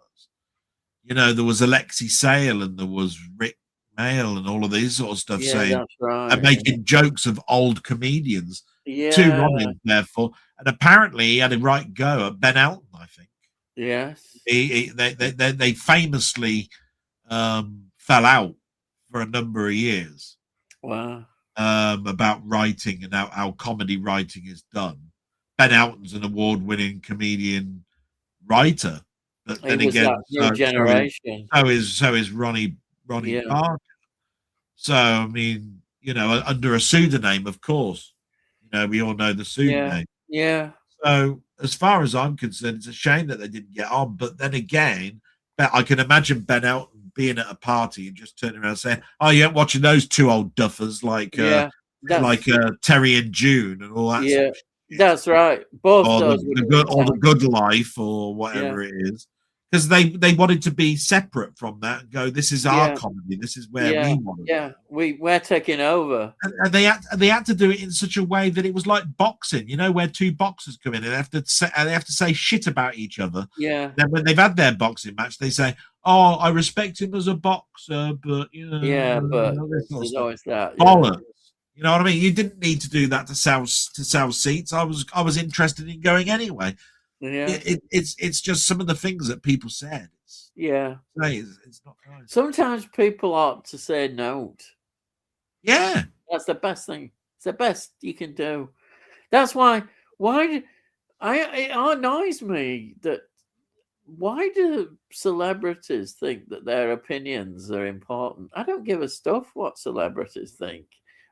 You know, there was Alexi Sale and there was Rick Mail and all of these sort of stuff saying, that's right, and making jokes of old comedians. Yeah. Two Ronnies, therefore. And apparently he had a right go at Ben Elton, I think. Yes. They famously fell out for a number of years. Wow. About writing and how comedy writing is done. Ben Elton's an award-winning comedian writer, but then again, new generation. So is Ronnie Barker. So I mean, you know, under a pseudonym, of course. You know, we all know the pseudonym. Yeah. So as far as I'm concerned, it's a shame that they didn't get on. But then again, I can imagine Ben Elton being at a party and just turning around and saying, "Oh, you ain't watching those two old duffers like Terry and June and all that." Yeah, that's right. Both or those the Good Life or whatever it is, because they wanted to be separate from that and go, "This is our comedy. This is where we want to." Yeah, we're taking over. And they had to do it in such a way that it was like boxing, you know, where two boxers come in and they have to say shit about each other. Yeah. Then when they've had their boxing match, they say, "Oh, I respect him as a boxer, but you know." Yeah, but there's always that. Bollocks. You know what I mean? You didn't need to do that to sell seats. I was interested in going anyway. Yeah. It's just some of the things that people said. It's not nice. Sometimes people ought to say no. Yeah. That's the best thing. It's the best you can do. That's why it annoys me that why do celebrities think that their opinions are important? I don't give a stuff what celebrities think.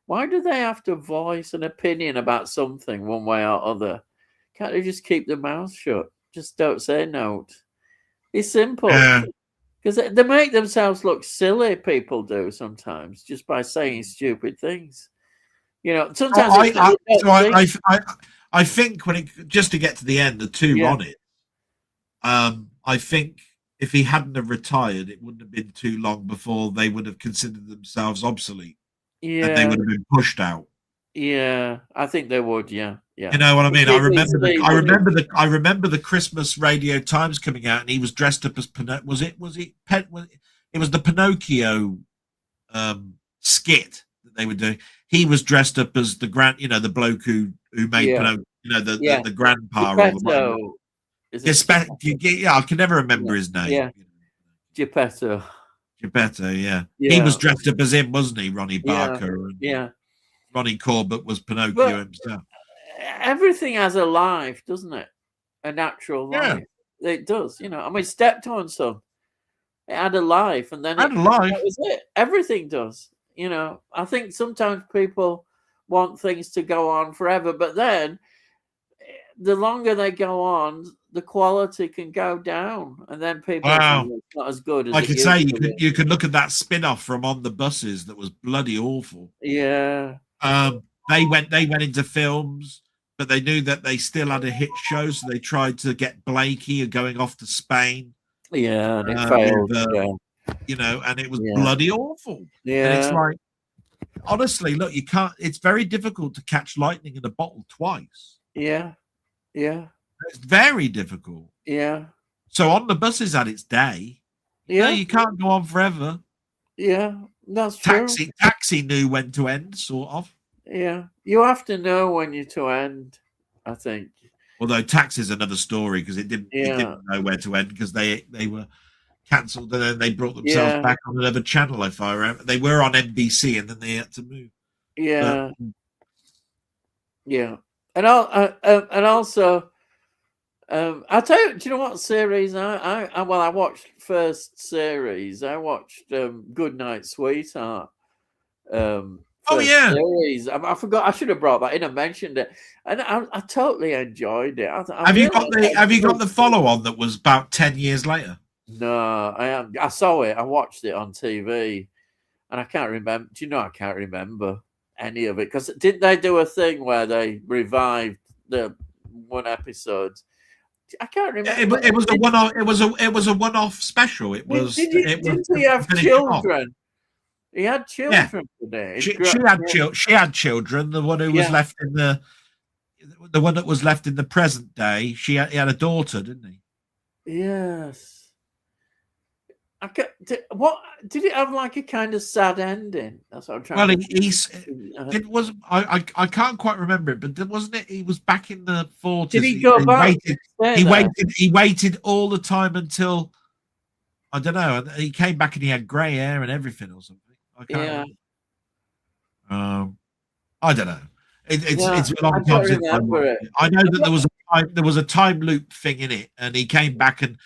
Why do they have to voice an opinion about something one way or other? Can't they just keep their mouth shut? Just don't say no. It's simple. Because they make themselves look silly, people do sometimes, just by saying stupid things. You know, sometimes I think just to get to the end, the two on it, I think if he hadn't have retired, it wouldn't have been too long before they would have considered themselves obsolete. Yeah. And they would have been pushed out. Yeah, I think they would. Yeah. You know what I mean? I remember the Christmas Radio Times coming out, and he was dressed up as it was the Pinocchio skit that they were doing. He was dressed up as the the bloke who made Pinocchio, the grandpa. Geppetto. I can never remember his name. Yeah, Geppetto. Geppetto, yeah. He was dressed up as him, wasn't he, Ronnie Barker? Yeah. Ronnie Corbett was Pinocchio himself. Everything has a life, doesn't it? A natural life. It does, you know. I mean, Steptoe & Son, it had a life, and then that was it. Everything does, you know. I think sometimes people want things to go on forever, but then the longer they go on, the quality can go down, and then people think it's not as good as I could say you could look at that spin-off from On the Buses that was bloody awful. Yeah. They went into films, but they knew that they still had a hit show, so they tried to get Blakey going off to Spain. Yeah, and it failed. You know, and it was bloody awful. Yeah. And it's like, honestly, look, you can't. It's very difficult to catch lightning in a bottle twice. Yeah. Yeah. It's very difficult. Yeah. So on the buses had its day. Yeah, You can't go on forever. Yeah, that's true. Taxi knew when to end, sort of. Yeah, you have to know when you're to end, I think. Although Taxi's another story because it didn't Yeah, know where to end because they were cancelled and then they brought themselves yeah, back on another channel. If I remember, they were on NBC and then they had to move. yeah, But, yeah, and also, I tell you, do you know what series I watched first series. I watched Good Night Sweetheart. oh First yeah, series. I forgot. I should have brought that in and mentioned it, and I totally enjoyed it. I have you really got the follow on that was about 10 years later? No, I saw it. I watched it on TV, and I can't remember. Do you know? I can't remember any of it because didn't they do a thing where they revived the one episode? I can't remember. It was a one off. It was a one off special. Didn't he to have finish it off. children? He had Yeah, children today. she had children. The one who was left in the one that was left in the present day. He had a daughter, didn't he? Yes. What did it have like a kind of sad ending? That's what I'm trying. Well, to it was. I can't quite remember it, but wasn't it? He was back in the 40s. Did he go back? He waited all the time until I don't know. He came back and he had grey hair and everything or something. I can't remember. I don't know. It's a long time since I watched it. I know that there was a time loop thing in it, and he came back and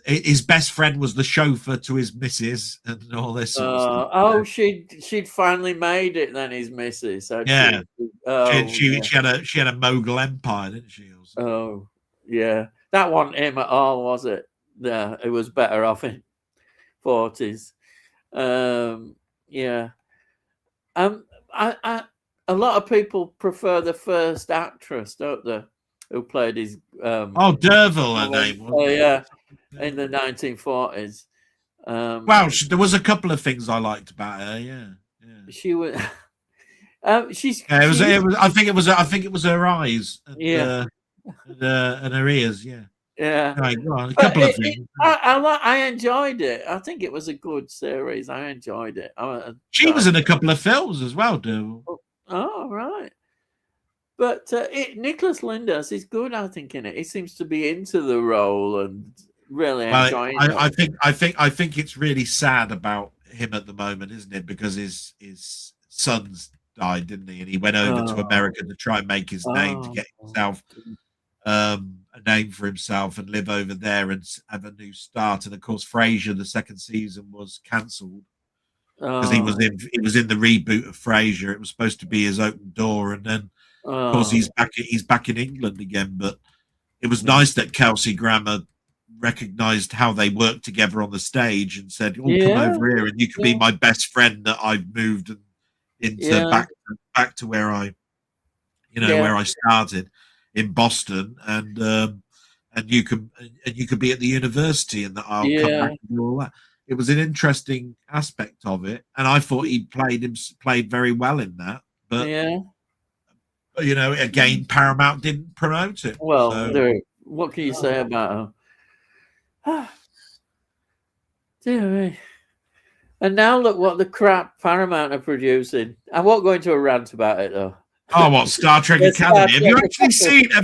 his best friend was the chauffeur to his missus and all this sort of stuff. Oh, she'd finally made it then, his missus. Yeah. She had a mogul empire, didn't she? Oh, yeah. That wasn't him at all, was it? Yeah, it was better off in 40s. Yeah. A lot of people prefer the first actress, don't they? Who played his D'Urville, her name was. Oh yeah, in the 1940s. Well, there was a couple of things I liked about her. Yeah. She was. She's. Yeah, it was. I think it was her eyes. And, yeah. And her ears. Yeah. Yeah. Right, well, a couple of things. I enjoyed it. I think it was a good series. I enjoyed it. She was in a couple of films as well, D'Urville. Oh, right. But Nicholas Lyndhurst is good, I think, in it. He seems to be into the role and really enjoying it. I think it's really sad about him at the moment, isn't it? Because his son's died, didn't he? And he went over to America to try and make his name, to get himself a name for himself and live over there and have a new start. And of course, Frasier, the second season, was cancelled because he was in the reboot of Frasier. It was supposed to be his open door, and then of course he's back in England again. But it was nice that Kelsey Grammer recognized how they worked together on the stage and said, come over here and you can be my best friend that I've moved into back to where I where I started in Boston, and you could be at the university, and that I'll come back and do all that. It was an interesting aspect of it, and I thought he played very well in that. But again, Paramount didn't promote it. Well, what can you say about her? Dear me. And now look what the crap Paramount are producing. I won't go into a rant about it though. Oh, what Star Trek Academy? Have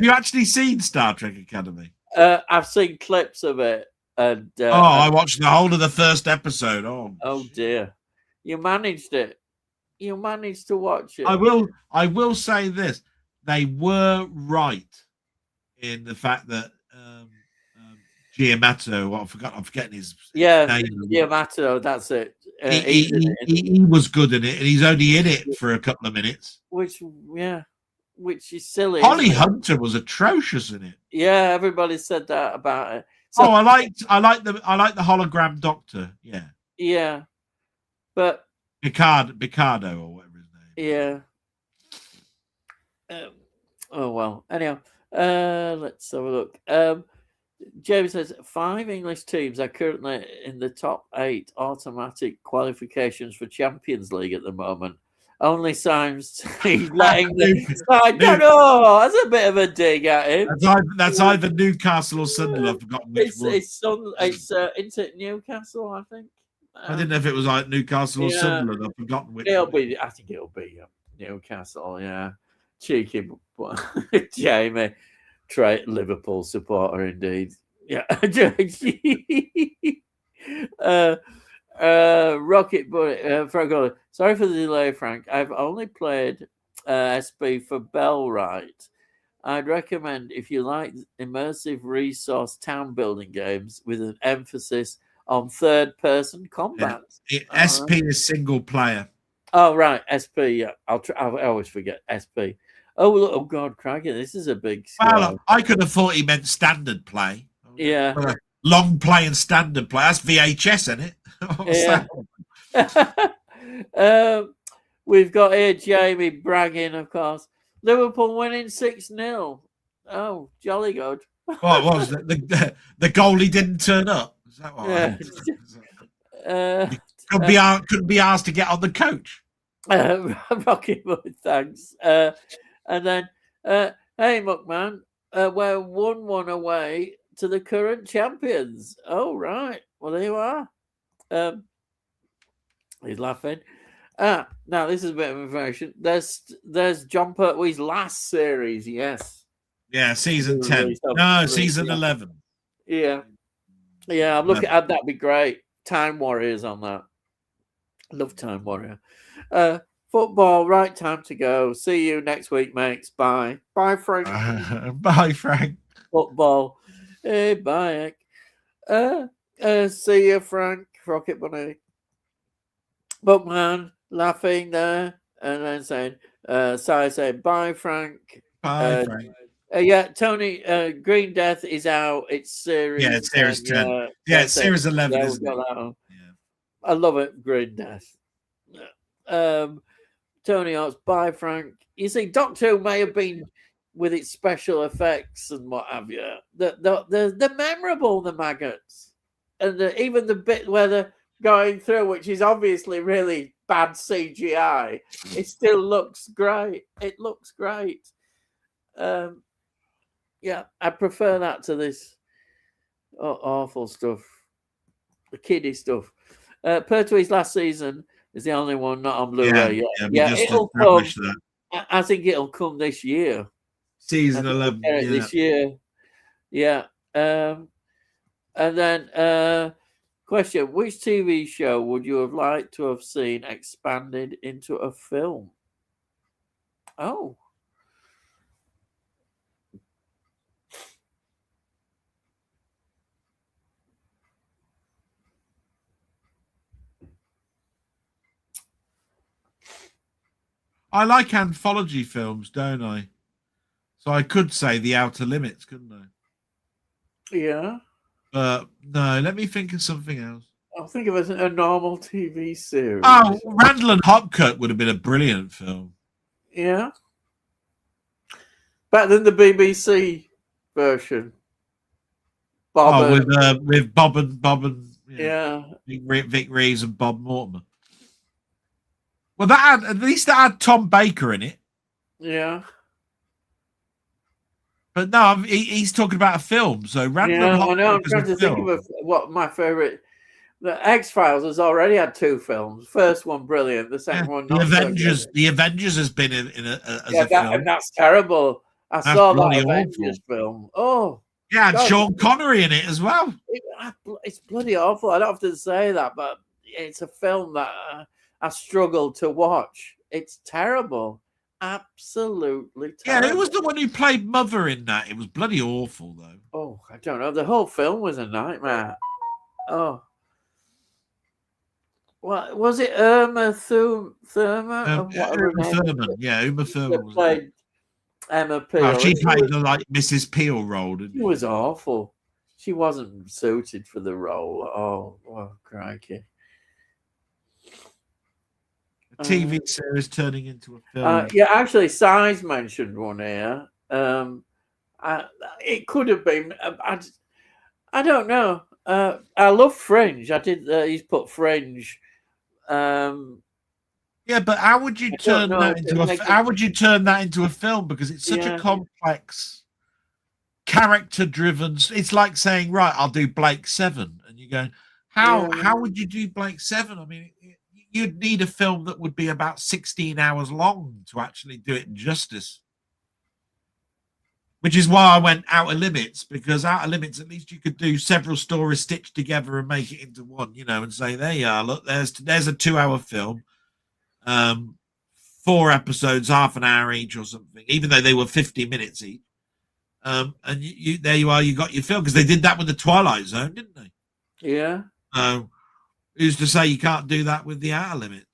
you actually seen Star Trek Academy? I've seen clips of it, and I watched the whole of the first episode. Oh dear, you managed it. You managed to watch it. I will say this: they were right in the fact that Giamatti, I'm forgetting his name. Giamatti, that's it. He was good in it, and he's only in it for a couple of minutes. Which is silly. Holly Hunter was atrocious in it. Yeah, everybody said that about it. So, I like the hologram doctor. Yeah. Yeah, but Picardo or whatever his name. Yeah. Oh well. Anyhow, let's have a look. James says 5 English teams are currently in the top 8 automatic qualifications for Champions League at the moment. Only signs he's letting the side. No, that's a bit of a dig at him. That's either Newcastle or Sunderland. I've forgotten which one. It's into Newcastle, I think. I didn't know if it was like Newcastle or Sunderland. I've forgotten which. I think it'll be Newcastle. Yeah, cheeky Jamie, Liverpool supporter indeed. Yeah. Rocket Bunny, Frank. Sorry for the delay, Frank. I've only played SP for Bellwright. I'd recommend if you like immersive resource town building games with an emphasis on third-person combat. SP is single player. Oh right, SP. Yeah, I always forget SP. Oh God, crikey! This is a big. Well, I could have thought he meant standard play. Yeah, long play and standard play. That's VHS, isn't it? Yeah. We've got here Jamie bragging, of course. Liverpool winning 6-0. Oh, jolly good. What was the goalie didn't turn up? Is that what? Yeah. Couldn't be asked to get on the coach. Rocky Boy, thanks. And then, hey, Muckman, we're 1-1 away to the current champions. Oh, right. Well, there you are. He's laughing. Now this is a bit of information. There's John Pertwee's last series. Yes. Yeah, season 10. No, season 11. Yeah. Yeah, I'm looking at that'd be great. Time Warriors on that. Love Time Warrior. Football, right time to go. See you next week, mates. Bye. Bye, Frank. Bye, Frank. Football. Hey, bye. See you, Frank. Rocket Bunny. Bookman laughing there and then saying, saying, bye, Frank. Bye, Frank. Yeah, Tony, Green Death is out. It's series. Yeah, it's series 10. Yeah, it's series 11. Yeah, isn't it? Yeah. I love it, Green Death. Tony asks, bye, Frank. You see, Doctor Who may have been with its special effects and what have you. They're memorable, the maggots. And even the bit where they're going through, which is obviously really bad CGI, it still looks great. It looks great. Yeah, I prefer that to this awful stuff, the kiddie stuff. Pertwee's last season is the only one not on Blu-ray yet. Yeah, it'll come. I think it'll come this year. Season 11 this year. Yeah. And then question: which TV show would you have liked to have seen expanded into a film? Oh. I like anthology films, don't I? So I could say The Outer Limits, couldn't I? Yeah. But no, let me think of something else. I'll think of it as a normal TV series. Oh, Randall and Hopkirk would have been a brilliant film. Yeah. Better than the BBC version. With Bob and yeah, Vic Reeves and Bob Mortimer. Well, at least that had Tom Baker in it. Yeah. But no, he's talking about a film. So Randall I know. I'm trying to think of what my favorite. The X-Files has already had 2 films. First one brilliant. The second one not. The Avengers has been in a film. And that's terrible. That's saw that Avengers film. Oh. Yeah, God. Sean Connery in it as well. It's bloody awful. I don't have to say that, but it's a film that I struggled to watch. It's terrible. Absolutely terrible. Yeah, who was the one who played Mother in that? It was bloody awful, though. Oh, I don't know. The whole film was a nightmare. Oh. What was it? Uma Thurman? Uma Thurman. Yeah, Uma Thurman played Emma Peel. She played the Mrs. Peel role, didn't she? It was awful. She wasn't suited for the role. Oh, crikey. A TV series turning into a film. Yeah, actually, Size mentioned one here. It could have been. I don't know. I love Fringe. I did. He's put Fringe. Yeah, but how would you turn that into how would you turn that into a film? Because it's such a complex, character-driven. It's like saying, right, I'll do Blake 7, and you go, how would you do Blake 7? I mean, you'd need a film that would be about 16 hours long to actually do it justice. Which is why I went Outer Limits, because Outer Limits, at least you could do several stories stitched together and make it into one, and say, there you are, look, there's a 2-hour film, 4 episodes, half an hour each or something, even though they were 50 minutes each. And you there you are, you got your film, because they did that with the Twilight Zone, didn't they? Yeah. Who's to say you can't do that with the Outer Limits?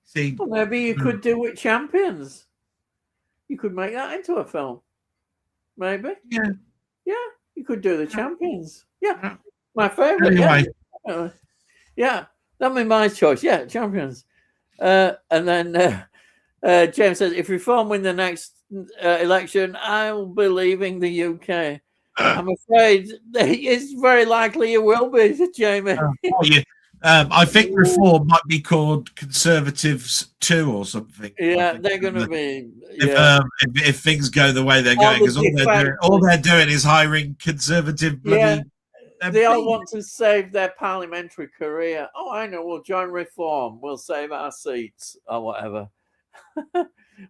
See, well, maybe you could do it Champions. You could make that into a film. Maybe. Yeah. Yeah. You could do the Champions. Yeah. My favorite. Anyway. Yeah. That'd be my choice. Yeah. Champions. And then James says, if Reform win the next election, I'll be leaving the UK. I'm afraid it's very likely you will be, Jamie. I think Reform might be called Conservatives 2 or something. Yeah, they're going to be. If things go the way they're going, because all they're doing is hiring conservative bloody. Yeah, they all want to save their parliamentary career. Oh, I know. We'll join Reform. We'll save our seats or whatever.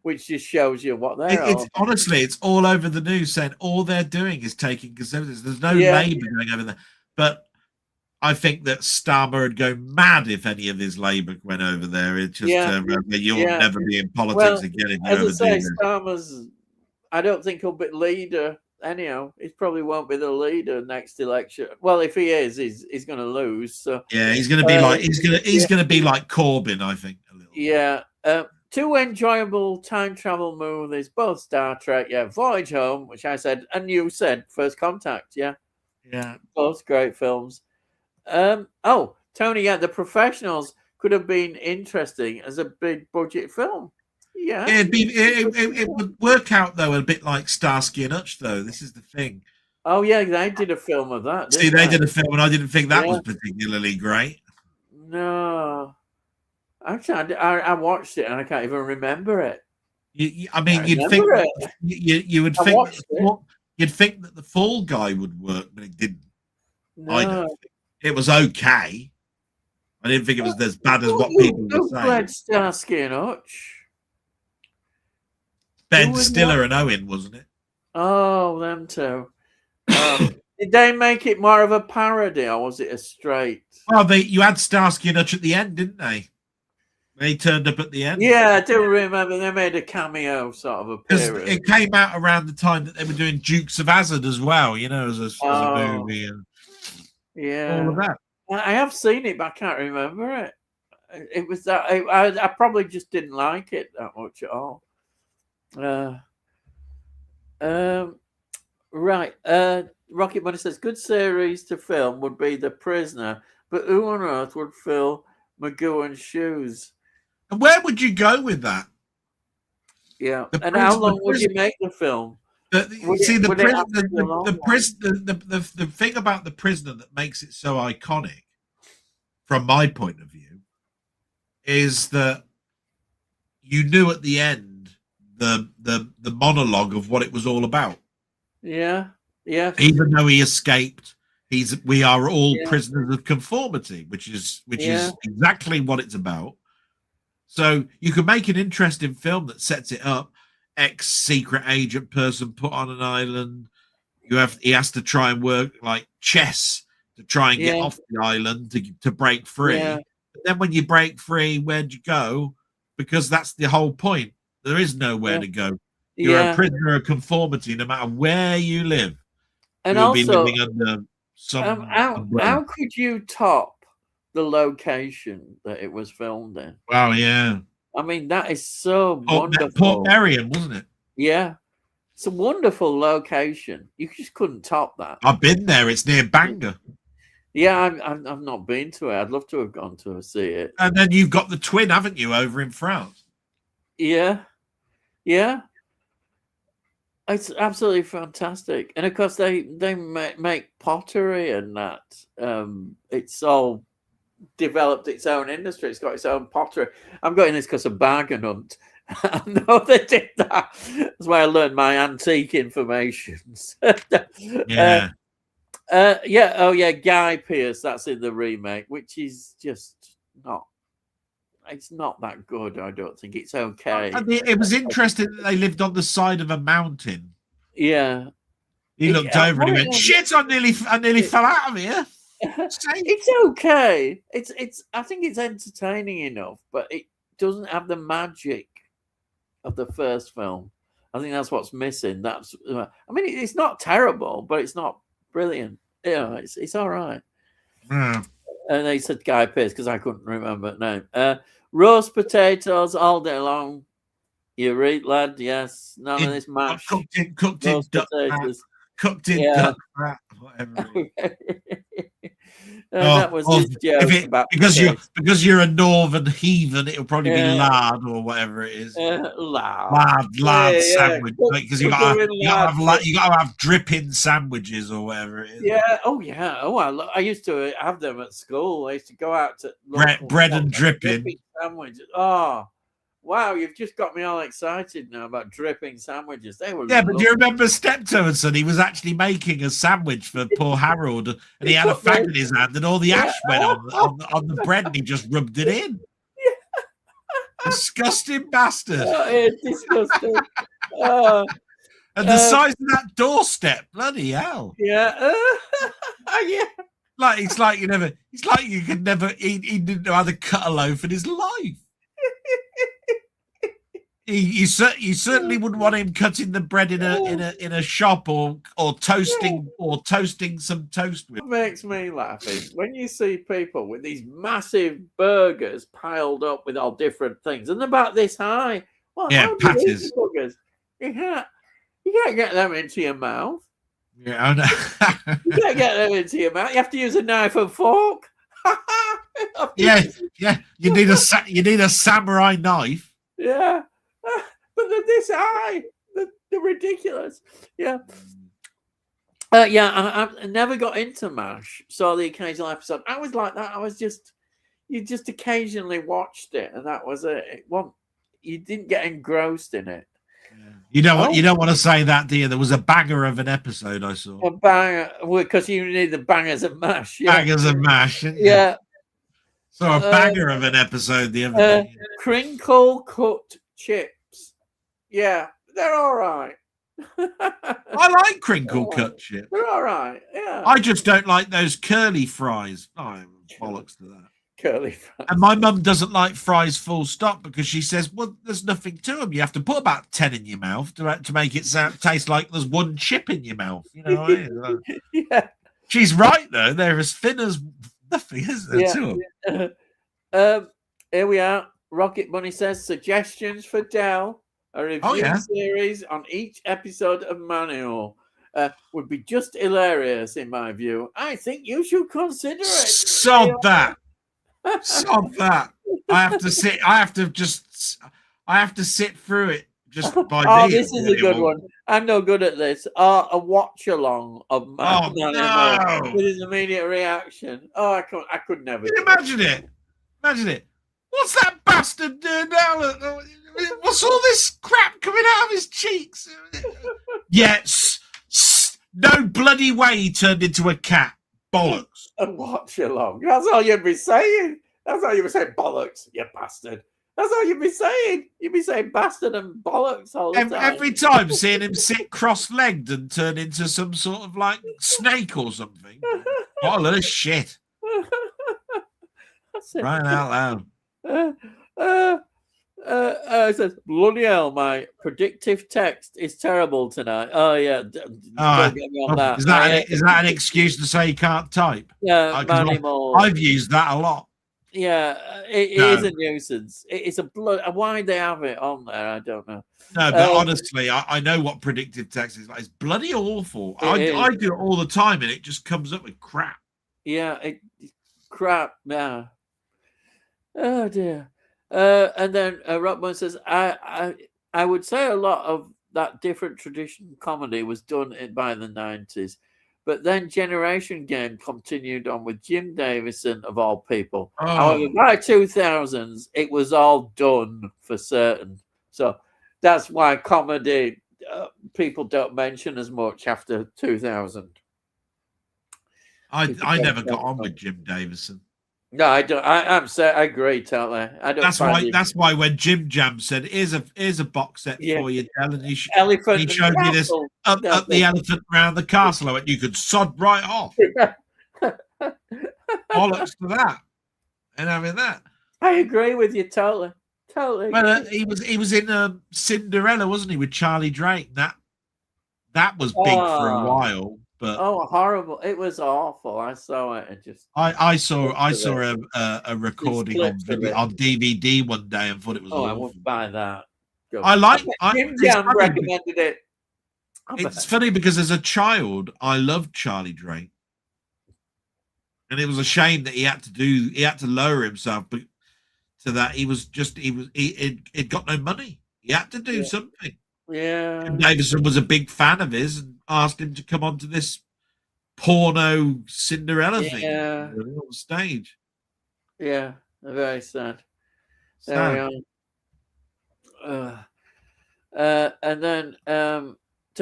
Which just shows you what they're. Honestly, it's all over the news saying all they're doing is taking conservatives. There's no Labour going over there, but. I think that Starmer would go mad if any of his Labour went over there. It's just you'll never be in politics again. As I say, Starmer's. I don't think he'll be leader anyhow. He probably won't be the leader next election. Well, if he is, he's going to lose. So yeah, he's going to be like he's going to be like Corbyn, I think. A little. Yeah. 2 enjoyable time travel movies, both Star Trek. Yeah, Voyage Home, which I said, and you said First Contact. Yeah. Both great films. Tony, The Professionals could have been interesting as a big budget film. Yeah, it would work out though a bit like Starsky and Hutch. Though this is the thing. Oh yeah, they did a film of that. See, they did a film, and I didn't think that was particularly great. No, actually, I watched it and I can't even remember it. You'd think you would think you'd think that the Fall Guy would work, but it didn't. No. I don't think. It was okay. I didn't think it was as bad as what people were saying. Played Starsky and Hutch? Ben Stiller and Owen, wasn't it? Oh, them two. Did they make it more of a parody, or was it a straight? Well, you had Starsky and Hutch at the end, didn't they? They turned up at the end. Yeah, I do remember they made a cameo sort of appearance. It came out around the time that they were doing Dukes of Hazzard as well, as a movie. And all of that. I have seen it, but I can't remember it. It was that I probably just didn't like it that much at all. Right. Rocket Money says good series to film would be The Prisoner, but who on earth would fill McGowan's shoes? And where would you go with that? Yeah. And how long would you make the film? The thing about The Prisoner that makes it so iconic, from my point of view, is that you knew at the end the monologue of what it was all about. Yeah. Even though he escaped, we are all prisoners of conformity, which is exactly what it's about. So you could make an interesting film that sets it up. Ex-secret agent person put on an island. He has to try and work like chess to try and get off the island to break free. Yeah. But then when you break free, where'd you go? Because that's the whole point. There is nowhere to go. You're a prisoner of conformity, no matter where you live. And you'll also, be living under some. How could you top the location that it was filmed in? Wow, yeah. I mean, that is so wonderful. Port Merion, wasn't it? Yeah. It's a wonderful location. You just couldn't top that. I've been there. It's near Bangor. Yeah, I've not been to it. I'd love to have gone to see it. And then you've got the Twin, haven't you, over in France? Yeah. It's absolutely fantastic, and of course they make pottery and that. It's all developed its own industry. It's got its own pottery. I'm getting this because of Bargain Hunt. I know they did that. That's why I learned my antique information. Yeah. Yeah. Oh, yeah. Guy Pearce. That's in the remake, which is just not. It's not that good. I don't think it's okay. I mean, it was interesting that they lived on the side of a mountain. Yeah. He looked over and he went, "Shit! I nearly fell out of here." It's okay. It's. I think it's entertaining enough, but it doesn't have the magic of the first film. I think that's what's missing. That's. I mean, it's not terrible, but it's not brilliant. Yeah, it's all right. Yeah. And they said Guy Pearce because I couldn't remember the name. Roast potatoes all day long. You read, lad? Yes. None of this mash. Cooked in duck potatoes. Cooked in duck fat, whatever. That was his joke about because you're a northern heathen, it'll probably be lard or whatever it is. Lard sandwich, because you gotta have dripping sandwiches or whatever it is. Yeah. Oh yeah. Oh, I used to have them at school. I used to go out to bread and dripping sandwiches. Oh. Wow, you've just got me all excited now about dripping sandwiches. They were but do you remember Steptoe and Son? He was actually making a sandwich for poor Harold, and he had a fag in his hand, and all the ash went on the bread, and he just rubbed it in. Disgusting bastard. Disgusting. And the size of that doorstep, bloody hell. Yeah. Yeah. It's like you could never. He didn't know how to cut a loaf in his life. You certainly wouldn't want him cutting the bread in a shop or toasting some toast with. What makes me laugh is when you see people with these massive burgers piled up with all different things and about this high. Well, patties. Burgers? You can't get them into your mouth. Yeah, I know. You can't get them into your mouth. You have to use a knife and fork. Yeah. You need a samurai knife. Yeah. But they're this high. They're ridiculous. Yeah. I never got into MASH. Saw the occasional episode. I was like that. You just occasionally watched it, and that was it. You didn't get engrossed in it. You don't want to say that, do you? There was a banger of an episode I saw. A banger, because you need the bangers of MASH. Yeah. Bangers of MASH. Yeah. So a banger of an episode the other day. Crinkle cut chips. Yeah, they're all right. I like crinkle cut chips. They're all right. Yeah. I just don't like those curly fries. Oh, bollocks to that. Curly fries. And my mum doesn't like fries full stop because she says, well, there's nothing to them. You have to put about 10 in your mouth to make it taste like there's one chip in your mouth. You know what I mean? Yeah. She's right, though. They're as thin as nothing, isn't there, to them? Here we are. Rocket Bunny says, suggestions for Del. A review series on each episode of Manual would be just hilarious, in my view. I think you should consider it. Sod that. I have to sit through it just by this is a good one. I'm no good at this. A watch along of Manual with his immediate reaction. Oh, I could never. Imagine it. What's that bastard doing now? What's all this crap coming out of his cheeks? Yes. No bloody way he turned into a cat. Bollocks. And watch along. That's all you'd be saying. Bollocks, you bastard. That's all you'd be saying. You'd be saying bastard and bollocks all the time. Every time seeing him sit cross-legged and turn into some sort of like snake or something. What a lot of shit. Right out loud. It says, bloody hell, my predictive text is terrible tonight. Oh, yeah. Don't get me on that. Is that an excuse to say you can't type? Yeah, I've used that a lot. Yeah, it is a nuisance. It's a why they have it on there, I don't know. No, but honestly, I know what predictive text is like. It's bloody awful. I do it all the time, and it just comes up with crap. Yeah, crap. Yeah. Oh dear. And then Rockman says, I would say a lot of that different tradition comedy was done by the 90s. But then Generation Game continued on with Jim Davison, of all people. However, by 2000s, it was all done for certain. So that's why comedy people don't mention as much after 2000. I never got on with Jim Davison. No, I don't. I agree totally. I don't. That's why when Jim Jam said, "Here's a box set for you, Del," and he showed me this up the elephant around the castle. I went, "You could sod right off." Bollocks to that, and having that. I agree with you totally. Well, he was in Cinderella, wasn't he, with Charlie Drake? That was big for a while. But horrible! It was awful. I saw it and just I saw a recording on DVD one day and thought it was awful. I won't buy that. Jim Jam recommended it. It's funny because as a child I loved Charlie Drake, and it was a shame that he had to lower himself, but to that he got no money. He had to do something. Yeah. Jim Davison was a big fan of his and asked him to come onto this porno Cinderella thing on stage. Yeah, very sad. There we are. And then tell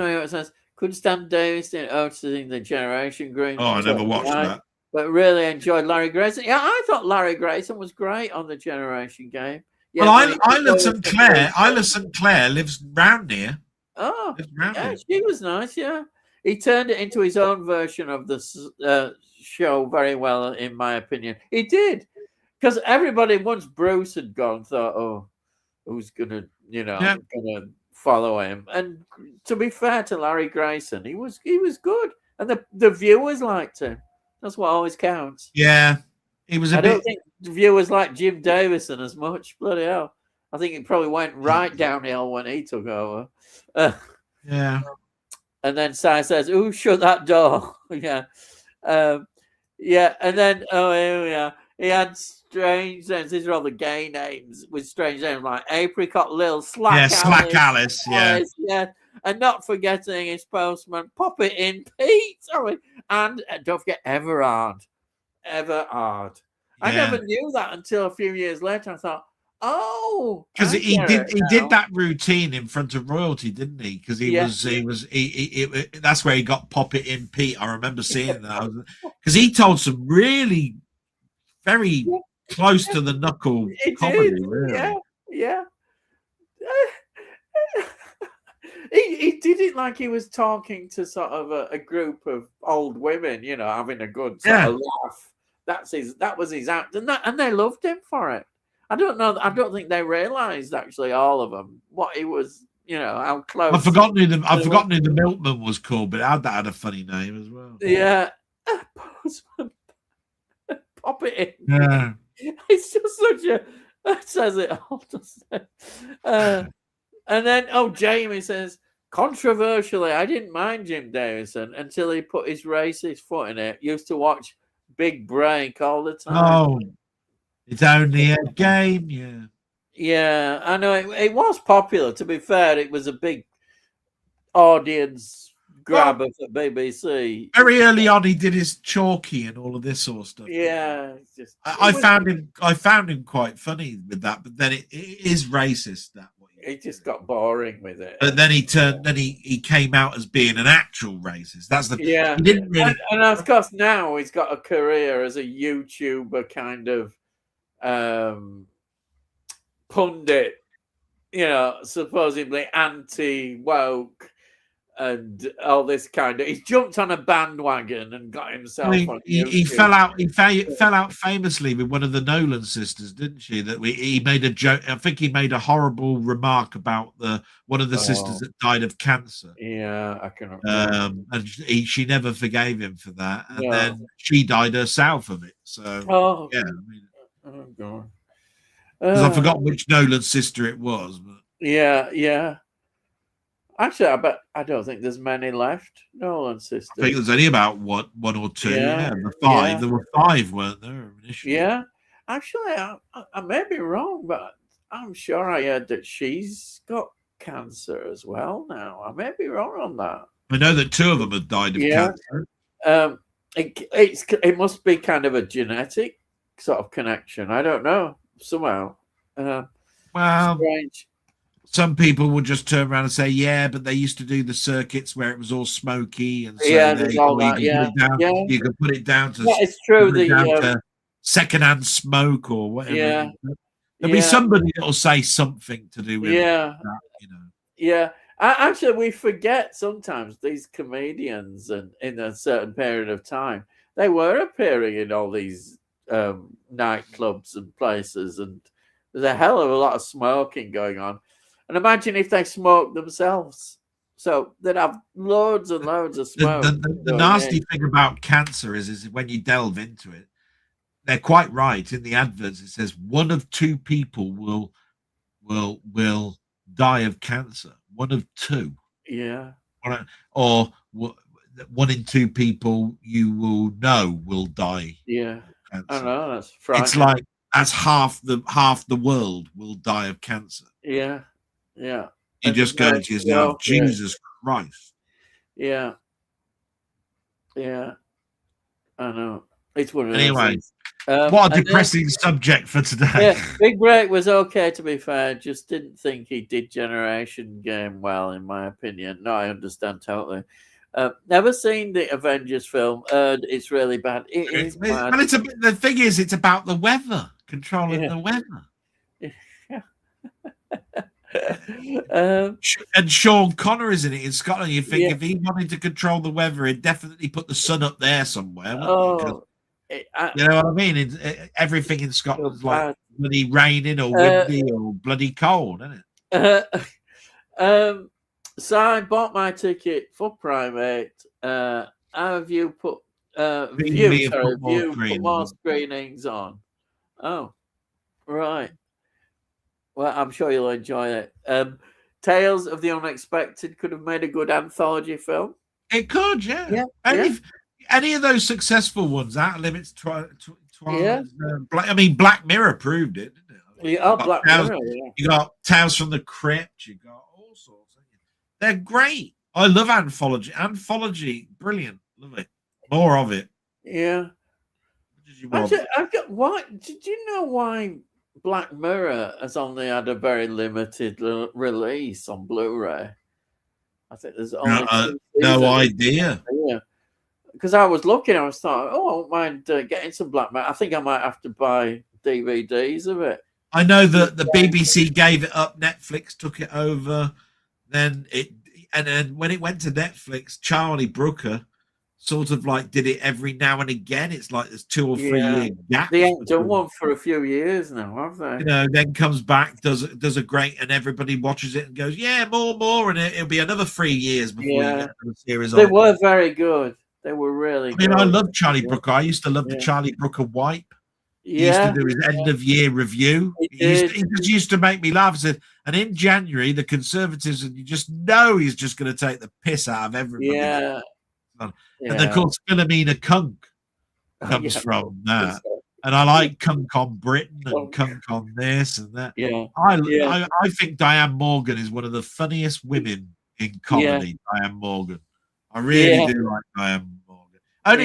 me what it says. Couldn't stand Davison opening the Generation Green. Oh, I never watched that. But really enjoyed Larry Grayson. Yeah, I thought Larry Grayson was great on the Generation Game. Yeah, well, Isla St. Clair lives round here. Oh, yeah, she was nice. Yeah, he turned it into his own version of the show very well, in my opinion. He did, because everybody, once Bruce had gone, thought, "Oh, who's gonna follow him?" And to be fair to Larry Grayson, he was good, and the viewers liked him. That's what always counts. Yeah. He was I don't think the viewers like Jim Davison as much. Bloody hell. I think it probably went right downhill when he took over. Yeah. And then Si says, "Who shut that door?" Yeah. Yeah. And then, he had strange names. These are all the gay names with strange names like Apricot Lil, Slack Alice. Yeah. And not forgetting his postman, Pop It In Pete. Sorry. And don't forget Everard. I never knew that until a few years later. I thought, because he did that routine in front of royalty, didn't he? Because that's where he got Pop It In Pete. I remember seeing that because he told some really very close to the knuckle comedy. Really. Yeah. He did it like he was talking to sort of a group of old women, having a good sort of laugh. That was his act, and they loved him for it. I don't know. I don't think they realised actually, all of them, what he was. How close. I've forgotten who the milkman was called, but that had a funny name as well. Yeah, Pop It In. Yeah, it's just such a. It says it all, doesn't it? And then, Jamie says, controversially, I didn't mind Jim Davison until he put his racist foot in it. Used to watch Big Break all the time. Oh, it's only a game, yeah. Yeah, I know. It was popular, to be fair. It was a big audience grabber for BBC. Very early on, he did his Chalky and all of this sort of stuff. Yeah. I found him quite funny with that, but then it is racist, that. It just got boring with it. But then he came out as being an actual racist. That's the He didn't really, and of course now he's got a career as a YouTuber kind of pundit, supposedly anti-woke and all this kind of. He's jumped on a bandwagon and got himself on. He fell out famously with one of the Nolan sisters, didn't she? That he made a joke. I think he made a horrible remark about one of the sisters that died of cancer. Yeah, I can remember. And she never forgave him for that, and then she died herself of it. So yeah, oh god. Because I forgot which Nolan sister it was. But. Yeah. Actually, I don't think there's many left. Nolan sisters. I think there's only about one or two. Yeah, there were five, weren't there initially? Yeah. Actually, I may be wrong, but I'm sure I heard that she's got cancer as well now. I may be wrong on that. I know that 2 of them have died of cancer. It must be kind of a genetic sort of connection. I don't know. Somehow. Well, strange. Some people will just turn around and say, yeah, but they used to do the circuits where it was all smoky. And so there's all that. You can put it down to, it's true. The secondhand smoke or whatever. Yeah. There'll be somebody that will say something to do with that, you know. Yeah. Actually, we forget sometimes these comedians, and in a certain period of time, they were appearing in all these nightclubs and places, and there's a hell of a lot of smoking going on. And imagine if they smoked themselves. So they'd have loads and loads of smoke. The nasty thing about cancer is when you delve into it, they're quite right. In the adverts, it says 1 of 2 people will die of cancer. 1 of 2. Yeah. Or 1 in 2 people you will know will die. Yeah. Of cancer. I know, that's frightening. It's like that's half the world will die of cancer. Yeah. Yeah. You just go to yourself, Jesus Christ. Yeah. Yeah. I know. It's one of those anyway. things. What a depressing subject for today. Yeah, Big Break was okay, to be fair. Just didn't think he did Generation Game well, in my opinion. No, I understand totally. Never seen the Avengers film. It's really bad. It is bad. But the thing is, it's about the weather, controlling the weather. And Sean Connery is in it in Scotland. You think if he wanted to control the weather, he'd definitely put the sun up there somewhere. You know what I mean? Everything in Scotland's like bloody raining or windy or bloody cold, isn't it? So I bought my ticket for Primate. Have you put more screenings on? Oh, right. Well, I'm sure you'll enjoy it. Tales of the Unexpected could have made a good anthology film. It could, yeah. Any of those successful ones, Outer Limits, I mean, Black Mirror proved it, didn't it? Black Mirror. You got Tales from the Crypt. You got all sorts. They're great. I love anthology. Anthology, brilliant. Love it. More of it. Yeah. Did you know why Black Mirror has only had a very limited release on Blu-ray? I think there's only no idea. Yeah. Because I was looking, I was thought, I won't mind getting some Black Mirror. I think I might have to buy DVDs of it. I know that the BBC gave it up, Netflix took it over, then when it went to Netflix, Charlie Brooker sort of like did it every now and again. It's like there's 2 or 3 year gap. They ain't done one for a few years now, have they? You know, then comes back, does a great, and everybody watches it and goes, yeah, more, and it'll be another 3 years before you get to the series. They were very good. They were really good. I love Charlie Brooker. I used to love the Charlie Brooker wipe. He used to do his end of year review. He just used to make me laugh. And in January, the Conservatives, and you just know he's just going to take the piss out of everybody. Yeah. And of course, Philomena Kunk comes from that. And I like Kunk on Britain and Kunk on this and that. Yeah. I think Diane Morgan is one of the funniest women in comedy, Diane Morgan. I really do like Diane Morgan. I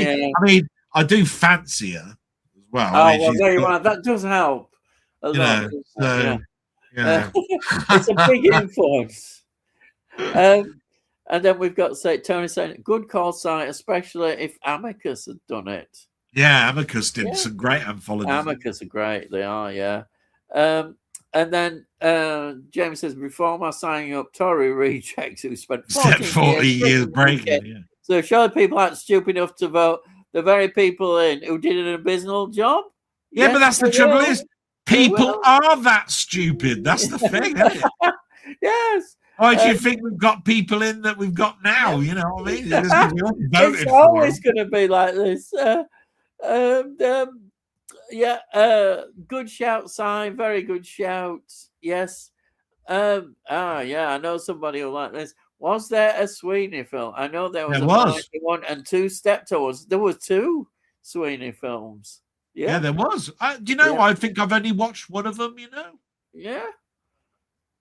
mean, I do fancy her as well. There you are. That does help a lot. It's a big influence. And then we've got Tony saying, good call site, especially if Amicus had done it. Yeah, Amicus did some great anthologies. Amicus are great. They are, yeah. And then James says, before my signing up, Tory rejects who spent 40 years breaking it. Yeah. So surely people aren't stupid enough to vote the very people in who did an abysmal job. Yeah, but that's the trouble is people are that stupid. That's the thing, isn't it? Yes. Why do you think we've got people in that we've got now? You know what I mean? It's always going to be like this. Good shout, sign. Very good shout. Yes. I know somebody who like this. Was there a Sweeney film? I know there was one and 2 Steptoes. There were 2 Sweeney films. Yeah, there was. Do you know? I think I've only watched one of them. You know. Yeah.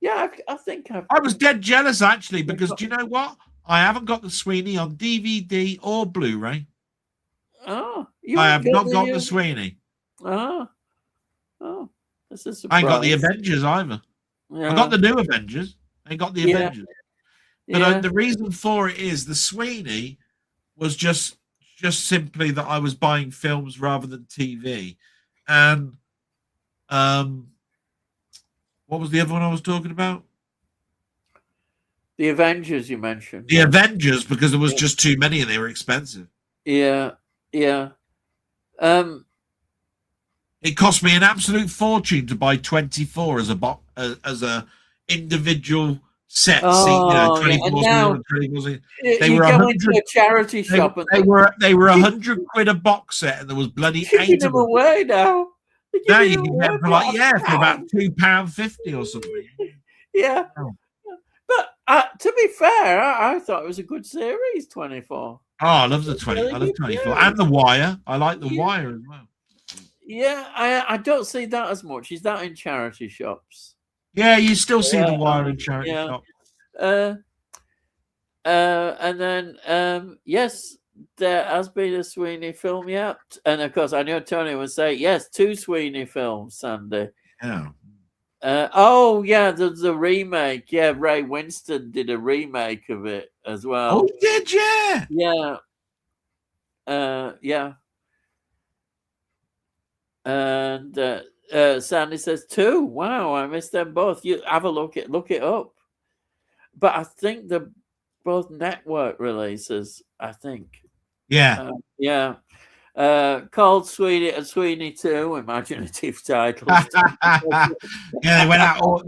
Yeah, I think I was dead jealous actually, because do you know what? I haven't got the Sweeney on DVD or Blu-ray. Oh, you I ain't have not got the Sweeney. Oh, that's a I ain't got the surprise. Avengers either. I got Yeah, the new Avengers. I ain't got the yeah, Avengers. But yeah. the reason for it is the Sweeney was just simply that I was buying films rather than TV. And what was the other one I was talking about? The Avengers you mentioned. The Avengers, because there was Yeah, just too many and they were expensive. yeah, yeah. Um, It cost me an absolute fortune to buy 24 as a individual set seat, oh, yeah. And 24 now 24. They you were go into 100. a charity shop and They were keep 100 quid a box set, and there was bloody giving 8 of them them. away now. They're Now giving you them can get away them for like, for about £1. £2.50 or something. Yeah. Oh. But to be fair, I thought it was a good series, 24. Oh, I love the 20. Really I love good 24 series. and the Wire. I like the Yeah. Wire as well. Yeah, I don't see that as much. Is that in charity shops? Yeah, you still see the Wire in charity yeah. shops. And then yes, there has been a Sweeney film yet, and of course I know Tony would say yes, 2 Sweeney films, Sandy. Yeah. Oh yeah, there's a remake. Yeah, Ray Winston did a remake of it as well. Oh, did you? Yeah. Yeah. And Sandy says 2. Wow, I missed them both. You have a look it up. But I think they're both network releases. I think. Yeah. Yeah. Called Sweeney and Sweeney 2, imaginative titles. Yeah, they went out.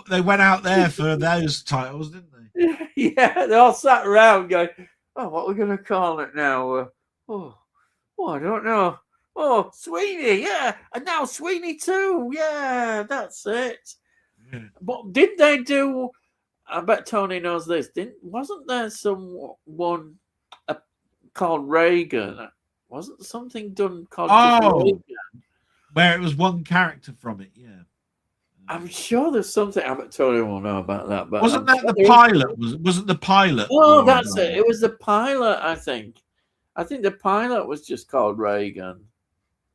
They went out there for those titles, didn't they? Yeah, they all sat around going, "Oh, what are we going to call it now? Oh, I don't know. Oh, Sweeney, yeah, and now Sweeney 2, yeah, that's it." Yeah. But did they do? I bet Tony knows this. Wasn't there someone called Reagan? Wasn't something done called Reagan? Where it was one character from it, yeah. I'm sure there's something. I bet Tony will know about that. But wasn't that the pilot? Wasn't the pilot? Oh, that's it. It was the pilot, I think. I think the pilot was just called Reagan.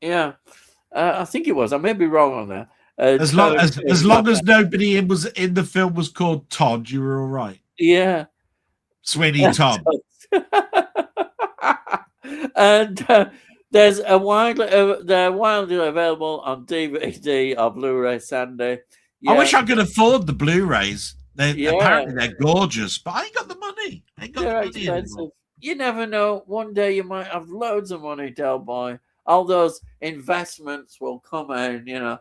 Yeah, I think it was. I may be wrong on that. As long as nobody was in the film was called Todd, you were all right. Yeah, Sweeney Todd. And there's they're widely available on DVD or Blu-ray, Sandy. Yeah. I wish I could afford the Blu-rays. Apparently they're gorgeous, but I ain't got the money. I ain't got the money expensive. anymore. You never know. One day you might have loads of money, Delboy. All those investments will come in. You'll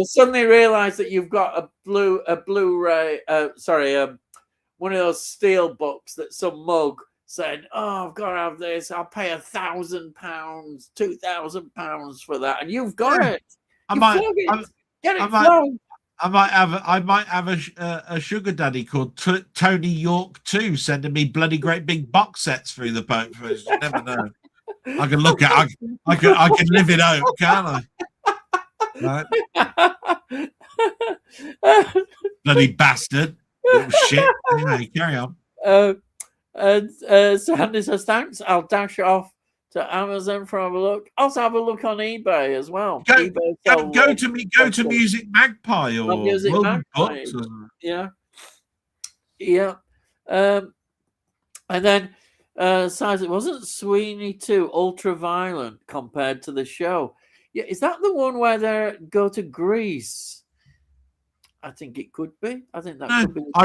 suddenly realize that you've got a Blu-ray. One of those steel books that some mug said, "Oh, I've got to have this. I'll pay £1,000, £2,000 for that," and you've got it. I might have a sugar daddy called Tony York too, sending me bloody great big box sets through the post. You never know. I can look at. I can live it out, can't I? Right? Bloody bastard! Little shit. Anyway, carry on. And Sandy says, "Thanks. I'll dash off to Amazon for a look. Also have a look on eBay as well. Go to Music Magpie or Music Magpie. Books. Yeah. And then says it wasn't Sweeney 2 ultra-violent compared to the show. Yeah, is that the one where they go to Greece? I think it could be. I think that could be. I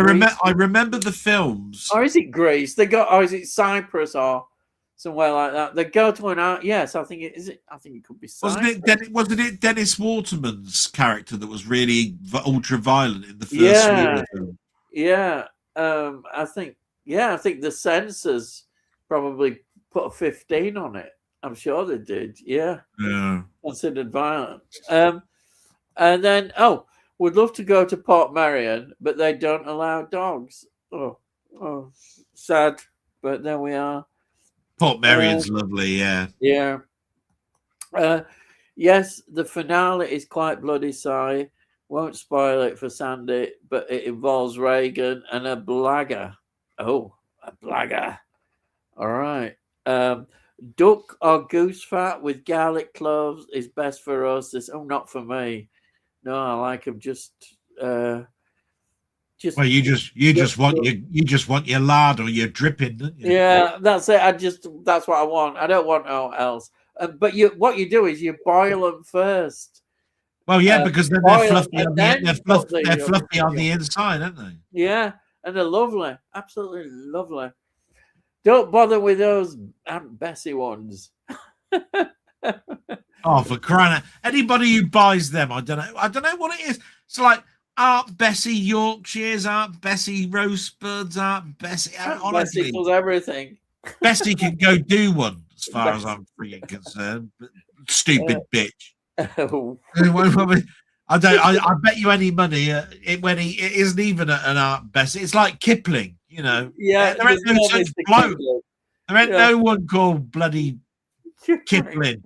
remember the films. Or is it Greece? Or is it Cyprus or somewhere like that? They go to an art. Yes, I think it is. I think it could be. Cyprus. Wasn't it Dennis Waterman's character that was really ultra violent in the first film? Yeah. I think the censors probably put a 15 on it. I'm sure they did. Yeah. Considered violent. And then would love to go to Port Merion, but they don't allow dogs. Oh, sad. But there we are. Port Merion's lovely, yeah. Yeah. Yes, the finale is quite bloody, Si. Won't spoil it for Sandy, but it involves Reagan and a blagger. Oh, a blagger. All right. Duck or goose fat with garlic cloves is best for us. Not for me. No, I like them just. Well, you just want your lard or your dripping, don't you? Yeah, that's it. That's what I want. I don't want no else. But what you do is you boil them first. Well, yeah, because then they're fluffy on they're fluffy on the inside, aren't they? Yeah, and they're lovely, absolutely lovely. Don't bother with those Aunt Bessie ones. Oh, for crying out! Anybody who buys them, I don't know what it is. It's like Aunt Bessie Yorkshires, Aunt Bessie Rosebuds, Aunt Bessie. Honestly, Bessie does everything. Bessie can go do one, as far as I'm freaking concerned. Stupid bitch. I bet you any money it isn't even an Aunt Bessie. It's like Kipling, you know. Yeah, there ain't no such bloke. There ain't no one called bloody Kipling.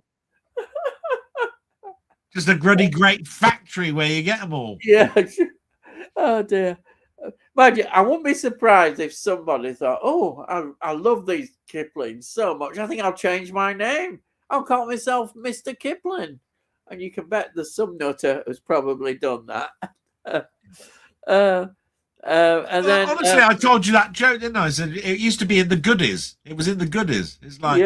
Just a bloody great factory where you get them all. Yeah. Oh dear. Mind you, I wouldn't be surprised if somebody thought, "Oh, I love these Kipling so much. I think I'll change my name. I'll call myself Mr. Kipling." And you can bet the some nutter has probably done that. And then, honestly, I told you that joke, didn't I? I said it used to be in the goodies. It was in the goodies. It's like,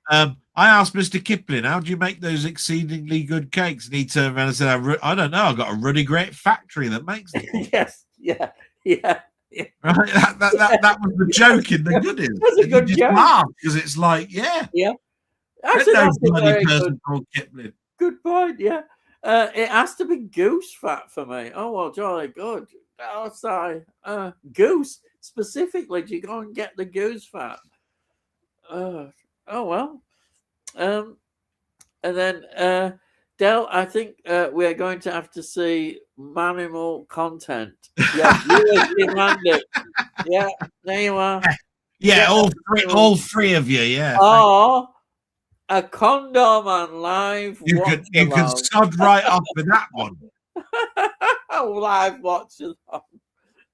I asked Mr. Kipling, how do you make those exceedingly good cakes? And he turned around and said, I don't know. I've got a really great factory that makes them. Yes, yeah. Right, that was the joke in the goodies. That's a good joke. Because it's like, yeah. Actually, no that's bloody person called Kipling. Good point. Yeah, it has to be goose fat for me. Oh well, jolly good. Oh, sorry, goose specifically. Do you go and get the goose fat? Oh well. And then Del, I think we're going to have to see Manimal content. Yeah, you demand it. Yeah, there you are. Yeah, all three of you. Yeah. Oh. A condom on live. You can sod right off with that one. Live watch along.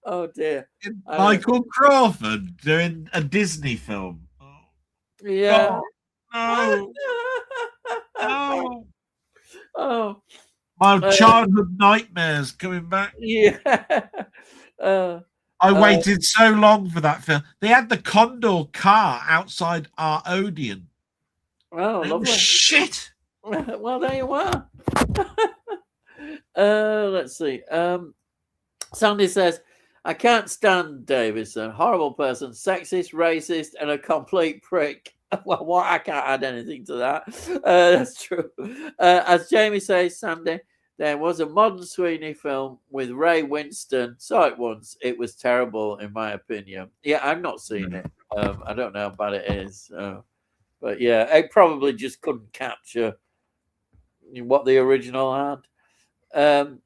Oh dear. Michael Crawford doing a Disney film. Yeah. Oh, no. Oh. My childhood nightmares coming back. Yeah. I waited so long for that film. They had the Condor car outside our Odeon. Oh, lovely. Shit. Well, there you are. Let's see. Sandy says, I can't stand Davison. Horrible person, sexist, racist, and a complete prick. Well, what? I can't add anything to that. That's true. As Jamie says, Sandy, there was a modern Sweeney film with Ray Winston. Saw it once. It was terrible, in my opinion. Yeah, I've not seen it. I don't know how bad it is. But yeah, it probably just couldn't capture what the original had.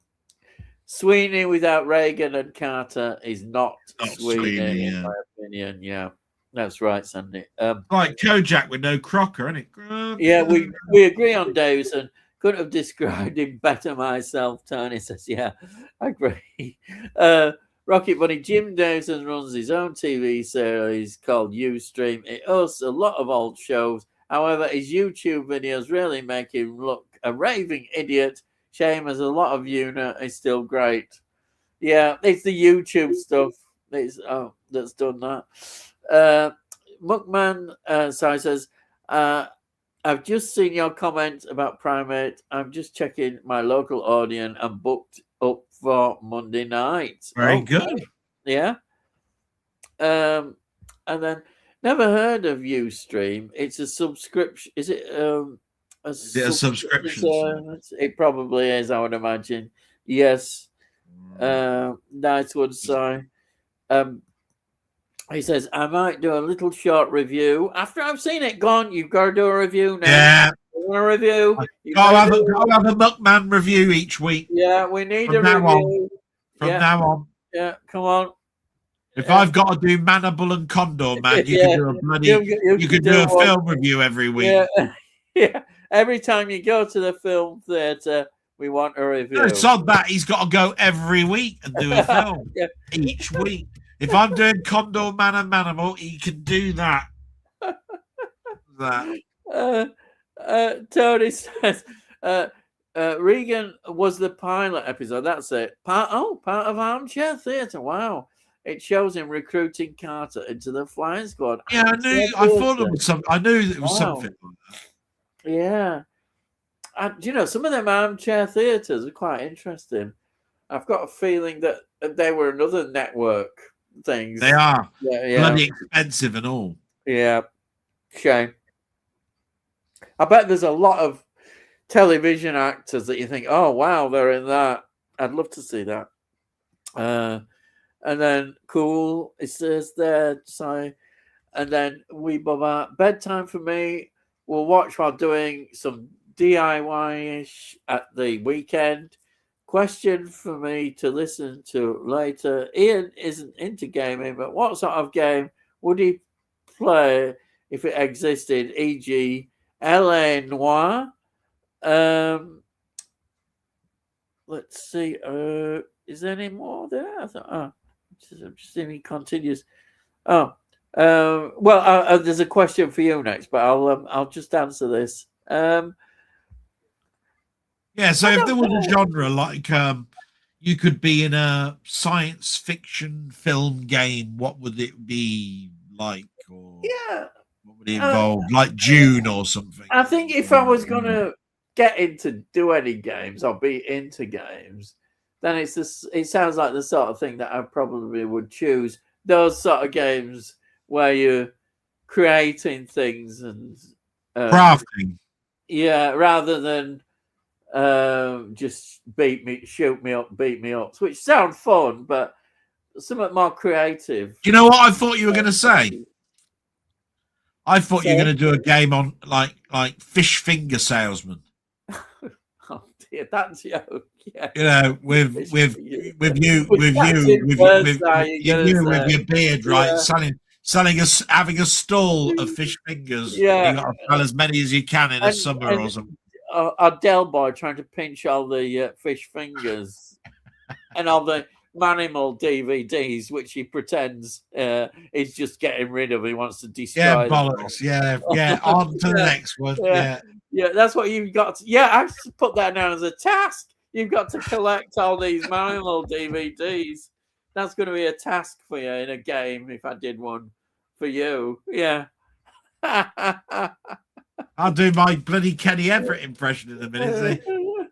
Sweeney without Reagan and Carter is not Sweeney, in my opinion. Yeah, that's right, Sandy. Like Kojak with no Crocker, isn't it? Yeah, we agree on Davison. Couldn't have described him better myself. Tony says, yeah, I agree. Rocket Bunny, Jim Davison runs his own TV series called Ustream. It hosts a lot of old shows. However, his YouTube videos really make him look a raving idiot. Shame, as a lot of unit is still great. Yeah, it's the YouTube stuff that's done that. Muckman says, I've just seen your comment about Primate. I'm just checking my local audience and booked up for Monday night. Very good. Yeah. And then never heard of Ustream. It's a subscription. Is it a subscription? It probably is, I would imagine. Yes. Nice one, Si. He says, I might do a little short review. After I've seen it, gone, you've got to do a review now. Yeah. A review. I'll have a Muckman review each week. Yeah, we need a review. From now on. Yeah, come on. If I've got to do Manable and Condor, man, you can do a bloody you can do a film review every week. Yeah. Every time you go to the film theatre, We want a review. No, it's on that. He's got to go every week and do a film each week. If I'm doing Condor Man and Manimal, he can do that. Tony says Regan was the pilot episode. That's it. Part of Armchair Theatre. Wow. It shows him recruiting Carter into the flying squad. Yeah, I thought it was something. I knew it was something like that. Yeah. And, some of them Armchair Theatres are quite interesting. I've got a feeling that they were another network things. They are. Yeah. Bloody expensive and all. Yeah. Shame. I bet there's a lot of television actors that you think, oh, wow, they're in that. I'd love to see that. And then, cool, it says there, sorry. And then bedtime for me. We'll watch while doing some DIY-ish at the weekend. Question for me to listen to later. Ian isn't into gaming, but what sort of game would he play if it existed, e.g., L.A. Noire? Let's see. Is there any more there? I thought, I'm just seeing he continues. Well, there's a question for you next, but I'll just answer this. Yeah, so if there was a genre like you could be in a science fiction film game, what would it be like? Or what would it involve? Like Dune or something? I think if I was going to get into do any games or be into games, then it sounds like the sort of thing that I probably would choose. Those sort of games where you're creating things and crafting. Yeah, rather than just shoot me up, beat me up, which sound fun, but somewhat more creative. Do you know what I thought you were going to say? I thought you were going to do a game on like fish finger salesman. Oh dear, that joke. Yeah. With you with your beard, right? Selling us, having a stall of fish fingers. Yeah, you got to sell as many as you can in a summer or something. Our Delboy trying to pinch all the fish fingers and all the Manimal DVDs, which he pretends he's just getting rid of. He wants to destroy. Yeah, bollocks. Yeah. On to the next one. Yeah, that's what you've got. I should put that down as a task. You've got to collect all these Manimal DVDs. That's going to be a task for you in a game if I did one for you. Yeah. I'll do my bloody Kenny Everett impression in a minute.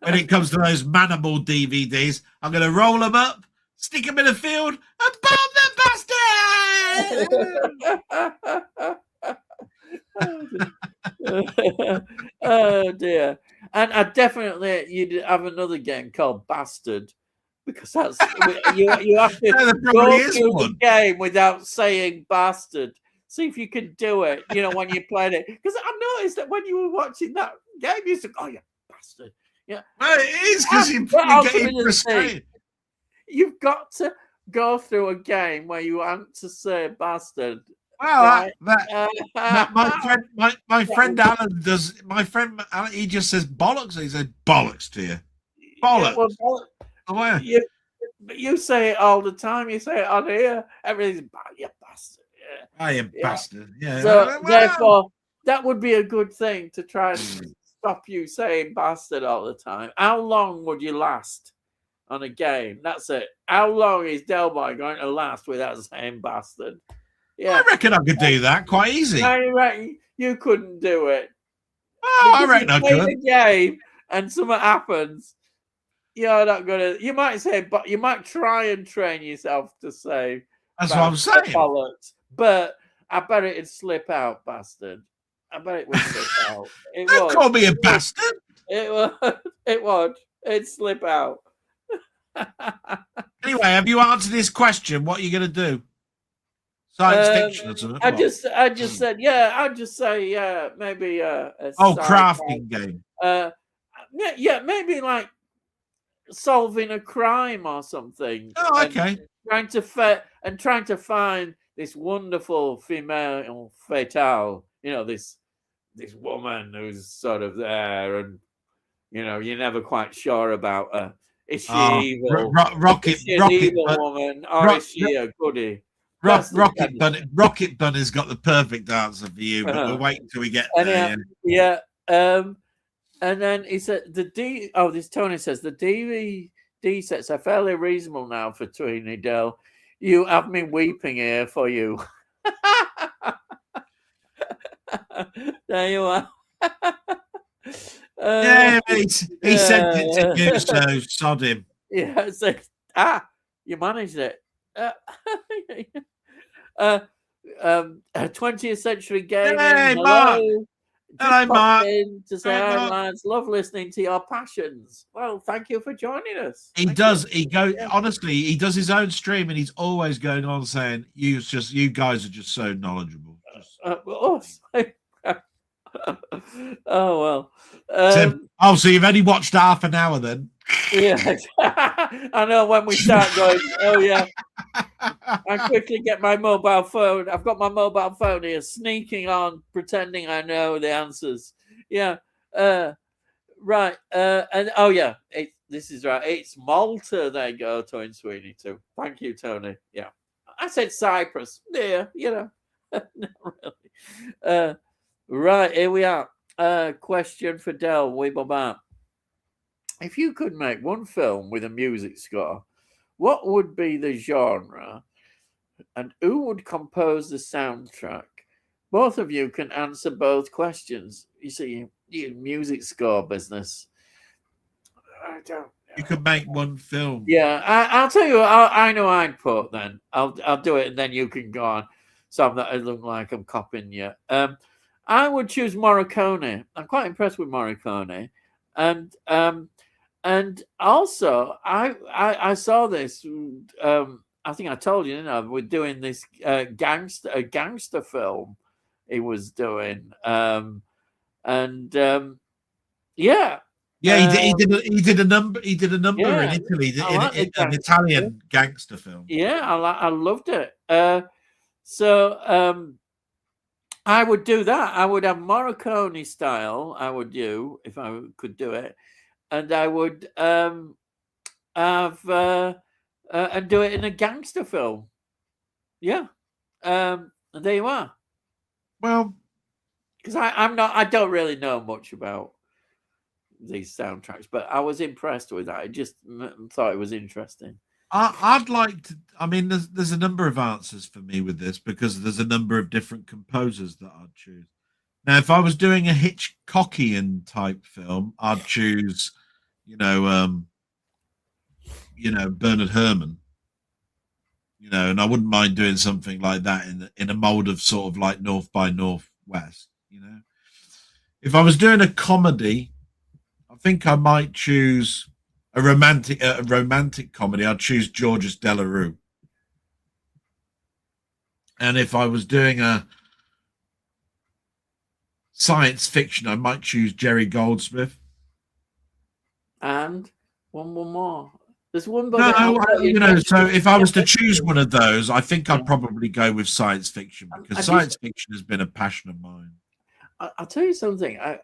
When it comes to those Manimal DVDs, I'm going to roll them up, stick them in a field, and bomb the bastard! Oh dear. And you'd have another game called Bastard, because that's you have to go through the game without saying bastard. See if you can do it, when you played it. Because I noticed that when you were watching that game, you said, oh, you bastard. Yeah. Well, it is because you're getting frustrated. You've got to go through a game where you want to say bastard. Well, right? my friend Alan does. My friend Alan, he just says bollocks. He said bollocks to you. Bollocks. Yeah, you say it all the time. You say it on here. Everything's you bastard. Yeah. I am bastard. Yeah. So therefore, that would be a good thing to try and stop you saying bastard all the time. How long would you last on a game? That's it. How long is Delboy going to last without saying bastard? Yeah. I reckon I could do that quite easy. I reckon you couldn't do it. Oh, I reckon I could. A game and something happens. You're not gonna. You might say, but you might try and train yourself to say. That's what I'm saying. Bollocks, but I bet it'd slip out, bastard. I bet it would slip out. Don't call me a bastard. It would. It would. It'd slip out. Anyway, have you answered this question? What are you going to do? Science fiction or something? I just said, yeah. I'd just say, maybe a crafting game. Yeah, maybe like solving a crime or something. Oh, okay. Trying to find this wonderful female fatale. This woman who's sort of there, and you're never quite sure about her. Is she Oh, evil? Is she an Rocket, evil but woman, or is she a goodie? That's the Rocket Bunny's got the perfect answer for you, but we'll wait until we get there. Yeah. And then he said this Tony says the DVD sets are fairly reasonable now for Tweeny Dell. You have me weeping here for you. There you are. Yeah, he sent it to you, so sod him. Yeah, it's like, you managed it. 20th Century Gaming. Hey, hello. Mark. Just Hello, Mark. in to say, Hey, Mark. lads, love listening to your passions. Well, thank you for joining us. He does. He goes. Honestly, he does his own stream, and he's always going on saying, "You guys are just so knowledgeable." Oh well. So you've only watched half an hour then? Yeah, I know. When we start going, oh yeah, I quickly get my mobile phone. I've got my mobile phone here, sneaking on, pretending I know the answers. Yeah, right. And oh yeah, this is right. It's Malta they go to in Sweden too. Thank you, Tony. Yeah, I said Cyprus. Yeah, not really. Right, here we are. Question for Del Weebleman. If you could make one film with a music score, what would be the genre and who would compose the soundtrack? Both of you can answer both questions. You see, music score business. I don't know. You could make one film. Yeah, I'll tell you. I know I'd put then. I'll do it, and then you can go on. So I'm not. It look like I'm copying you. I would choose Morricone. I'm quite impressed with Morricone, and also I saw this. I think I told you, we're doing this gangster film he was doing, yeah. Yeah, he did a number in Italy, an Italian gangster film. Yeah, I loved it. So I would do that. I would have Morricone style. I would do if I could do it, and I would have and do it in a gangster film. Yeah, there you are. Well, because I don't really know much about these soundtracks, but I was impressed with that. I just thought it was interesting. I'd like to. I mean, there's a number of answers for me with this because there's a number of different composers that I'd choose. Now, if I was doing a Hitchcockian type film, I'd choose, Bernard Herrmann. And I wouldn't mind doing something like that in a mold of sort of like North by Northwest. If I was doing a comedy, I think I might choose a romantic comedy. I'd choose Georges Delerue. And if I was doing a science fiction, I might choose Jerry Goldsmith. And one more. There's one. So if I was to choose one of those, I think I'd probably go with science fiction because science fiction has been a passion of mine. I'll tell you something. I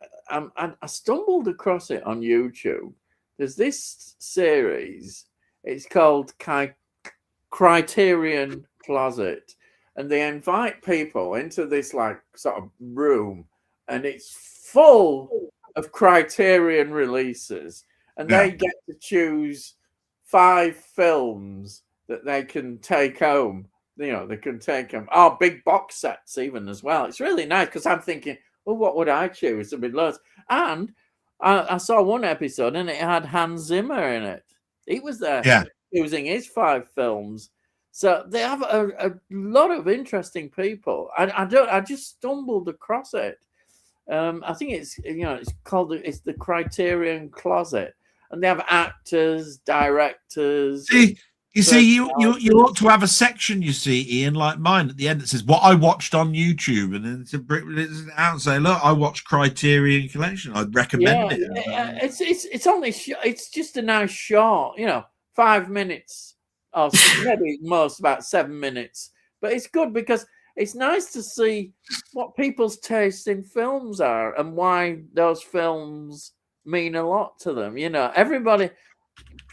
stumbled across it on YouTube. There's this series. It's called Criterion Closet, and they invite people into this like sort of room, and it's full of Criterion releases, and they get to choose 5 films that they can take home. They can take them. Oh, big box sets even as well. It's really nice because I'm thinking, well, what would I choose? There'd be loads. And I saw one episode and it had Hans Zimmer in it. He was there choosing his 5 films. So they have a lot of interesting people. I just stumbled across it. I think it's the Criterion Closet. And they have actors, directors. You ought to have a section, Ian, like mine at the end that says what I watched on YouTube, and then it's out and say, look, I watched Criterion Collection. I'd recommend it. It's just a nice short, 5 minutes, or maybe most about 7 minutes. But it's good because it's nice to see what people's tastes in films are and why those films mean a lot to them. You know, everybody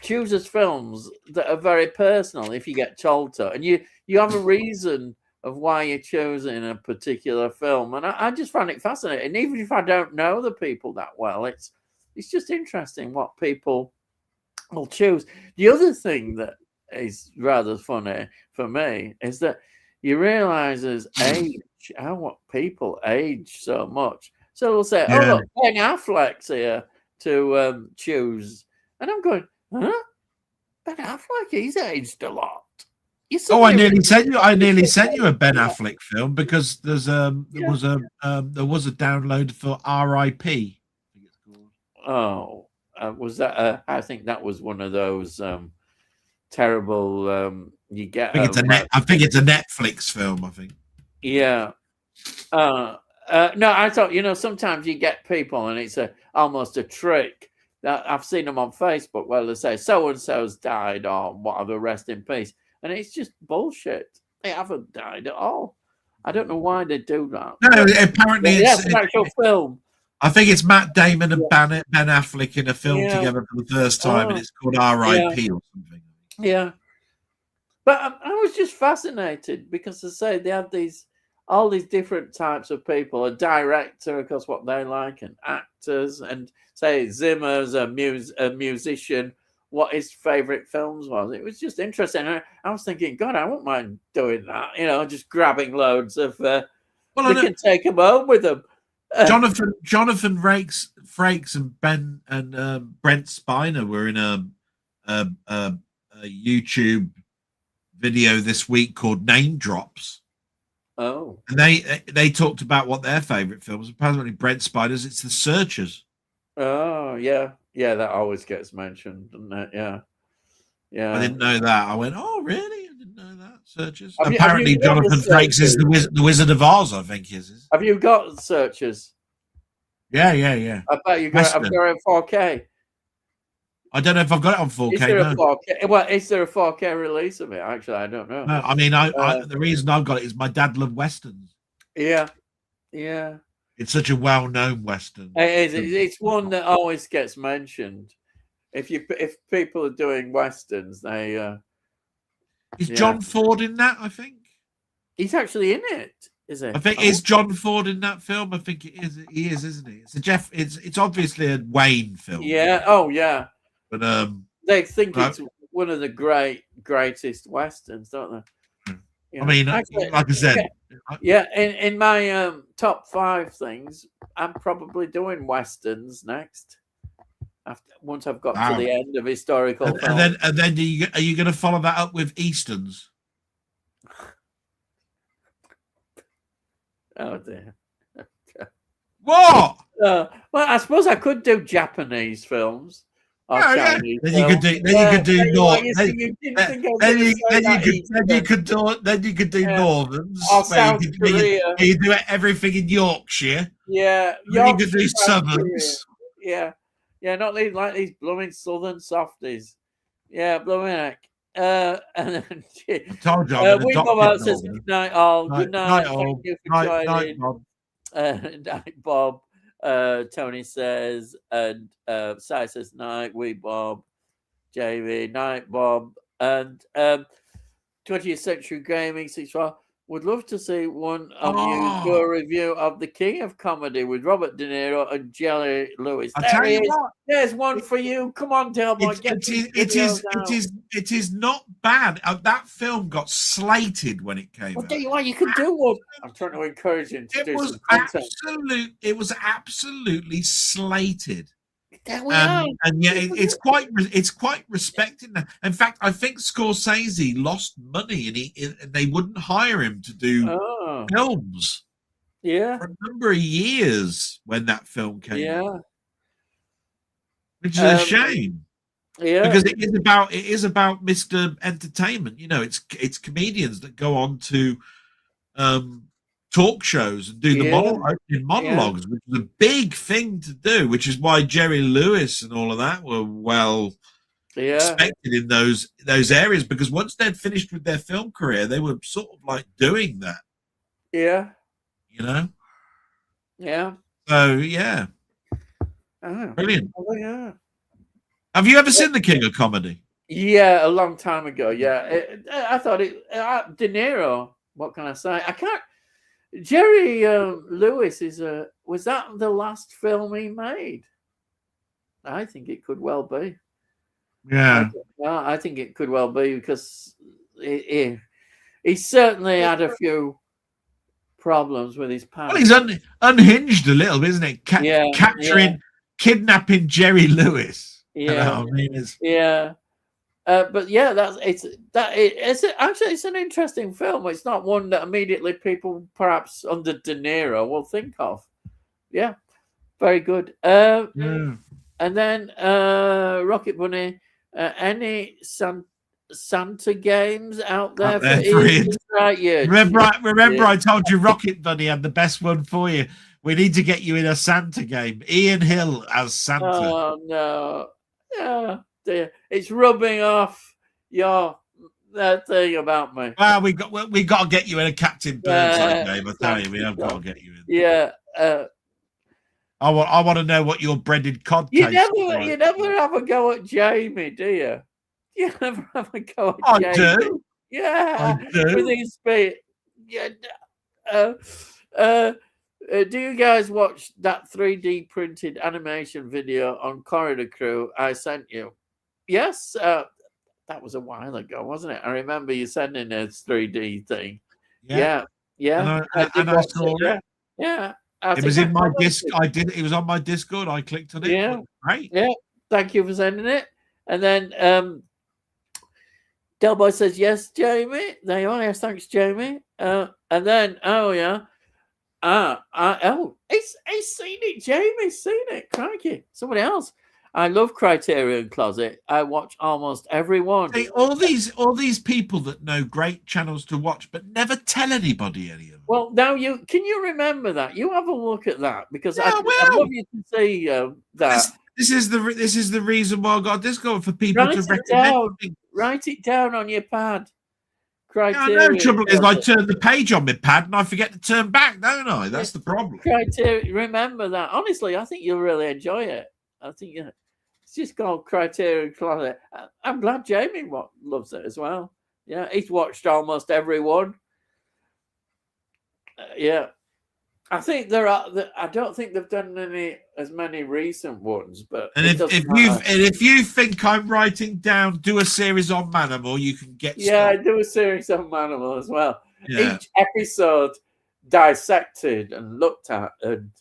chooses films that are very personal if you get told to, and you have a reason of why you're choosing a particular film. And I just find it fascinating. Even if I don't know the people that well, it's just interesting what people will choose. The other thing that is rather funny for me is that you realize as age how what people age so much. So they'll say, "Oh Yeah. look, Ben Affleck's here to choose," and I'm going, "Huh? Ben Affleck? He's aged a lot." Oh, I nearly sent you a Ben Yeah. Affleck film because there Yeah. was a download for R.I.P. Oh, was that? I think that was one of those terrible. You get I think it's a Netflix film. I think. yeah. No, I thought sometimes you get people and it's almost a trick. That I've seen them on Facebook where they say so and so's died or whatever, rest in peace, and it's just bullshit. They haven't died at all. I don't know why they do that. No, apparently it's an actual film. I think it's Matt Damon and Ben Affleck in a film together for the first time, and it's called R.I.P. or something. Yeah, but I was just fascinated because they say they had all these different types of people. A director, of course, what they like, and actors, and say Zimmer's a musician. What his favorite films was. It was just interesting. I was thinking, God, I wouldn't mind doing that. Just grabbing loads of. We can take them home with them. Jonathan Frakes and Brent Spiner were in a YouTube video this week called Name Drops. Oh, and they talked about what their favorite films. Apparently, Brent Spiner's it's The Searchers. Oh yeah, that always gets mentioned, doesn't it? Yeah. I didn't know that. I went, oh really? I didn't know that. Searchers. Have Apparently, you Jonathan Frakes is the Wizard of Oz. I think is. Have you got Searchers? Yeah. I bet you got. I've got it in 4K. I don't know if I've got it on 4K. Is there a 4K? Well, is there a 4K release of it? Actually, I don't know. No, I mean, the reason I've got it is my dad loved westerns. Yeah. It's such a well-known western. It is. It's one that always gets mentioned. If people are doing westerns, they. Is John Ford in that? I think he's actually in it. Is it? I think is John Ford in that film? I think it is. He is, isn't he? It's obviously a Wayne film. Yeah. Oh, yeah. But they think it's one of the greatest westerns, don't they? I mean, actually, like I said, in my top 5 things, I'm probably doing westerns next. Once I've got to the end of historical films. And then are you going to follow that up with Easterns? Oh dear. What? Well, I suppose I could do Japanese films. Chinese then you could do North. Then you could do Northerns. Or South Korea. You do everything in Yorkshire. Yeah, you could do Southerns. Yeah, not like these blooming Southern softies. Yeah, blooming heck. And then I told you, we go out says good night all. Good night. Thank you for joining. Night, night, Bob. Tony says, and Si says night. We Bob. Jamie night, Bob. And 20th Century Gaming 64. Would love to see one of you do a review of The King of Comedy with Robert De Niro and Jerry Lewis. There he is. There's one for you. Come on, Delboy. It is not bad. That film got slated when it came out. You could do one. I'm trying to encourage you to do some content. It was absolutely slated. There we are. And yet it's quite respected now. In fact, I think Scorsese lost money and they wouldn't hire him to do films. Yeah, for a number of years when that film came out. Which is a shame. Yeah, because it is about Mr. Entertainment. It's comedians that go on to talk shows and do the monologues, which is a big thing to do, which is why Jerry Lewis and all of that were respected in those areas, because once they'd finished with their film career, they were sort of like doing that. Yeah. Yeah. So, yeah. Oh, Brilliant. oh, yeah. Have you ever seen The King of Comedy? Yeah, a long time ago. Yeah, I thought it. De Niro. What can I say? I can't. Jerry Lewis was that the last film he made? I think it could well be. Yeah. I think it could well be because he certainly had a few problems with his past. Well, he's unhinged a little, isn't it? Kidnapping Jerry Lewis. Yeah, I mean, it's but yeah, it's an interesting film. It's not one that immediately people perhaps under De Niro will think of. Yeah, very good. And then Rocket Bunny, any Santa games out there for Ian? Right, yeah. Remember, I told you Rocket Bunny had the best one for you. We need to get you in a Santa game. Ian Hill as Santa. Oh no! Yeah, dear. It's rubbing off your that thing about me. Well, we got to get you in a Captain Burnside game. I tell you, we have got to get you in. Yeah. I want to know what your breaded cod tastes like. You never have a go at Jamie, do you? You never have a go at Jamie. I do. Yeah, I do. With his feet. Yeah. Do you guys watch that 3D printed animation video on Corridor Crew I sent you? Yes, that was a while ago, wasn't it? I remember you sending this 3D thing. Yeah. And I saw it. Yeah. It was in my disc. It was on my Discord. I clicked on it. Yeah. Great. Yeah. Thank you for sending it. And then Delboy says, yes, Jamie. There you are. Yes, thanks, Jamie. And then, he's seen it. Jamie's seen it. Crikey. Somebody else. I love Criterion Closet. I watch almost every one. See, all these people that know great channels to watch, but never tell anybody any of them. Well, now can you remember that? You have a look at that because I'd love you to see that. This is the reason why I got a Discord for people to recommend things. Write it down on your pad. No trouble is I turn the page on my pad and I forget to turn back, don't I? That's the problem. Criterion, remember that. Honestly, I think you'll really enjoy it. I think it's just called Criterion Closet. I'm glad Jamie loves it as well. Yeah, he's watched almost every one. Yeah. I think I don't think they've done as many recent ones, but if you think I'm writing down, do a series on Manimal, you can get. Yeah, do a series on Manimal as well. Yeah. Each episode dissected and looked at, and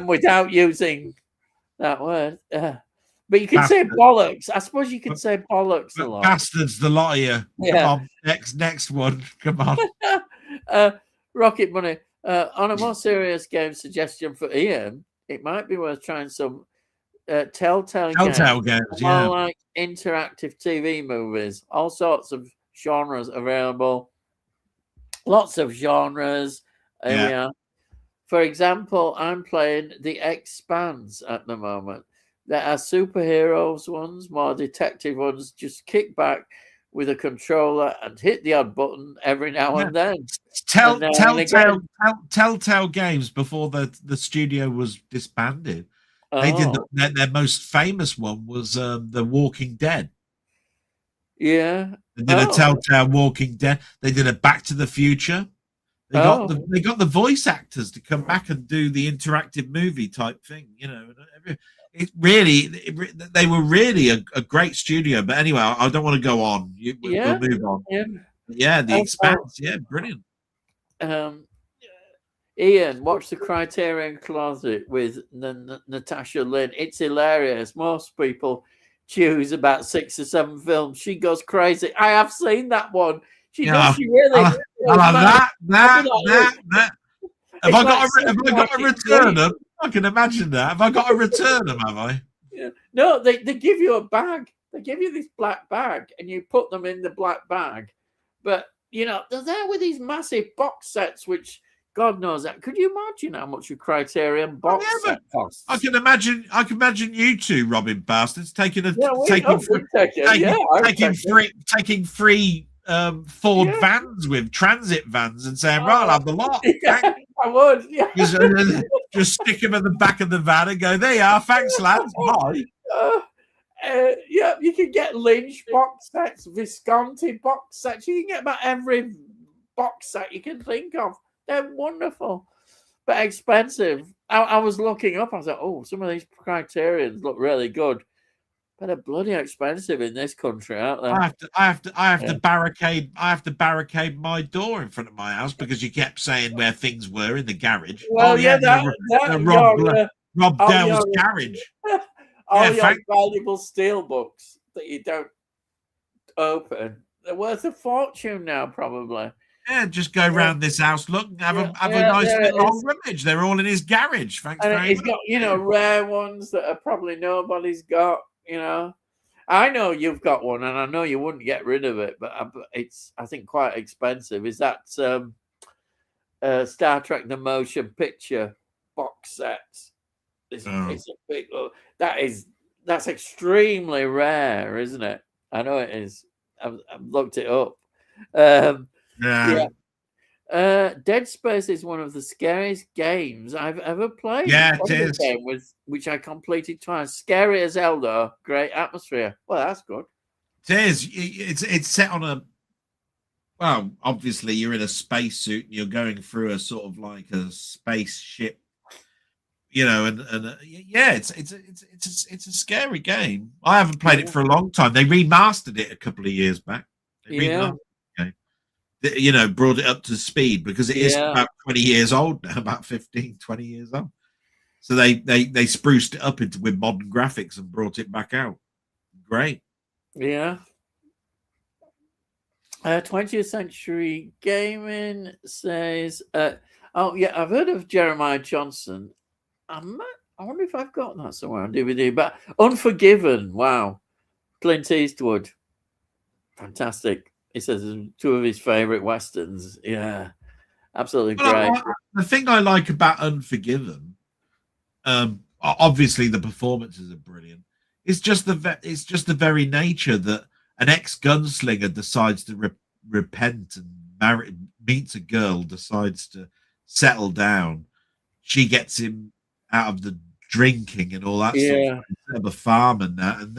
without using that word. But you can say bollocks. I suppose you can say bollocks a lot. Bastards, the lot of you. Yeah. Come on, next one. Come on. Rocket Money. On a more serious game suggestion for Ian, it might be worth trying some Telltale games. Yeah. Like interactive TV movies. All sorts of genres available. Lots of genres. Yeah. For example, I'm playing The Expanse at the moment. There are superheroes ones, more detective ones. Just kick back with a controller and hit the odd button every now and then. Telltale Games, before the studio was disbanded, they did their most famous one was The Walking Dead. Yeah, they did a Telltale Walking Dead. They did a Back to the Future. They got the voice actors to come back and do the interactive movie type thing. You know, they were really a great studio. But anyway, I don't want to go on. We'll move on. Yeah, The Expanse. Yeah, brilliant. Ian, watch the Criterion Closet with Natasha Lynn. It's hilarious. Most people choose about 6 or 7 films. She goes crazy. I have seen that one. She does. She really. That. Have I got to return them? I can imagine that. Have I got to return them? Have I? Yeah. No, they give you a bag. They give you this black bag, and you put them in the black bag. But they're there with these massive box sets, which God knows that. Could you imagine how much a Criterion box set costs? I can imagine you two, Robin bastards, taking free Ford vans with transit vans and saying, right, I'll have the lot. I would. Yeah. Just stick him at the back of the van and go, there you are, thanks, lads, bye. Yeah, you can get Lynch box sets, Visconti box sets. You can get about every box set you can think of. They're wonderful, but expensive. I was looking up. I was like, oh, some of these Criterions look really good, but they're bloody expensive in this country, aren't they? I have to barricade my door in front of my house because you kept saying where things were in the garage. Well, Rob Dell's garage. All your valuable steel books that you don't open, they're worth a fortune now, probably. Yeah, just go around this house, look, have a nice little rummage. They're all in his garage. Thanks very much. He's got, rare ones that are probably nobody's got, I know you've got one, and I know you wouldn't get rid of it, but it's, I think, quite expensive. Is that Star Trek: The Motion Picture box set? It's a big. That's extremely rare, isn't it? I know it is. I've looked it up. Yeah. Dead Space is one of the scariest games I've ever played. Yeah, it is. Game which I completed twice. Scary as hell, though. Great atmosphere. Well, that's good. It is. It's set on a. Well, obviously, you're in a spacesuit and you're going through a sort of like a spaceship. Yeah, it's a scary game. I haven't played it for a long time. They remastered it a couple of years back. Brought it up to speed because it is about 20 years old now, about 15, 20 years old. So they spruced it up with modern graphics and brought it back out. Great. Yeah. 20th Century Gaming says, I've heard of Jeremiah Johnson. I wonder if I've got that somewhere on DVD. But Unforgiven, wow. Clint Eastwood. Fantastic. He says two of his favorite westerns. Yeah, absolutely great. The thing I like about Unforgiven, obviously the performances are brilliant. It's just the very nature that an ex-gunslinger decides to repent and meets a girl, decides to settle down. She gets him out of the drinking and all that sort of a farm and that, and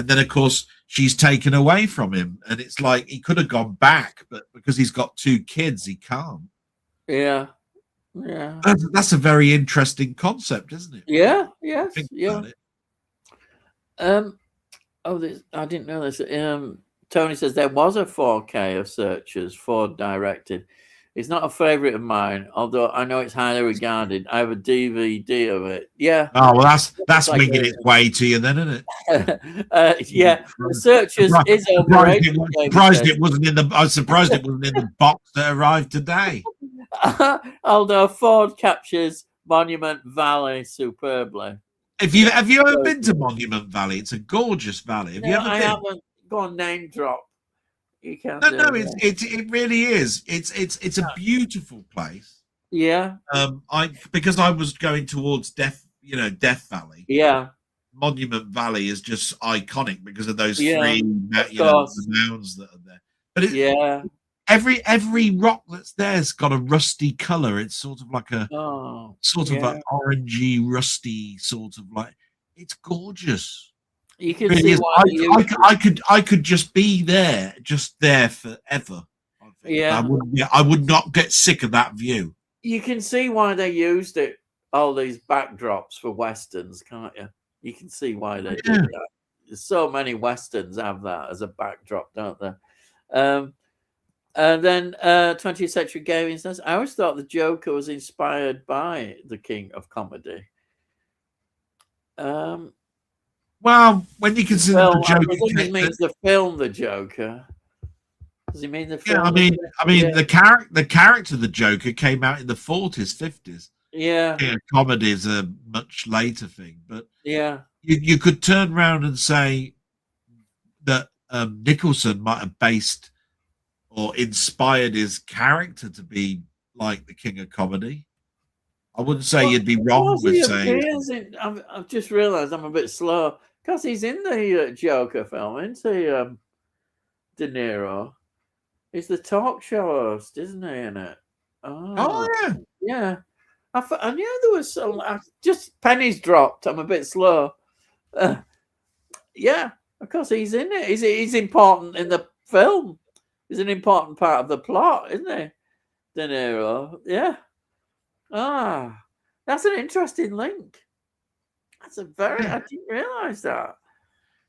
then of course she's taken away from him, and it's like he could have gone back, but because he's got two kids, he can't. Yeah. That's a very interesting concept, isn't it? Yeah. Yes. Yeah. I didn't know this. Tony says there was a 4K of Searchers, Ford directed. It's not a favorite of mine, although I know it's highly regarded. I have a DVD of it. Yeah. Oh, well, that's like winging its way to you then, isn't it? Yeah. The Searchers is overrated. I was surprised it wasn't in the box that arrived today. Although Ford captures Monument Valley superbly. Have you ever been to Monument Valley? It's a gorgeous valley. Have you ever been? I haven't. Go on, name drop. You can't. No, it really is. It's a beautiful place. Yeah. Because I was going towards Death Valley. Yeah. Monument Valley is just iconic because of those three the mounds that are there. But every rock that's there's got a rusty color. It's sort of like a an orangey, rusty sort of like. It's gorgeous. You can see why I could just be there forever. Yeah, I would not get sick of that view. You can see why they used it. All these backdrops for westerns, can't you? You can see why they did that. There's so many westerns have that as a backdrop, don't they? And then 20th Century Gaming says, I always thought the Joker was inspired by the King of Comedy. Well, when you consider the Joker, he means the film The Joker. Does he mean the film? Yeah, I mean, the character of the Joker came out in the 40s, 50s. Yeah, comedy is a much later thing, but you could turn around and say that Nicholson might have based or inspired his character to be like the King of Comedy. I wouldn't say you'd be wrong with saying. I've just realised I'm a bit slow because he's in the Joker film, isn't he? De Niro. He's the talk show host, isn't he? In it. Oh, yeah. yeah. I knew there was some. Just pennies dropped. I'm a bit slow. Yeah, of course he's in it. He's important in the film. He's an important part of the plot, isn't he? De Niro. Yeah. Ah, that's an interesting link. That's a very. I didn't realise that.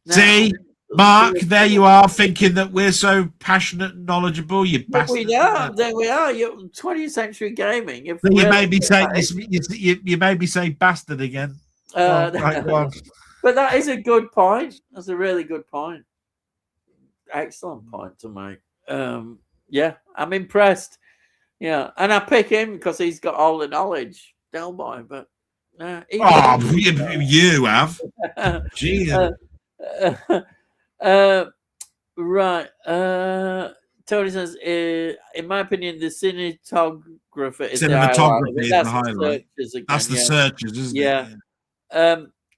Now, See, Mark, there you are, thinking that we're so passionate and knowledgeable. You bastard. There we are. 20th century gaming. You made me say you made me say bastard again. Right, go on. But that is a good point. That's a really good point. Excellent point to make. Yeah, I'm impressed. Yeah, and I pick him because he's got all the knowledge, Delboy. But you have. Jeez. Right. Tony says, in my opinion, the cinematographer is the highlight. That's the searches, isn't it? Yeah.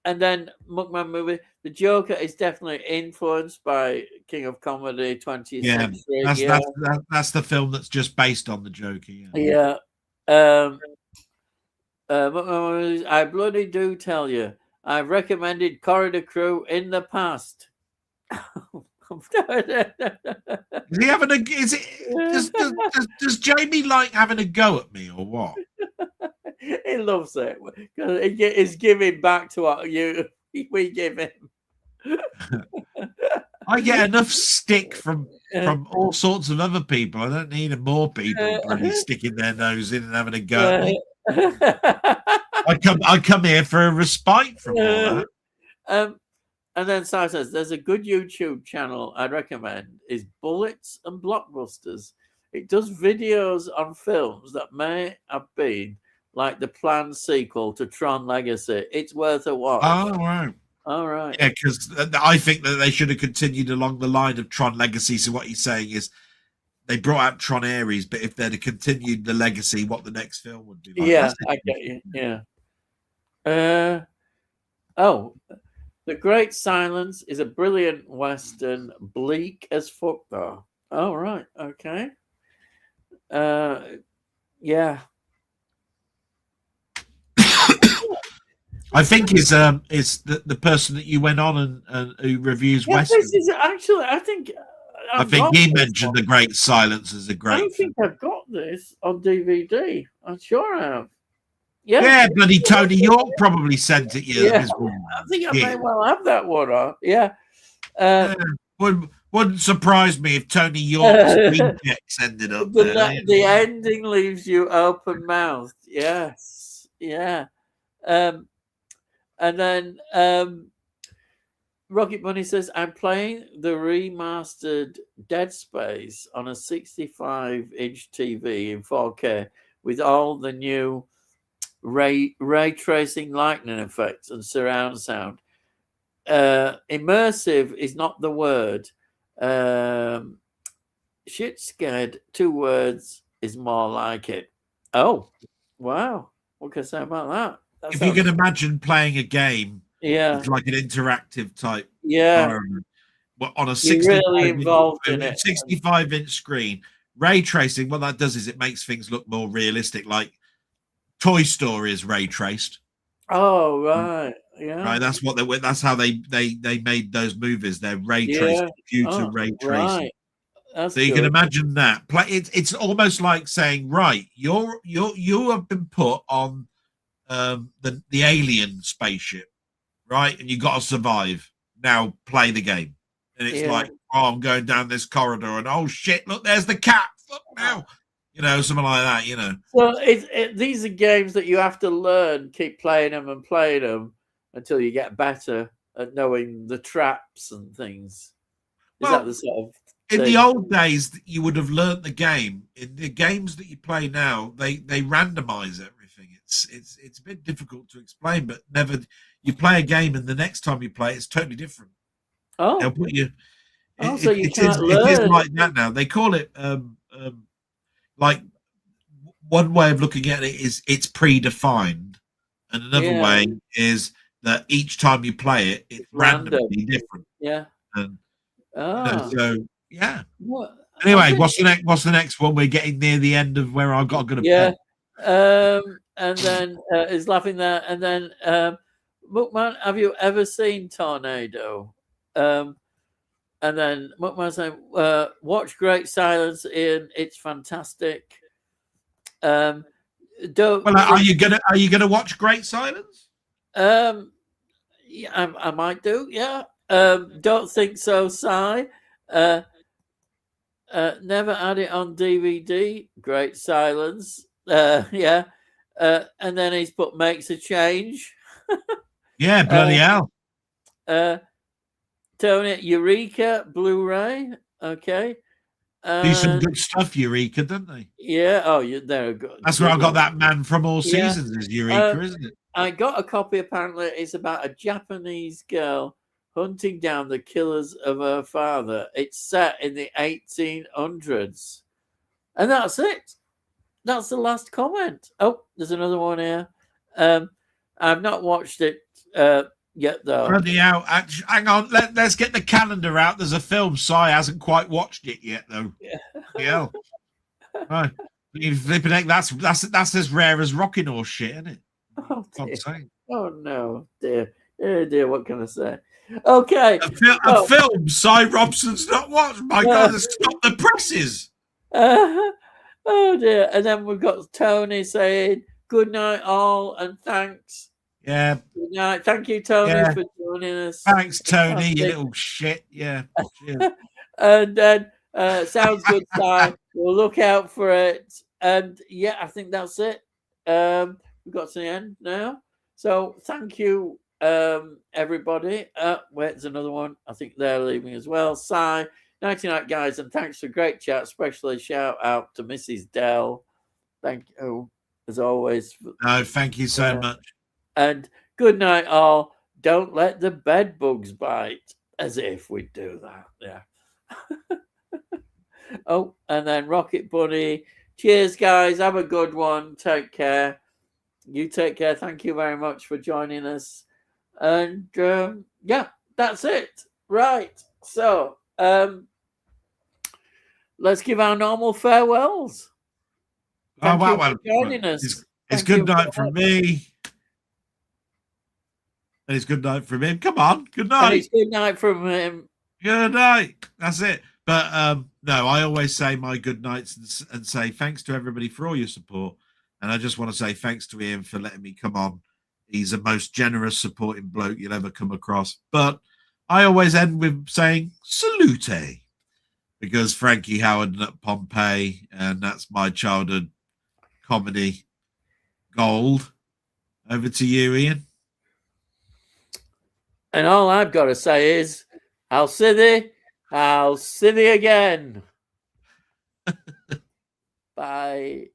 And then Muckman movie. The Joker is definitely influenced by King of Comedy 20th century. That's the film that's just based on the Joker. Yeah. I bloody do tell you, I've recommended Corridor Crew in the past. Is he having a? Does Jamie like having a go at me or what? He loves it because he's giving back to what we give him. I get enough stick from all sorts of other people. I don't need more people bloody sticking their nose in and having a go at me. I come here for a respite from all that. And then Si says, there's a good YouTube channel I'd recommend is Bullets and Blockbusters. It does videos on films that may have been like the planned sequel to Tron Legacy. It's worth a watch. Oh, right. All right. Yeah, because I think that they should have continued along the line of Tron Legacy. So what he's saying is they brought out Tron Ares, but if they'd have continued the legacy, what the next film would be like. Yeah, I get you. Yeah. The Great Silence is a brilliant Western, bleak as fuck, though. Oh, right. Okay. Yeah. I think is the person that you went on and who reviews Western. This is actually, I think he mentioned The Great Silence as a great. I don't think I've got this on DVD. I'm sure I have. Yeah, bloody Tony York probably sent it you. Yeah, I think I may well have that one on. Yeah. Wouldn't surprise me if Tony York's rejects ended up there. The ending leaves you open mouthed. Yes. Yeah. And then Rocket Bunny says, I'm playing the remastered Dead Space on a 65-inch TV in 4K with all the new ray tracing lightning effects and surround sound. Immersive is not the word. Shit scared, 2 words is more like it. Oh, wow. What can I say about that? If you can imagine playing a game, it's like an interactive type environment. But on a 65-inch screen, ray tracing, what that does is it makes things look more realistic. Like Toy Story is ray traced. Oh, right. Yeah. Right. That's how they made those movies. They're ray traced, computer ray tracing. Right. So you can imagine that. It's almost like saying, right, you have been put on the alien spaceship, right? And you got to survive. Now play the game. And it's like, oh, I'm going down this corridor and oh shit, look, there's the cat. Fuck now. Something like that, So these are games that you have to learn, keep playing them until you get better at knowing the traps and things. Is that the sort of thing? In the old days, you would have learned the game. In the games that you play now, they randomize everything. It's a bit difficult to explain, but you play a game and the next time you play, it's totally different. Oh, they'll put you. So you can't learn. It is like that now. They call it like one way of looking at it is it's predefined, and another way is that each time you play it, it's randomly different. Yeah. And so yeah. Well, Anyway, what's the next one? We're getting near the end of where I've got to yeah. And then is laughing there, and then Muckman, have you ever seen Tornado? And then Muckman saying, watch Great Silence, Ian. It's fantastic. Don't. Well, are you gonna watch Great Silence? Yeah, I might do. Yeah. Don't think so, Si. Never had it on DVD. Great Silence. Yeah. And then he's put makes a change. Yeah, bloody hell. Tony, Eureka Blu-ray. Okay. Do some good stuff, Eureka, don't they? Yeah. Oh, they're good. That's where I got that Man from All Seasons is Eureka, isn't it? I got a copy. Apparently, it's about a Japanese girl hunting down the killers of her father. It's set in the 1800s, and that's it. That's the last comment. Oh, there's another one here. I've not watched it yet, though. Bloody hell. Hang on. Let's get the calendar out. There's a film. Si hasn't quite watched it yet, though. Yeah. Right. You flipping heck, that's as rare as rocking horse shit, isn't it? Oh no, dear. Oh dear, what can I say? Okay. A film Si Robson's not watched. My God, stop the presses. Oh dear. And then we've got Tony saying good night all and thanks. Yeah. Good night. Thank you, Tony, for joining us. Thanks, Tony, you little shit. Yeah. And then sounds good, Si. We'll look out for it. And yeah, I think that's it. We've got to the end now. So thank you, everybody. Wait, there's another one. I think they're leaving as well. Si, 99 guys, and thanks for great chat. Especially shout out to Mrs. Dell. Thank you, as always. No, thank you so much. And good night, all. Don't let the bed bugs bite. As if we'd do that. Yeah. Oh, and then Rocket Bunny. Cheers, guys. Have a good one. Take care. You take care. Thank you very much for joining us. And yeah, that's it. Right. So let's give our normal farewells. Thank you for joining us. It's good night from me. And it's good night from him. Come on. Good night. And it's good night from him. Good night. That's it. But no, I always say my good nights and say thanks to everybody for all your support. And I just want to say thanks to Ian for letting me come on. He's the most generous, supporting bloke you'll ever come across. But I always end with saying salute, because Frankie Howard and Pompeii, and that's my childhood comedy gold. Over to you, Ian. And all I've got to say is, I'll see thee again. Bye.